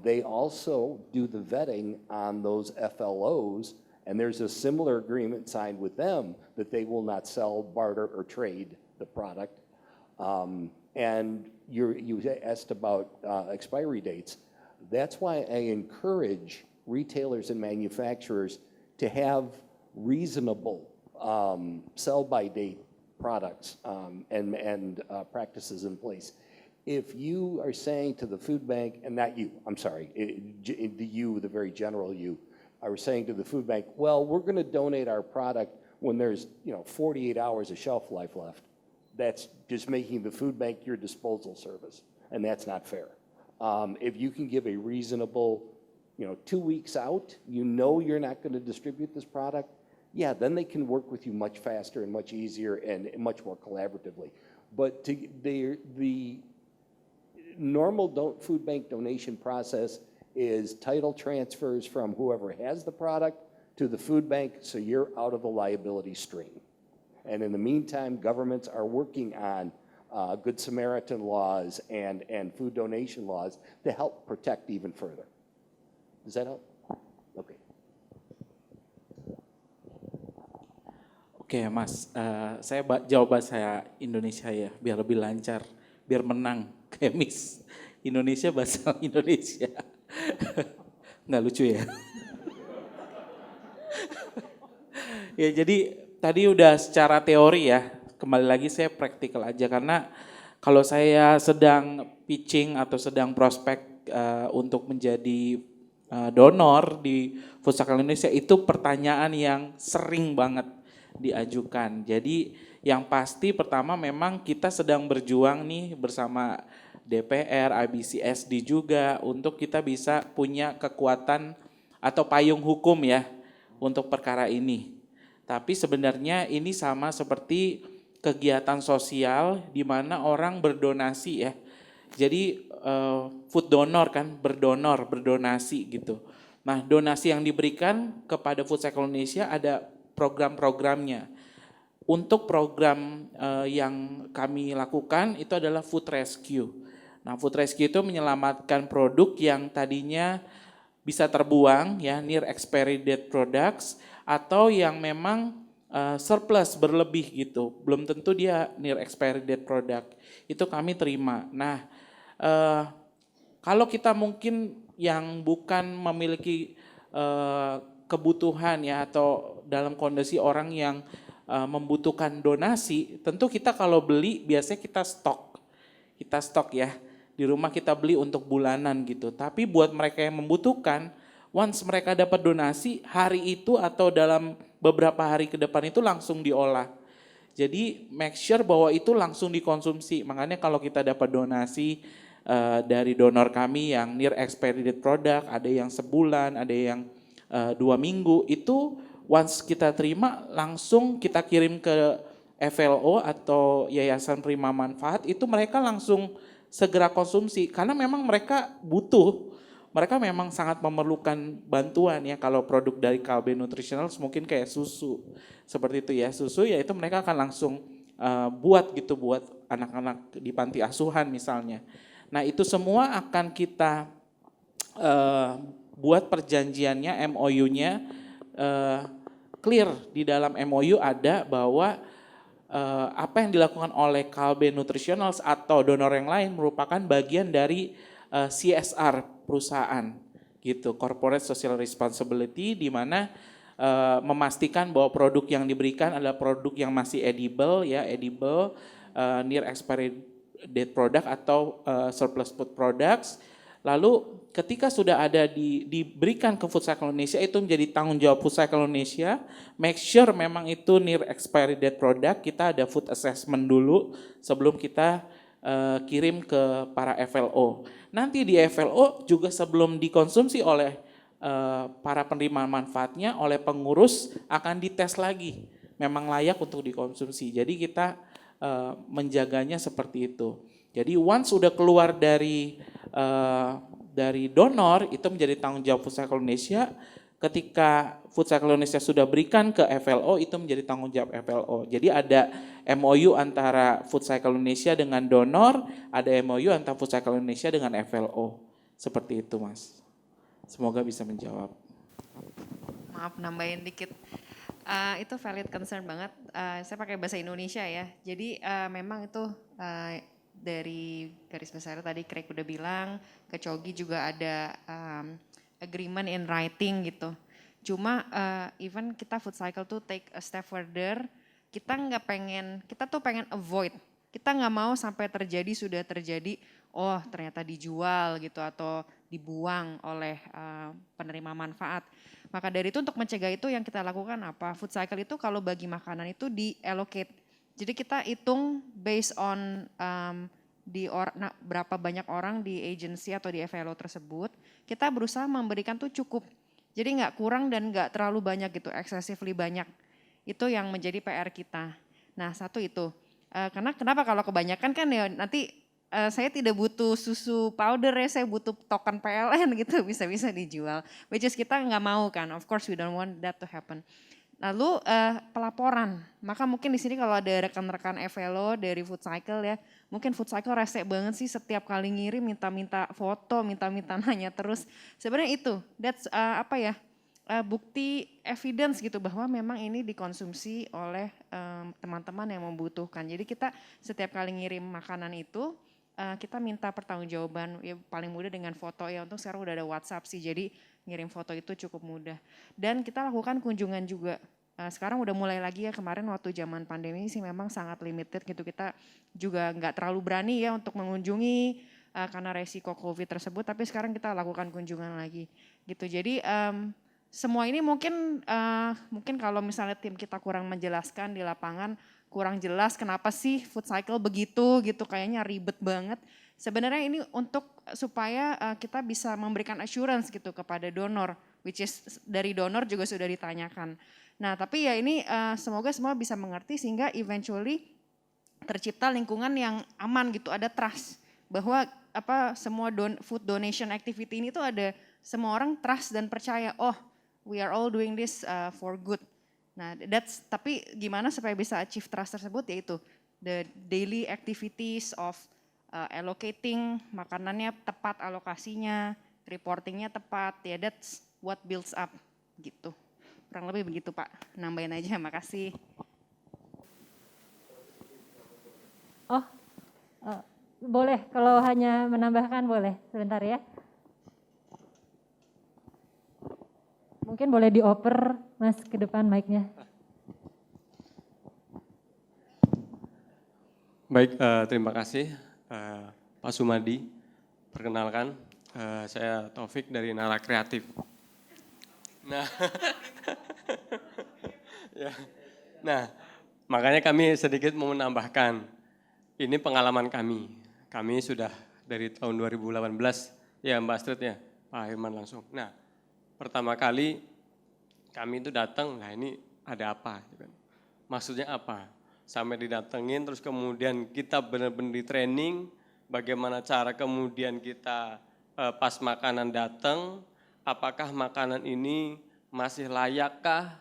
They also do the vetting on those FLOs, and there's a similar agreement signed with them that they will not sell, barter, or trade the product. And you asked about expiry dates. That's why I encourage retailers and manufacturers to have reasonable sell-by date products and practices in place. If you are saying to the food bank, and not you, I'm sorry, the very general you, are saying to the food bank, well, we're going to donate our product when there's 48 hours of shelf life left. That's just making the food bank your disposal service, and that's not fair. If you can give a reasonable, 2 weeks out, you're not going to distribute this product, yeah, then they can work with you much faster and much easier and much more collaboratively. But the normal food bank donation process is title transfers from whoever has the product to the food bank, so you're out of the liability stream. And in the meantime, governments are working on Good Samaritan laws and food donation laws to help protect even further. Does that help? Okay. Oke, Mas, saya jawab bahasa Indonesia ya, biar lebih lancar, biar menang kayak Miss Indonesia bahasa Indonesia. Nggak lucu ya? Ya, jadi tadi udah secara teori ya, kembali lagi saya praktikal aja karena kalau saya sedang pitching atau sedang prospek untuk menjadi donor di Food Cycle Indonesia itu pertanyaan yang sering banget diajukan. Jadi yang pasti pertama memang kita sedang berjuang nih bersama DPR, IBCSD juga untuk kita bisa punya kekuatan atau payung hukum ya untuk perkara ini. Tapi sebenarnya ini sama seperti kegiatan sosial di mana orang berdonasi ya. Jadi food donor kan, berdonasi gitu. Nah, donasi yang diberikan kepada Food Cycle Indonesia ada program-programnya. Untuk program yang kami lakukan itu adalah food rescue. Nah, food rescue itu menyelamatkan produk yang tadinya bisa terbuang ya, near expiry date products atau yang memang surplus berlebih gitu. Belum tentu dia near expiry date product. Itu kami terima. Nah, kalau kita mungkin yang bukan memiliki kebutuhan ya atau dalam kondisi orang yang membutuhkan donasi, tentu kita kalau beli biasanya kita stok ya. Di rumah kita beli untuk bulanan gitu. Tapi buat mereka yang membutuhkan, once mereka dapat donasi, hari itu atau dalam beberapa hari ke depan itu langsung diolah. Jadi make sure bahwa itu langsung dikonsumsi. Makanya kalau kita dapat donasi dari donor kami yang near expiry date product, ada yang sebulan, ada yang 2 minggu, itu once kita terima langsung kita kirim ke FLO atau Yayasan Prima Manfaat, itu mereka langsung segera konsumsi karena memang mereka butuh, mereka memang sangat memerlukan bantuan ya. Kalau produk dari Kalbe Nutritionals mungkin kayak susu, seperti itu ya, susu ya itu mereka akan langsung buat gitu buat anak-anak di panti asuhan misalnya. Nah itu semua akan kita buat perjanjiannya, MOU-nya clear. Di dalam MOU ada bahwa apa yang dilakukan oleh Kalbe Nutritionals atau donor yang lain merupakan bagian dari CSR perusahaan gitu, Corporate Social Responsibility, di mana memastikan bahwa produk yang diberikan adalah produk yang masih edible, near expiry date product atau surplus food products. Lalu ketika sudah ada diberikan ke Food Cycle Indonesia, itu menjadi tanggung jawab Food Cycle Indonesia, make sure memang itu near expiry date product, kita ada food assessment dulu sebelum kita kirim ke para FLO. Nanti di FLO juga sebelum dikonsumsi oleh para penerima manfaatnya, oleh pengurus akan dites lagi, memang layak untuk dikonsumsi. Jadi kita menjaganya seperti itu. Jadi once sudah keluar dari donor, itu menjadi tanggung jawab Food Cycle Indonesia. Ketika Food Cycle Indonesia sudah berikan ke FLO, itu menjadi tanggung jawab FLO. Jadi ada MOU antara Food Cycle Indonesia dengan donor, ada MOU antara Food Cycle Indonesia dengan FLO. Seperti itu, Mas. Semoga bisa menjawab. Maaf nambahin dikit. Itu valid concern banget. Saya pakai bahasa Indonesia ya. Jadi memang itu dari garis besar tadi Craig udah bilang, ke Cogi juga ada agreement in writing gitu. Cuma even kita Food Cycle tuh take a step further, kita tuh pengen avoid. Kita nggak mau sampai sudah terjadi, oh ternyata dijual gitu atau dibuang oleh penerima manfaat. Maka dari itu untuk mencegah itu yang kita lakukan apa? Food Cycle itu kalau bagi makanan itu di-allocate. Jadi kita hitung based on berapa banyak orang di agency atau di FLO tersebut, kita berusaha memberikan tuh cukup. Jadi nggak kurang dan nggak terlalu banyak gitu, excessively banyak. Itu yang menjadi PR kita. Nah satu itu, karena kenapa kalau kebanyakan kan ya nanti saya tidak butuh susu powder ya, saya butuh token PLN gitu, bisa-bisa dijual. Which is kita nggak mau kan, of course we don't want that to happen. Lalu pelaporan, maka mungkin di sini kalau ada rekan-rekan FLO dari Food Cycle ya, mungkin Food Cycle rese banget sih setiap kali ngirim minta-minta foto, minta-minta nanya terus. Sebenarnya itu, that's bukti evidence gitu bahwa memang ini dikonsumsi oleh teman-teman yang membutuhkan. Jadi kita setiap kali ngirim makanan itu, kita minta pertanggungjawaban, ya paling mudah dengan foto ya, untuk sekarang udah ada WhatsApp sih, jadi ngirim foto itu cukup mudah. Dan kita lakukan kunjungan juga, sekarang udah mulai lagi ya, kemarin waktu zaman pandemi sih memang sangat limited gitu, kita juga nggak terlalu berani ya untuk mengunjungi karena resiko COVID tersebut, tapi sekarang kita lakukan kunjungan lagi gitu. Jadi semua ini mungkin kalau misalnya tim kita kurang menjelaskan di lapangan, kurang jelas kenapa sih Food Cycle begitu gitu, kayaknya ribet banget. Sebenarnya ini untuk supaya kita bisa memberikan assurance gitu kepada donor, which is dari donor juga sudah ditanyakan. Nah tapi ya ini semoga semua bisa mengerti sehingga eventually tercipta lingkungan yang aman gitu, ada trust bahwa semua food donation activity ini tuh ada semua orang trust dan percaya, oh we are all doing this for good. Nah, tapi gimana supaya bisa achieve trust tersebut, yaitu the daily activities of allocating makanannya tepat alokasinya, reportingnya tepat, ya that's what builds up gitu. Kurang lebih begitu Pak, nambahin aja, makasih. Boleh, kalau hanya menambahkan boleh, sebentar ya. Mungkin boleh dioper Mas ke depan mic-nya. Baik, terima kasih Pak Sumadi. Perkenalkan, saya Taufik dari Nara Kreatif. Nah, makanya kami sedikit mau menambahkan, ini pengalaman kami. Kami sudah dari tahun 2018, ya Mbak Astrid ya, Pak Herman langsung. Nah, pertama kali kami itu datang, nah ini ada apa? Maksudnya apa? Sampai didatengin, terus kemudian kita benar-benar di training, bagaimana cara kemudian kita pas makanan datang, apakah makanan ini masih layakkah?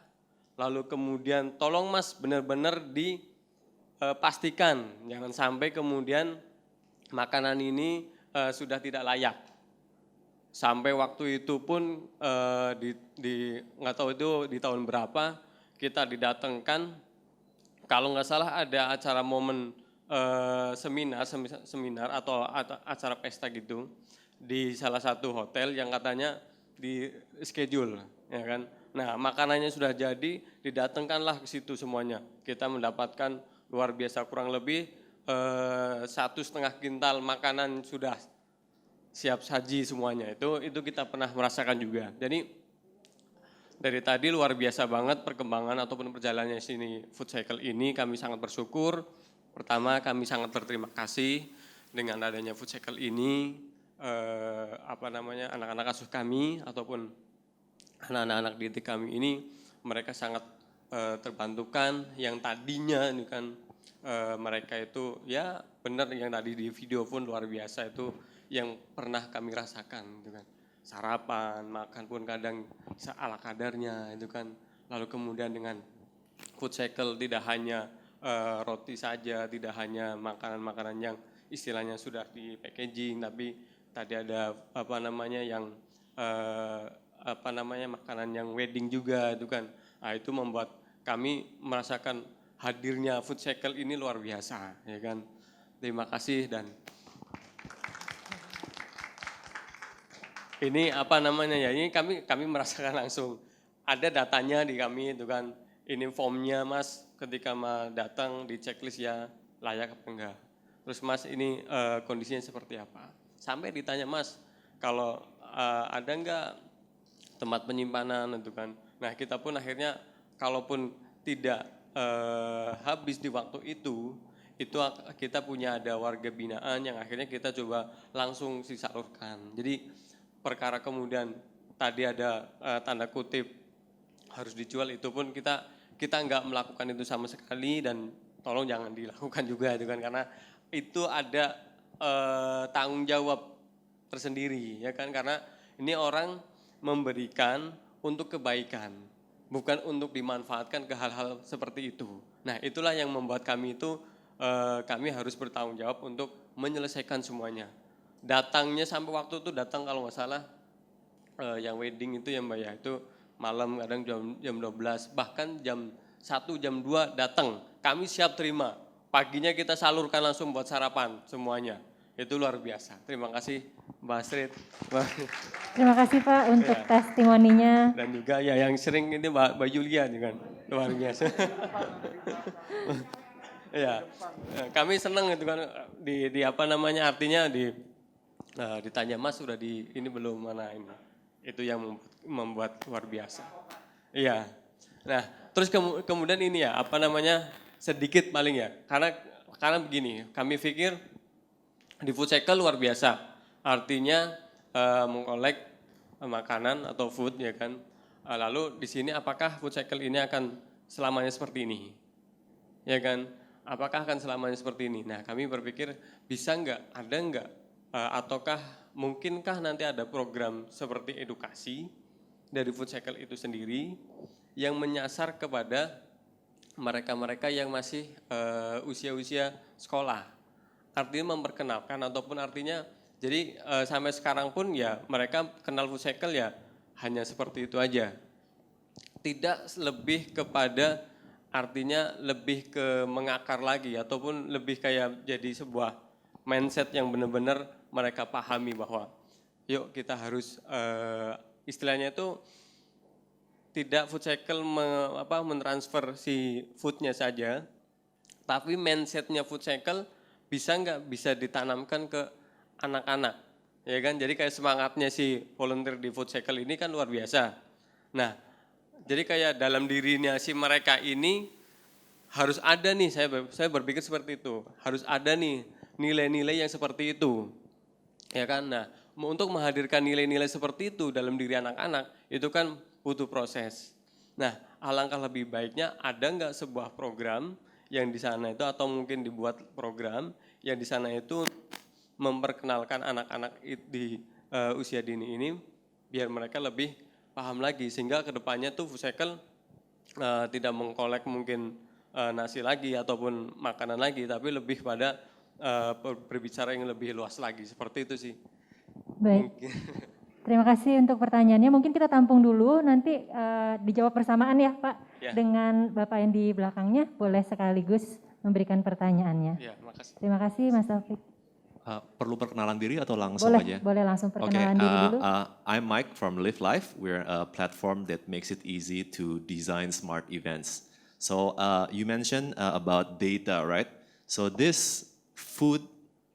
Lalu kemudian tolong Mas benar-benar dipastikan, jangan sampai kemudian makanan ini sudah tidak layak. Sampai waktu itu pun nggak tahu itu di tahun berapa kita didatangkan, kalau nggak salah ada acara momen seminar atau acara pesta gitu di salah satu hotel yang katanya di schedule, ya kan. Nah, makanannya sudah jadi, didatangkanlah ke situ semuanya. Kita mendapatkan luar biasa kurang lebih 1,5 kintal makanan sudah siap saji semuanya. Itu kita pernah merasakan juga. Jadi dari tadi luar biasa banget perkembangan ataupun perjalanannya sini food cycle ini, kami sangat bersyukur. Pertama, kami sangat berterima kasih dengan adanya food cycle ini, anak-anak asuh kami ataupun anak-anak didik kami ini, mereka sangat terbantukan. Yang tadinya ini kan mereka itu ya benar yang tadi di video pun luar biasa, itu yang pernah kami rasakan gitu kan. Sarapan, makan pun kadang ala kadarnya itu kan. Lalu kemudian dengan food cycle tidak hanya roti saja, tidak hanya makanan-makanan yang istilahnya sudah di packaging, tapi tadi ada makanan yang wedding juga itu kan. Nah, itu membuat kami merasakan hadirnya food cycle ini luar biasa, ya kan. Terima kasih. Dan ini ini kami merasakan langsung. Ada datanya di kami itu kan. Ini formnya Mas, ketika datang di checklist ya layak apa enggak. Terus Mas ini kondisinya seperti apa. Sampai ditanya Mas, kalau ada enggak tempat penyimpanan itu kan. Nah, kita pun akhirnya kalaupun tidak habis di waktu itu kita punya ada warga binaan yang akhirnya kita coba langsung disalurkan. Jadi perkara kemudian tadi ada tanda kutip harus dijual, itu pun kita nggak melakukan itu sama sekali, dan tolong jangan dilakukan juga itu kan, karena itu ada tanggung jawab tersendiri ya kan, karena ini orang memberikan untuk kebaikan, bukan untuk dimanfaatkan ke hal-hal seperti itu. Nah, itulah yang membuat kami itu kami harus bertanggung jawab untuk menyelesaikan semuanya. Datangnya sampai waktu itu datang kalau nggak salah yang wedding itu ya Mbak ya, itu malam kadang jam 12, bahkan jam 1, jam 2 datang. Kami siap terima. Paginya kita salurkan langsung buat sarapan semuanya. Itu luar biasa. Terima kasih Mbak Astrid. Terima kasih Pak untuk testimoninya. Dan juga ya yang sering ini Mbak Yulia juga kan. Luar biasa. Ya, kami senang itu kan di artinya ditanya Mas sudah di ini belum, mana ini. Itu yang membuat luar biasa. Iya. Nah, terus kemudian ini ya sedikit paling ya. Karena begini, kami pikir di food cycle luar biasa. Artinya mengkolek makanan atau food ya kan. Lalu di sini apakah food cycle ini akan selamanya seperti ini? Ya kan? Apakah akan selamanya seperti ini? Nah, kami berpikir bisa enggak, ada enggak, ataukah mungkinkah nanti ada program seperti edukasi dari food cycle itu sendiri yang menyasar kepada mereka-mereka yang masih usia-usia sekolah. Artinya memperkenalkan ataupun artinya jadi sampai sekarang pun ya mereka kenal food cycle ya hanya seperti itu aja. Tidak lebih kepada artinya lebih ke mengakar lagi ataupun lebih kayak jadi sebuah mindset yang benar-benar mereka pahami bahwa yuk kita harus istilahnya itu tidak food cycle mentransfer si foodnya saja, tapi mindsetnya food cycle bisa ditanamkan ke anak-anak, ya kan? Jadi kayak semangatnya si volunteer di food cycle ini kan luar biasa. Nah, jadi kayak dalam dirinya si mereka ini harus ada nih, saya berpikir seperti itu, harus ada nih nilai-nilai yang seperti itu, ya kan? Nah, untuk menghadirkan nilai-nilai seperti itu dalam diri anak-anak itu kan butuh proses. Nah, alangkah lebih baiknya ada nggak sebuah program yang di sana itu atau mungkin dibuat program yang di sana itu memperkenalkan anak-anak di usia dini ini biar mereka lebih paham lagi sehingga kedepannya tuh food cycle tidak mengkolek mungkin nasi lagi ataupun makanan lagi, tapi lebih pada berbicara yang lebih luas lagi, seperti itu sih. Baik. Terima kasih untuk pertanyaannya. Mungkin kita tampung dulu, nanti dijawab bersamaan ya Pak. Ya. Dengan Bapak yang di belakangnya, boleh sekaligus memberikan pertanyaannya. Ya, makasih. Terima kasih Mas Taufik. Perlu perkenalan diri atau langsung Boleh, aja? boleh langsung Okay, perkenalan diri dulu. I'm Mike from Live Life. We're a platform that makes it easy to design smart events. So you mentioned about data, right? So this food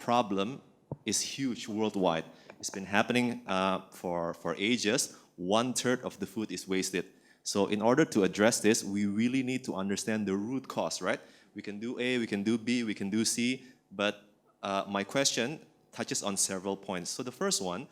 problem is huge worldwide. It's been happening for ages. 1/3 of the food is wasted. So in order to address this, we really need to understand the root cause, right? We can do A, we can do B, we can do C, but my question touches on several points. So the first one,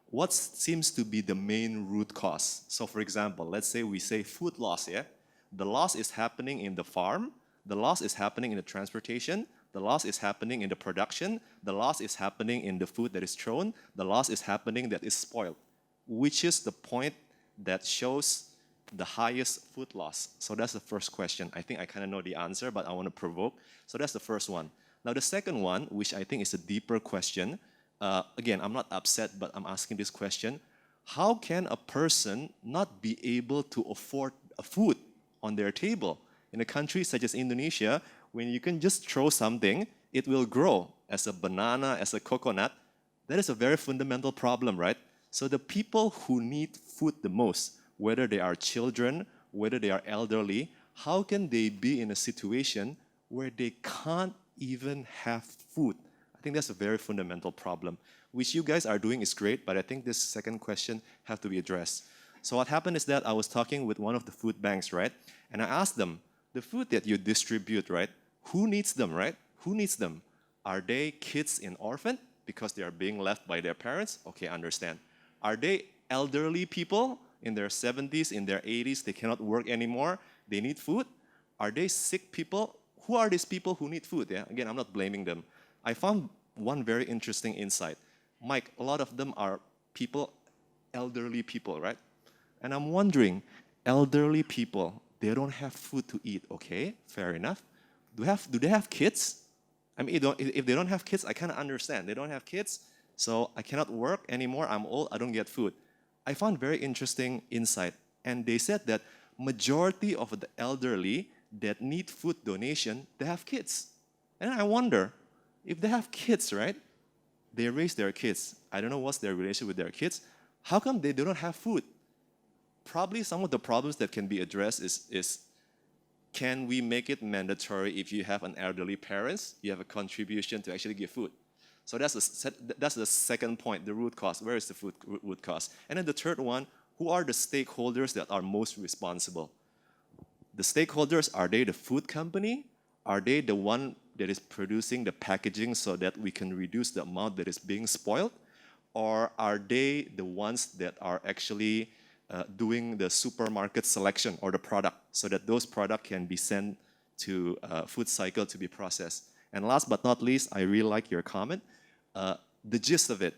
what seems to be the main root cause? So for example, let's say we say food loss, yeah? The loss is happening in the farm, the loss is happening in the transportation, the loss is happening in the production, the loss is happening in the food that is thrown, the loss is happening that is spoiled. Which is the point that shows the highest food loss? So that's the first question. I think I kind of know the answer, but I want to provoke. So that's the first one. Now the second one, which I think is a deeper question, again, I'm not upset, but I'm asking this question. How can a person not be able to afford a food on their table? In a country such as Indonesia, when you can just throw something, it will grow as a banana, as a coconut. That is a very fundamental problem, right? So the people who need food the most, whether they are children, whether they are elderly, how can they be in a situation where they can't even have food? I think that's a very fundamental problem, which you guys are doing is great, but I think this second question has to be addressed. So what happened is that I was talking with one of the food banks, right? And I asked them, the food that you distribute, right? Who needs them, right? Who needs them? Are they kids in orphan because they are being left by their parents? Okay, understand. Are they elderly people in their 70s, in their 80s, they cannot work anymore, they need food? Are they sick people? Who are these people who need food? Yeah, again, I'm not blaming them. I found one very interesting insight. Mike, a lot of them are people, elderly people, right? And I'm wondering, elderly people, they don't have food to eat, okay, fair enough. Do they have kids? I mean, if they don't have kids, I kind of understand. They don't have kids, so I cannot work anymore, I'm old, I don't get food. I found very interesting insight, and they said that majority of the elderly that need food donation, they have kids. And I wonder, if they have kids, right? They raise their kids. I don't know what's their relation with their kids. How come they don't have food? Probably some of the problems that can be addressed is can we make it mandatory if you have an elderly parents, you have a contribution to actually give food? So that's the second point, the root cause. Where is the food root cause? And then the third one, who are the stakeholders that are most responsible? The stakeholders, are they the food company? Are they the one that is producing the packaging so that we can reduce the amount that is being spoiled? Or are they the ones that are actually doing the supermarket selection or the product so that those products can be sent to food cycle to be processed? And last but not least, I really like your comment. The gist of it,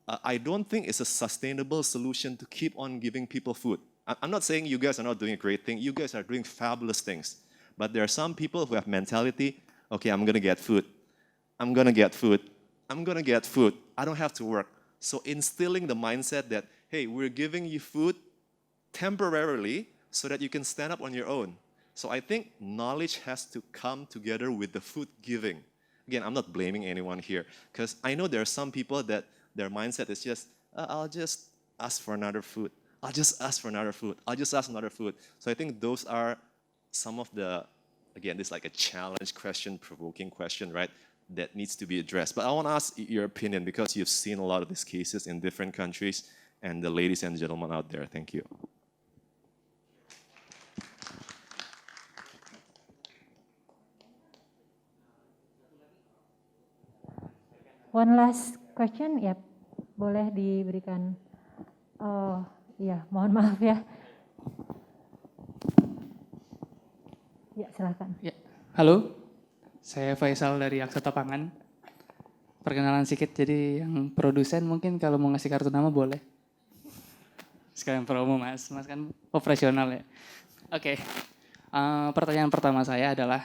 I don't think it's a sustainable solution to keep on giving people food. I'm not saying you guys are not doing a great thing. You guys are doing fabulous things. But there are some people who have mentality, okay, I'm gonna get food. I'm gonna get food. I'm gonna get food. I don't have to work. So instilling the mindset that, hey, we're giving you food temporarily so that you can stand up on your own. So I think knowledge has to come together with the food giving. Again, I'm not blaming anyone here, because I know there are some people that their mindset is just, I'll just ask for another food. I'll just ask for another food. I'll just ask another food. So I think those are some of the, again, this is like a challenge question, provoking question, right, that needs to be addressed. But I want to ask your opinion, because you've seen a lot of these cases in different countries, and the ladies and gentlemen out there, thank you. One last question, ya, boleh diberikan. Oh, iya, mohon maaf ya. Ya, silakan. Ya, halo, saya Faisal dari Aksata Pangan. Perkenalan sedikit, jadi yang produsen mungkin kalau mau ngasih kartu nama boleh. Sekalian promo mas kan operasional ya. Oke, pertanyaan pertama saya adalah,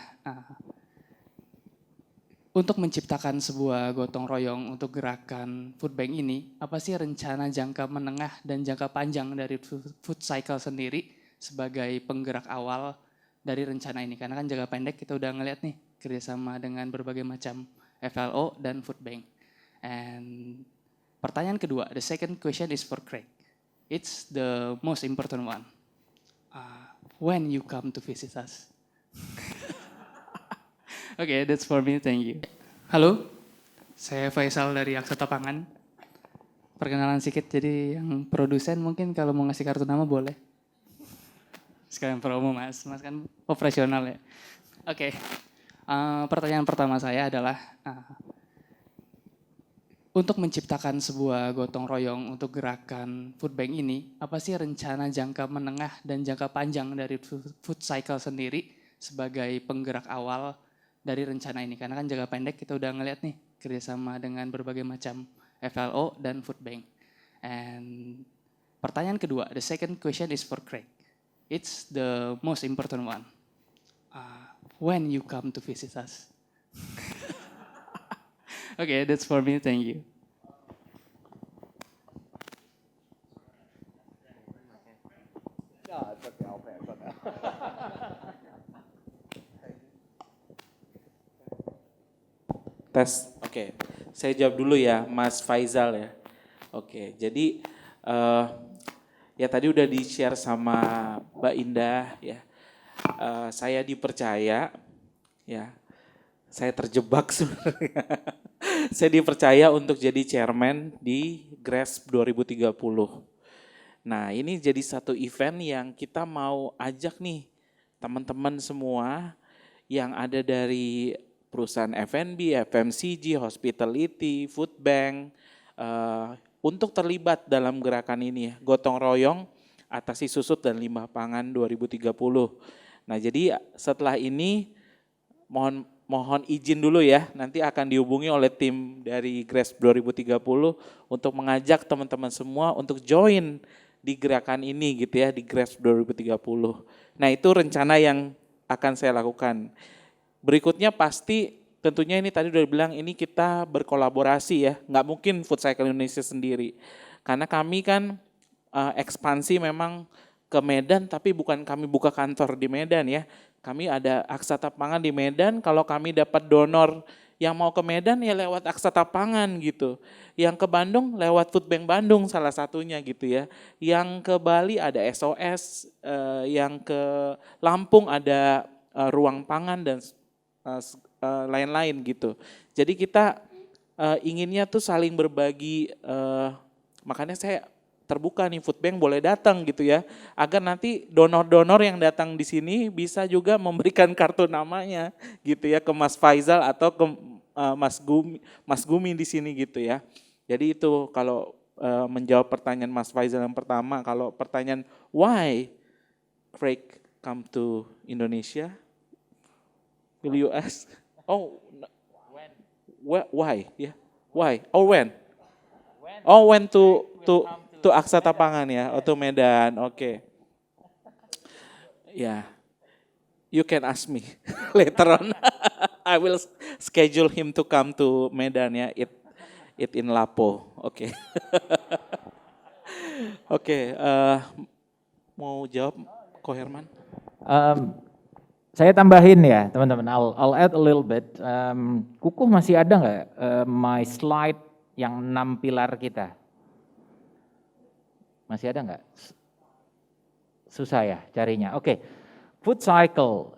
untuk menciptakan sebuah gotong royong untuk gerakan food bank ini, apa sih rencana jangka menengah dan jangka panjang dari food cycle sendiri sebagai penggerak awal dari rencana ini? Karena kan jangka pendek kita udah ngeliat nih kerjasama dengan berbagai macam FLO dan food bank. And pertanyaan kedua, the second question is for Craig. It's the most important one. When you come to visit us. Okay, that's for me, thank you. Halo, saya Faisal dari Aksata Pangan. Perkenalan sedikit, jadi yang produsen mungkin kalau mau ngasih kartu nama boleh. Sekalian promo mas kan operasional ya. Oke, pertanyaan pertama saya adalah untuk menciptakan sebuah gotong royong untuk gerakan food bank ini, apa sih rencana jangka menengah dan jangka panjang dari food cycle sendiri sebagai penggerak awal dari rencana ini? Karena kan jangka pendek kita udah ngeliat nih kerjasama dengan berbagai macam FLO dan food bank. And pertanyaan kedua, the second question is for Craig. It's the most important one. When you come to visit us. Okay, that's for me. Thank you. Tes, oke. Saya jawab dulu ya, Mas Faisal ya. Oke, jadi ya tadi udah di-share sama Mbak Indah ya. Saya dipercaya ya. Saya terjebak sebenarnya. Saya dipercaya untuk jadi chairman di GRASP 2030. Nah, ini jadi satu event yang kita mau ajak nih teman-teman semua yang ada dari perusahaan F&B, FMCG, hospitality, food bank, untuk terlibat dalam gerakan ini, gotong royong atasi susut dan limbah pangan 2030. Nah, jadi setelah ini mohon izin dulu ya, nanti akan dihubungi oleh tim dari GRASP 2030 untuk mengajak teman-teman semua untuk join di gerakan ini gitu ya, di GRASP 2030. Nah, itu rencana yang akan saya lakukan. Berikutnya pasti tentunya ini tadi udah bilang ini kita berkolaborasi ya, nggak mungkin Food Cycle Indonesia sendiri. Karena kami kan ekspansi memang ke Medan, tapi bukan kami buka kantor di Medan ya. Kami ada Aksata Pangan di Medan, kalau kami dapat donor yang mau ke Medan ya lewat Aksata Pangan gitu. Yang ke Bandung lewat Food Bank Bandung salah satunya gitu ya. Yang ke Bali ada SOS, yang ke Lampung ada Ruang Pangan dan lain-lain gitu. Jadi kita inginnya tuh saling berbagi, makanya saya terbuka nih Food Bank boleh datang gitu ya, agar nanti donor-donor yang datang di sini bisa juga memberikan kartu namanya gitu ya ke Mas Faisal atau ke Mas Gumi di sini gitu ya. Jadi itu kalau menjawab pertanyaan Mas Faisal yang pertama, kalau pertanyaan why Craig come to Indonesia, will you ask? Oh, when? Why? Yeah, why? Or when? Oh, when to Aksata Pangan ya, atau Medan, oke. Ya, you can ask me later on. I will schedule him to come to Medan ya, it in Lapo, oke. Oke, mau jawab Ko Herman? Saya tambahin ya teman-teman, I'll add a little bit. Kukuh masih ada nggak my slide yang 6 pilar kita? Masih ada nggak? Susah ya carinya. Oke, food cycle.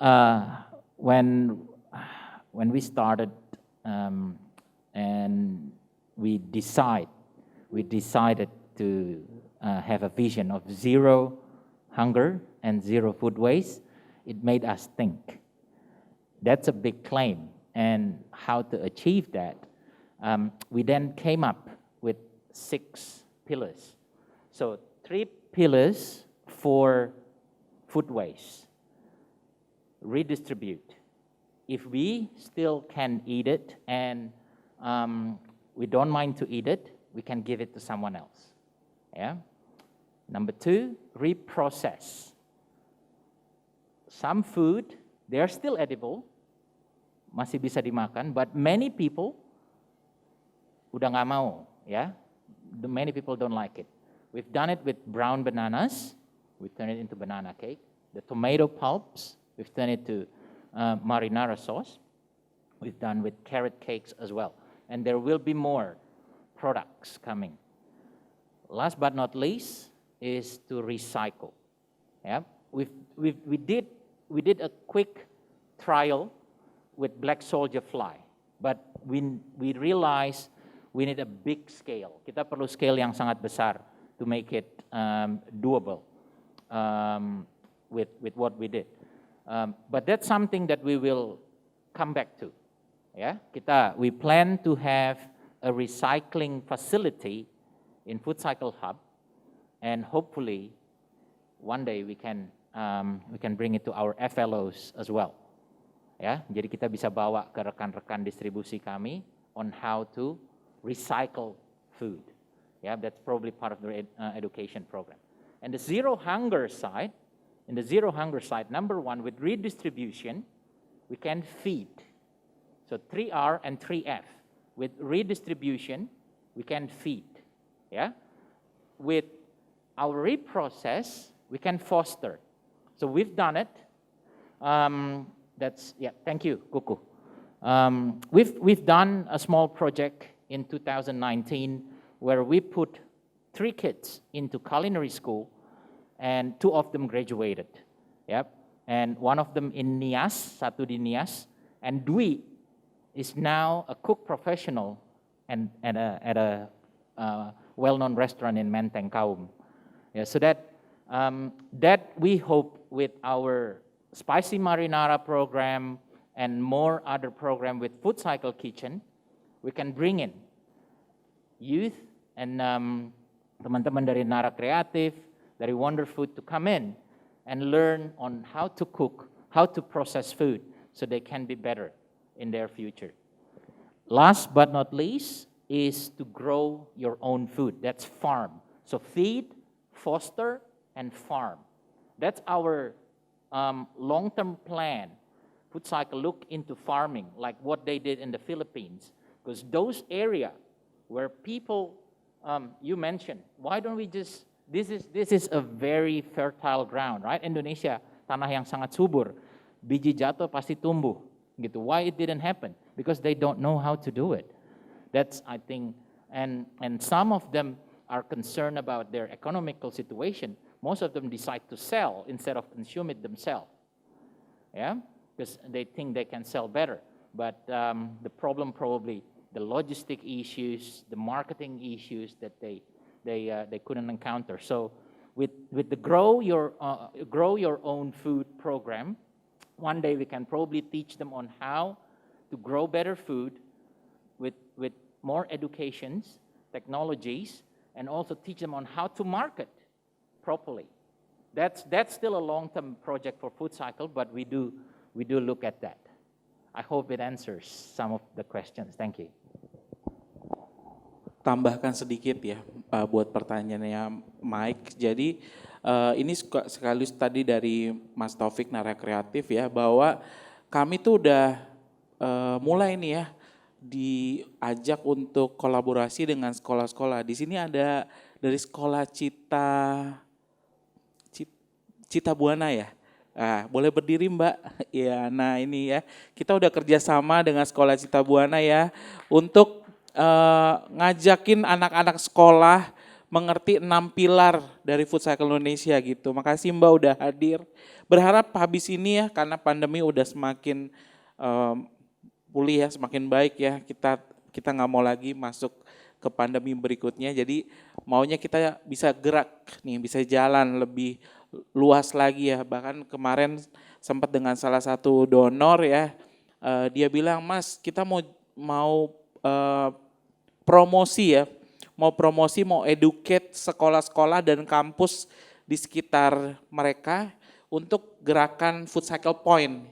When we started and we decided to have a vision of zero hunger and zero food waste. It made us think. That's a big claim, and how to achieve that? We then came up with 6 pillars. So 3 pillars for food waste. Redistribute. If we still can eat it and we don't mind to eat it, we can give it to someone else. Yeah. Number 2, reprocess. Some food, they are still edible, masih bisa dimakan, but many people udah nggak mau, ya. Many people don't like it. We've done it with brown bananas, we turn it into banana cake. The tomato pulps, we've turned it to marinara sauce. We've done with carrot cakes as well. And there will be more products coming. Last but not least is to recycle. Yeah, we did a quick trial with black soldier fly, but we realized we need a big scale. Kita perlu scale yang sangat besar to make it doable with what we did. But that's something that we will come back to. Yeah, we plan to have a recycling facility in Food Cycle Hub, and hopefully one day we can bring it to our FLOs as well. Ya, jadi kita bisa bawa ke rekan-rekan distribusi kami on how to recycle food. Yeah, that's probably part of the education program. And the zero hunger side, in the zero hunger side, number one, with redistribution, we can feed. So 3R and 3F. With redistribution, we can feed. Yeah? With our reprocess, we can foster. So we've done it. Thank you, Kuku. We've done a small project in 2019 where we put 3 kids into culinary school, and 2 of them graduated. Yep. And one of them in Nias, satu di Nias, and Dwi is now a cook professional and at a well-known restaurant in Menteng Kaum. Yeah, so that we hope with our spicy marinara program and more other program with Food Cycle Kitchen, we can bring in youth and teman-teman dari Nara Kreatif, dari Wonder Food to come in and learn on how to cook, how to process food so they can be better in their future. Last but not least is to grow your own food. That's farm. So feed, foster, and farm. That's our long-term plan. Food Cycle look into farming like what they did in the Philippines, because those area where people, you mentioned, why don't we just, this is a very fertile ground, right? Indonesia, tanah yang sangat subur, biji jatuh pasti tumbuh, gitu. Why it didn't happen? Because they don't know how to do it. That's, I think, and some of them are concerned about their economical situation. Most of them decide to sell instead of consume it themselves. Yeah, because they think they can sell better. But the problem probably the logistic issues, the marketing issues that they couldn't encounter. So with the grow your own food program, one day we can probably teach them on how to grow better food with more educations, technologies, and also teach them on how to market properly. That's still a long-term project for Food Cycle, but we do look at that. I hope it answers some of the questions. Thank you. Tambahkan sedikit ya buat pertanyaannya Mike. Jadi ini sekaligus tadi dari Mas Taufik Nara Kreatif ya, bahwa kami tuh udah mulai nih ya diajak untuk kolaborasi dengan sekolah-sekolah. Di sini ada dari sekolah Cita Buana ya. Nah, boleh berdiri Mbak? Ya, nah ini ya, kita udah kerjasama dengan sekolah Cita Buana ya untuk ngajakin anak-anak sekolah mengerti 6 pilar dari Food Cycle Indonesia gitu. Makasih Mbak udah hadir. Berharap habis ini ya, karena pandemi udah semakin pulih ya, semakin baik ya. Kita nggak mau lagi masuk ke pandemi berikutnya. Jadi maunya kita bisa gerak nih, bisa jalan lebih luas lagi ya. Bahkan kemarin sempat dengan salah satu donor ya, dia bilang, Mas kita mau promosi ya, mau educate sekolah-sekolah dan kampus di sekitar mereka untuk gerakan Food Cycle Point.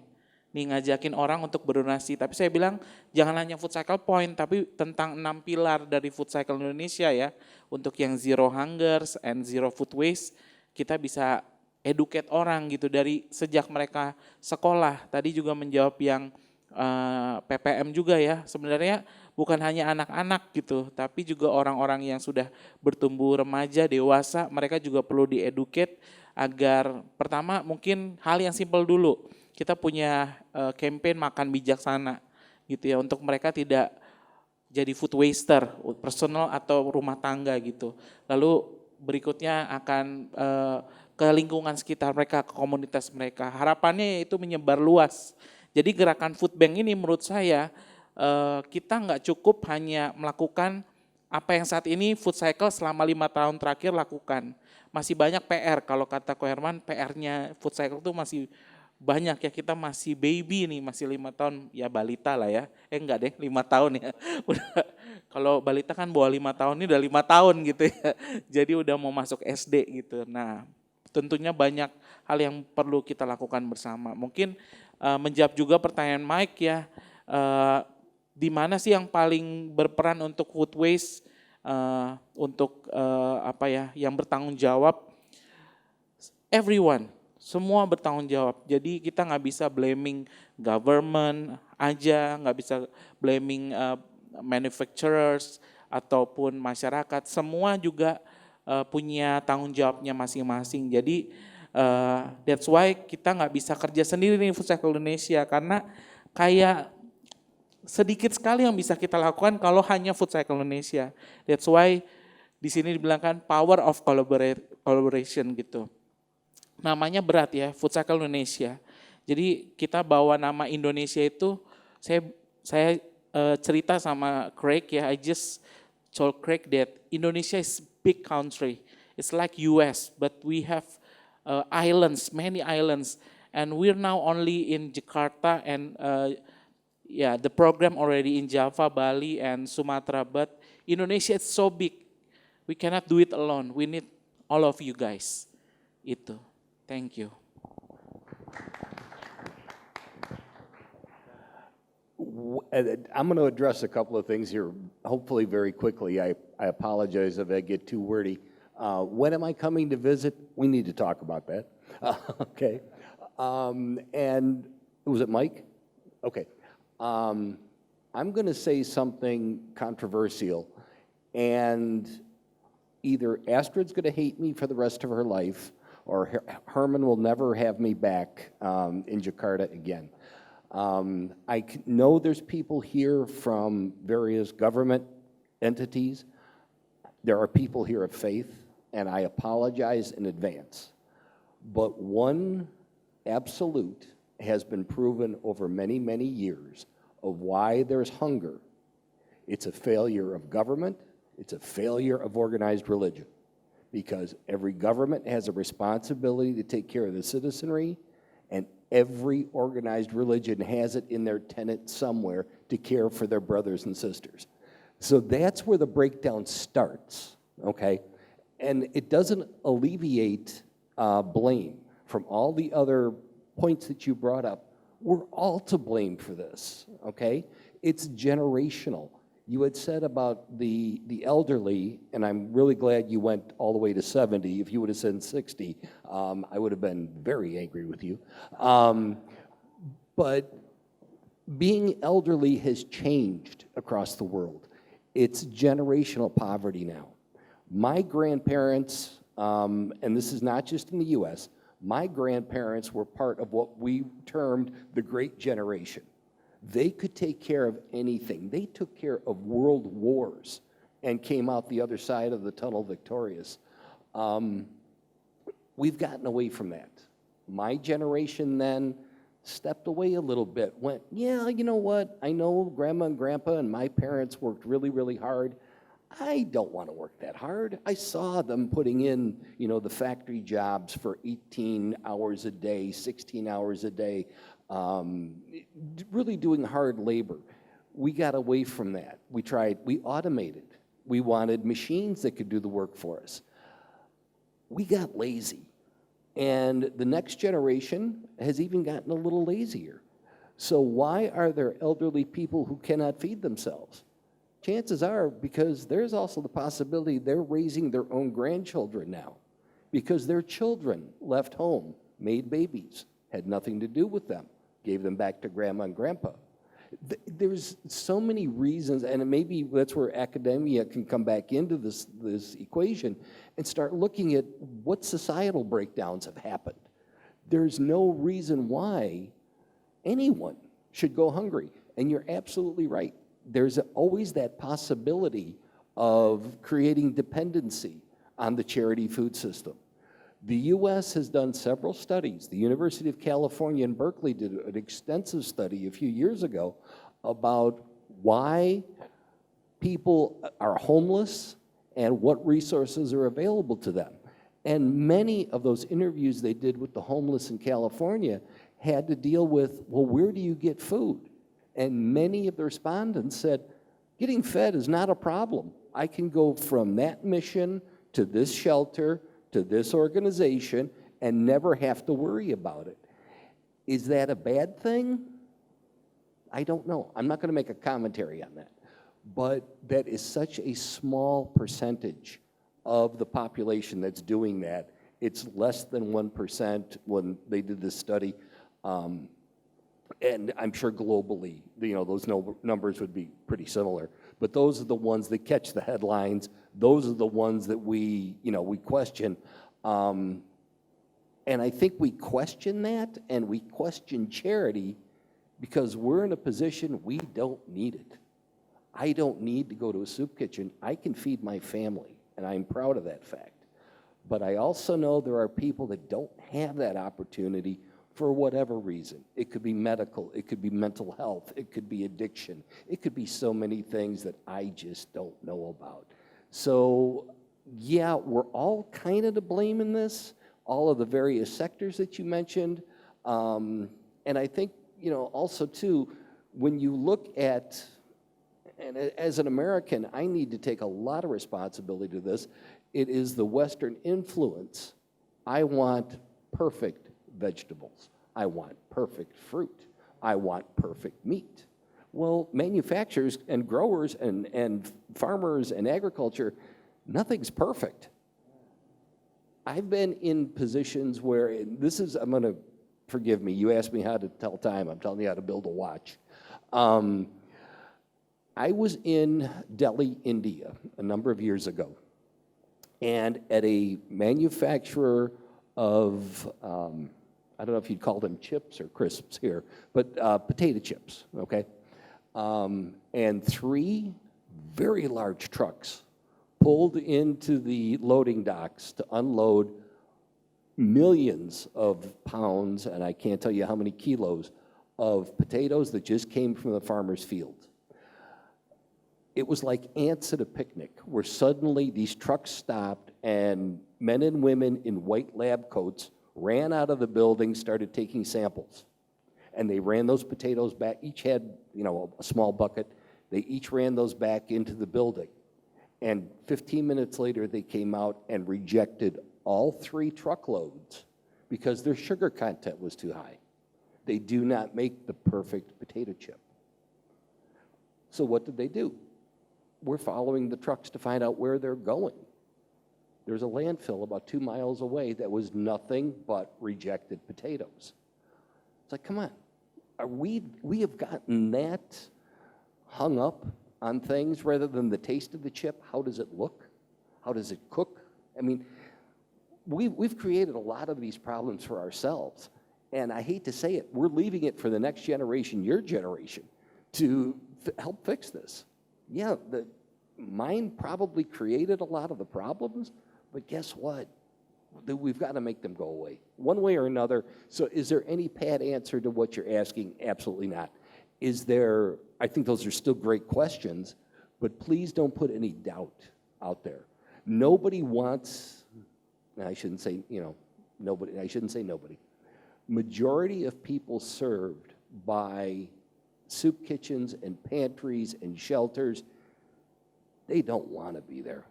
Nih ngajakin orang untuk berdonasi, tapi saya bilang jangan hanya Food Cycle Point, tapi tentang 6 pilar dari Food Cycle Indonesia ya, untuk yang zero hunger and zero food waste, kita bisa educate orang gitu dari sejak mereka sekolah. Tadi juga menjawab yang PPM juga ya, sebenarnya bukan hanya anak-anak gitu, tapi juga orang-orang yang sudah bertumbuh remaja, dewasa, mereka juga perlu dieducate agar pertama mungkin hal yang simpel dulu. Kita punya campaign makan bijaksana gitu ya, untuk mereka tidak jadi food waster, personal atau rumah tangga gitu. Lalu berikutnya akan ke lingkungan sekitar mereka, ke komunitas mereka. Harapannya itu menyebar luas. Jadi gerakan food bank ini menurut saya kita nggak cukup hanya melakukan apa yang saat ini food cycle selama 5 tahun terakhir lakukan. Masih banyak PR, kalau kata Ko Herman, PR-nya food cycle itu masih banyak ya, kita masih baby nih, masih 5 tahun, ya balita lah ya. Enggak deh, 5 tahun ya. Udah, kalau balita kan bawah 5 tahun, ini udah 5 tahun gitu ya. Jadi udah mau masuk SD gitu. Nah, tentunya banyak hal yang perlu kita lakukan bersama. Mungkin menjawab juga pertanyaan Mike ya, di mana sih yang paling berperan untuk food waste, untuk apa ya, yang bertanggung jawab? Everyone. Semua bertanggung jawab. Jadi kita nggak bisa blaming government aja, nggak bisa blaming manufacturers ataupun masyarakat. Semua juga punya tanggung jawabnya masing-masing. Jadi that's why kita nggak bisa kerja sendiri nih Food Cycle Indonesia, karena kayak sedikit sekali yang bisa kita lakukan kalau hanya Food Cycle Indonesia. That's why di sini dibilangkan power of collaboration gitu. Namanya berat ya, Food Cycle Indonesia. Jadi kita bawa nama Indonesia itu, saya cerita sama Craig ya, I just told Craig that Indonesia is big country. It's like US, but we have islands, many islands, and we're now only in Jakarta and the program already in Java, Bali, and Sumatra. But Indonesia is so big, we cannot do it alone. We need all of you guys. Itu. Thank you. I'm going to address a couple of things here, hopefully very quickly. I apologize if I get too wordy. When am I coming to visit? We need to talk about that. Okay. And was it Mike? Okay. I'm going to say something controversial, and either Astrid's going to hate me for the rest of her life, or Herman will never have me back in Jakarta again. I know there's people here from various government entities. There are people here of faith, and I apologize in advance. But one absolute has been proven over many, many years of why there's hunger. It's a failure of government. It's a failure of organized religion. Because every government has a responsibility to take care of the citizenry, and every organized religion has it in their tenet somewhere to care for their brothers and sisters. So that's where the breakdown starts, okay? And it doesn't alleviate blame from all the other points that you brought up. We're all to blame for this, okay? It's generational. You had said about the elderly, and I'm really glad you went all the way to 70. If you would have said 60, I would have been very angry with you. But being elderly has changed across the world. It's generational poverty now. My grandparents, and this is not just in the US, my grandparents were part of what we termed the Great Generation. They could take care of anything. They took care of world wars and came out the other side of the tunnel victorious. We've gotten away from that. My generation then stepped away a little bit, went, yeah, you know what? I know Grandma and Grandpa and my parents worked really, really hard. I don't want to work that hard. I saw them putting in, you know, the factory jobs for 18 hours a day, 16 hours a day, really doing hard labor. We got away from that. We automated. We wanted machines that could do the work for us. We got lazy. And the next generation has even gotten a little lazier. So why are there elderly people who cannot feed themselves? Chances are because there's also the possibility they're raising their own grandchildren now because their children left home, made babies, had nothing to do with them, gave them back to grandma and grandpa. There's so many reasons, and maybe that's where academia can come back into this equation and start looking at what societal breakdowns have happened. There's no reason why anyone should go hungry, and you're absolutely right. there's always that possibility of creating dependency on the charity food system. The US has done several studies. The University of California in Berkeley did an extensive study a few years ago about why people are homeless and what resources are available to them. And many of those interviews they did with the homeless in California had to deal with, well, where do you get food? And many of the respondents said, getting fed is not a problem. I can go from that mission to this shelter, to this organization, and never have to worry about it. Is that a bad thing? I don't know. I'm not going to make a commentary on that. But that is such a small percentage of the population that's doing that. It's less than 1% when they did this study. And I'm sure globally, those numbers would be pretty similar. But those are the ones that catch the headlines. Those are the ones that we question. And I think we question that, and we question charity because we're in a position we don't need it. I don't need to go to a soup kitchen. I can feed my family, and I'm proud of that fact. But I also know there are people that don't have that opportunity for whatever reason. It could be medical, it could be mental health, it could be addiction, it could be so many things that I just don't know about. So, yeah, we're all kind of to blame in this, all of the various sectors that you mentioned. And I think, also too, when you look at, and as an American, I need to take a lot of responsibility to this. It is the Western influence. I want perfect vegetables. I want perfect fruit. I want perfect meat. Well, manufacturers and growers and farmers and agriculture, nothing's perfect. I've been in positions where, I'm going to, forgive me, you asked me how to tell time, I'm telling you how to build a watch. I was in Delhi, India, a number of years ago, and at a manufacturer of, I don't know if you'd call them chips or crisps here, but potato chips, okay? And 3 very large trucks pulled into the loading docks to unload millions of pounds, and I can't tell you how many kilos, of potatoes that just came from the farmer's field. It was like ants at a picnic, where suddenly these trucks stopped and men and women in white lab coats ran out of the building, started taking samples. And they ran those potatoes back, each had, a small bucket. They each ran those back into the building. And 15 minutes later, they came out and rejected all 3 truckloads because their sugar content was too high. They do not make the perfect potato chip. So what did they do? We're following the trucks to find out where they're going. There's a landfill about 2 miles away that was nothing but rejected potatoes. It's like, come on. We have gotten that hung up on things rather than the taste of the chip. How does it look? How does it cook? I mean, we've created a lot of these problems for ourselves. And I hate to say it, we're leaving it for the next generation, your generation, to help fix this. Yeah, mine probably created a lot of the problems, but guess what? We've got to make them go away, one way or another. So is there any pat answer to what you're asking? Absolutely not. I think those are still great questions, but please don't put any doubt out there. Nobody wants, I shouldn't say nobody. Majority of people served by soup kitchens and pantries and shelters, they don't want to be there.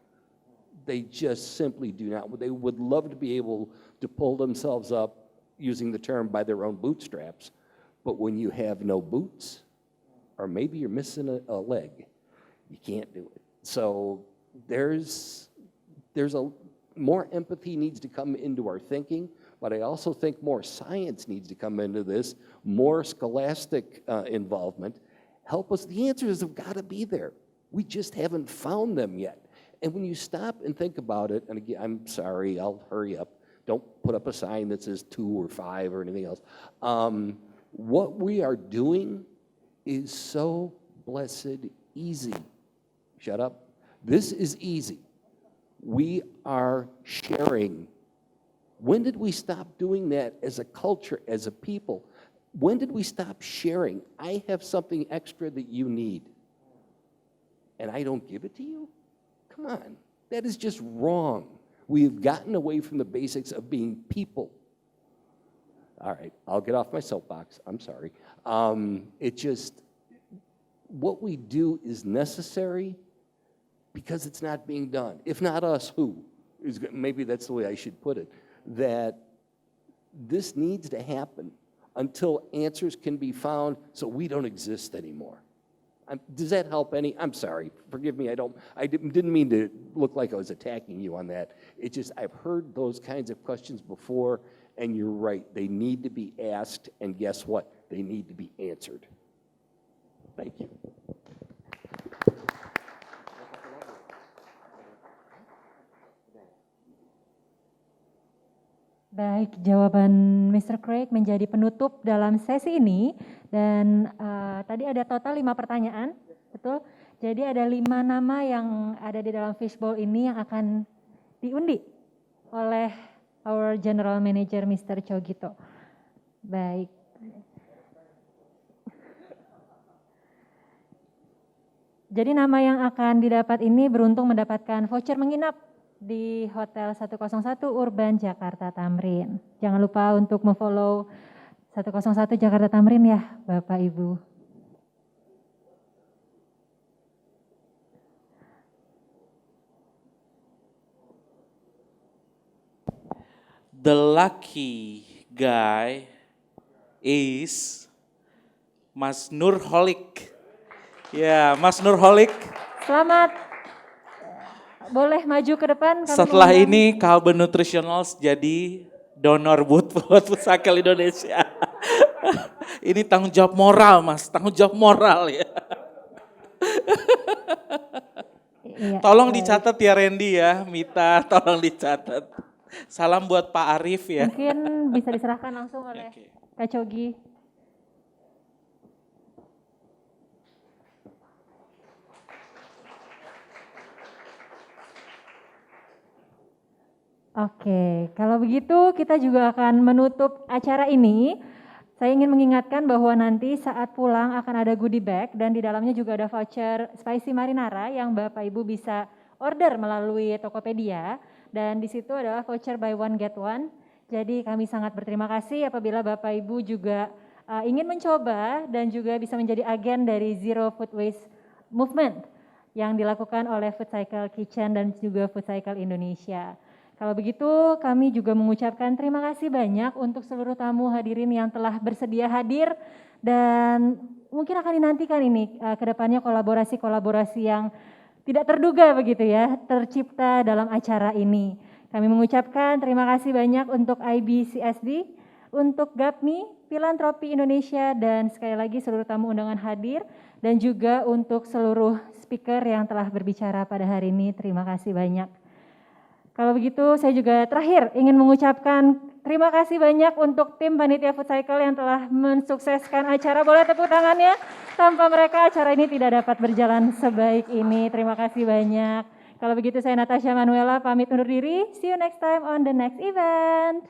They just simply do not. They would love to be able to pull themselves up, using the term, by their own bootstraps. But when you have no boots, or maybe you're missing a leg, you can't do it. So there's more empathy needs to come into our thinking, but I also think more science needs to come into this, more scholastic involvement. Help us. The answers have got to be there. We just haven't found them yet. And when you stop and think about it, and again, I'm sorry, I'll hurry up. Don't put up a sign that says 2 or 5 or anything else. What we are doing is so blessed easy. Shut up. This is easy. We are sharing. When did we stop doing that as a culture, as a people? When did we stop sharing? I have something extra that you need, and I don't give it to you? Come on, that is just wrong. We've gotten away from the basics of being people. All right, I'll get off my soapbox, I'm sorry. What we do is necessary because it's not being done. If not us, who? Maybe that's the way I should put it. That this needs to happen until answers can be found so we don't exist anymore. Does that help any? I'm sorry, forgive me, I didn't mean to look like I was attacking you on that. It's just, I've heard those kinds of questions before, and you're right, they need to be asked, and guess what? They need to be answered. Thank you. Baik, jawaban Mr. Craig menjadi penutup dalam sesi ini, dan tadi ada total 5 pertanyaan, betul? Jadi ada 5 nama yang ada di dalam fishbowl ini yang akan diundi oleh our General Manager Mr. Chogito. Baik. Jadi nama yang akan didapat ini beruntung mendapatkan voucher menginap di Hotel 101 Urban Jakarta Tamrin. Jangan lupa untuk memfollow 101 Jakarta Tamrin ya, Bapak Ibu. The lucky guy is Mas Nurholik. Ya, Mas Nurholik. Selamat. Boleh maju ke depan. Setelah ini Kalben Nutritionals jadi donor buat Food Cycle Indonesia. Ini tanggung jawab moral, Mas, tanggung jawab moral ya. Iya, tolong dicatat ya Randy ya, Mita, tolong dicatat. Salam buat Pak Arif ya. Mungkin bisa diserahkan langsung oleh Kak Cogi. Oke, kalau begitu kita juga akan menutup acara ini. Saya ingin mengingatkan bahwa nanti saat pulang akan ada goodie bag dan di dalamnya juga ada voucher spicy marinara yang Bapak Ibu bisa order melalui Tokopedia, dan di situ adalah voucher buy one get one. Jadi kami sangat berterima kasih apabila Bapak Ibu juga ingin mencoba dan juga bisa menjadi agen dari Zero Food Waste Movement yang dilakukan oleh Food Cycle Kitchen dan juga Food Cycle Indonesia. Kalau begitu kami juga mengucapkan terima kasih banyak untuk seluruh tamu hadirin yang telah bersedia hadir, dan mungkin akan dinantikan ini ke depannya kolaborasi-kolaborasi yang tidak terduga begitu ya, tercipta dalam acara ini. Kami mengucapkan terima kasih banyak untuk IBCSD, untuk GAPMI, Filantropi Indonesia, dan sekali lagi seluruh tamu undangan hadir, dan juga untuk seluruh speaker yang telah berbicara pada hari ini. Terima kasih banyak. Kalau begitu saya juga terakhir ingin mengucapkan terima kasih banyak untuk tim panitia Food Cycle yang telah mensukseskan acara. Boleh tepuk tangannya, tanpa mereka acara ini tidak dapat berjalan sebaik ini. Terima kasih banyak. Kalau begitu saya Natasha Manuela pamit undur diri. See you next time on the next event.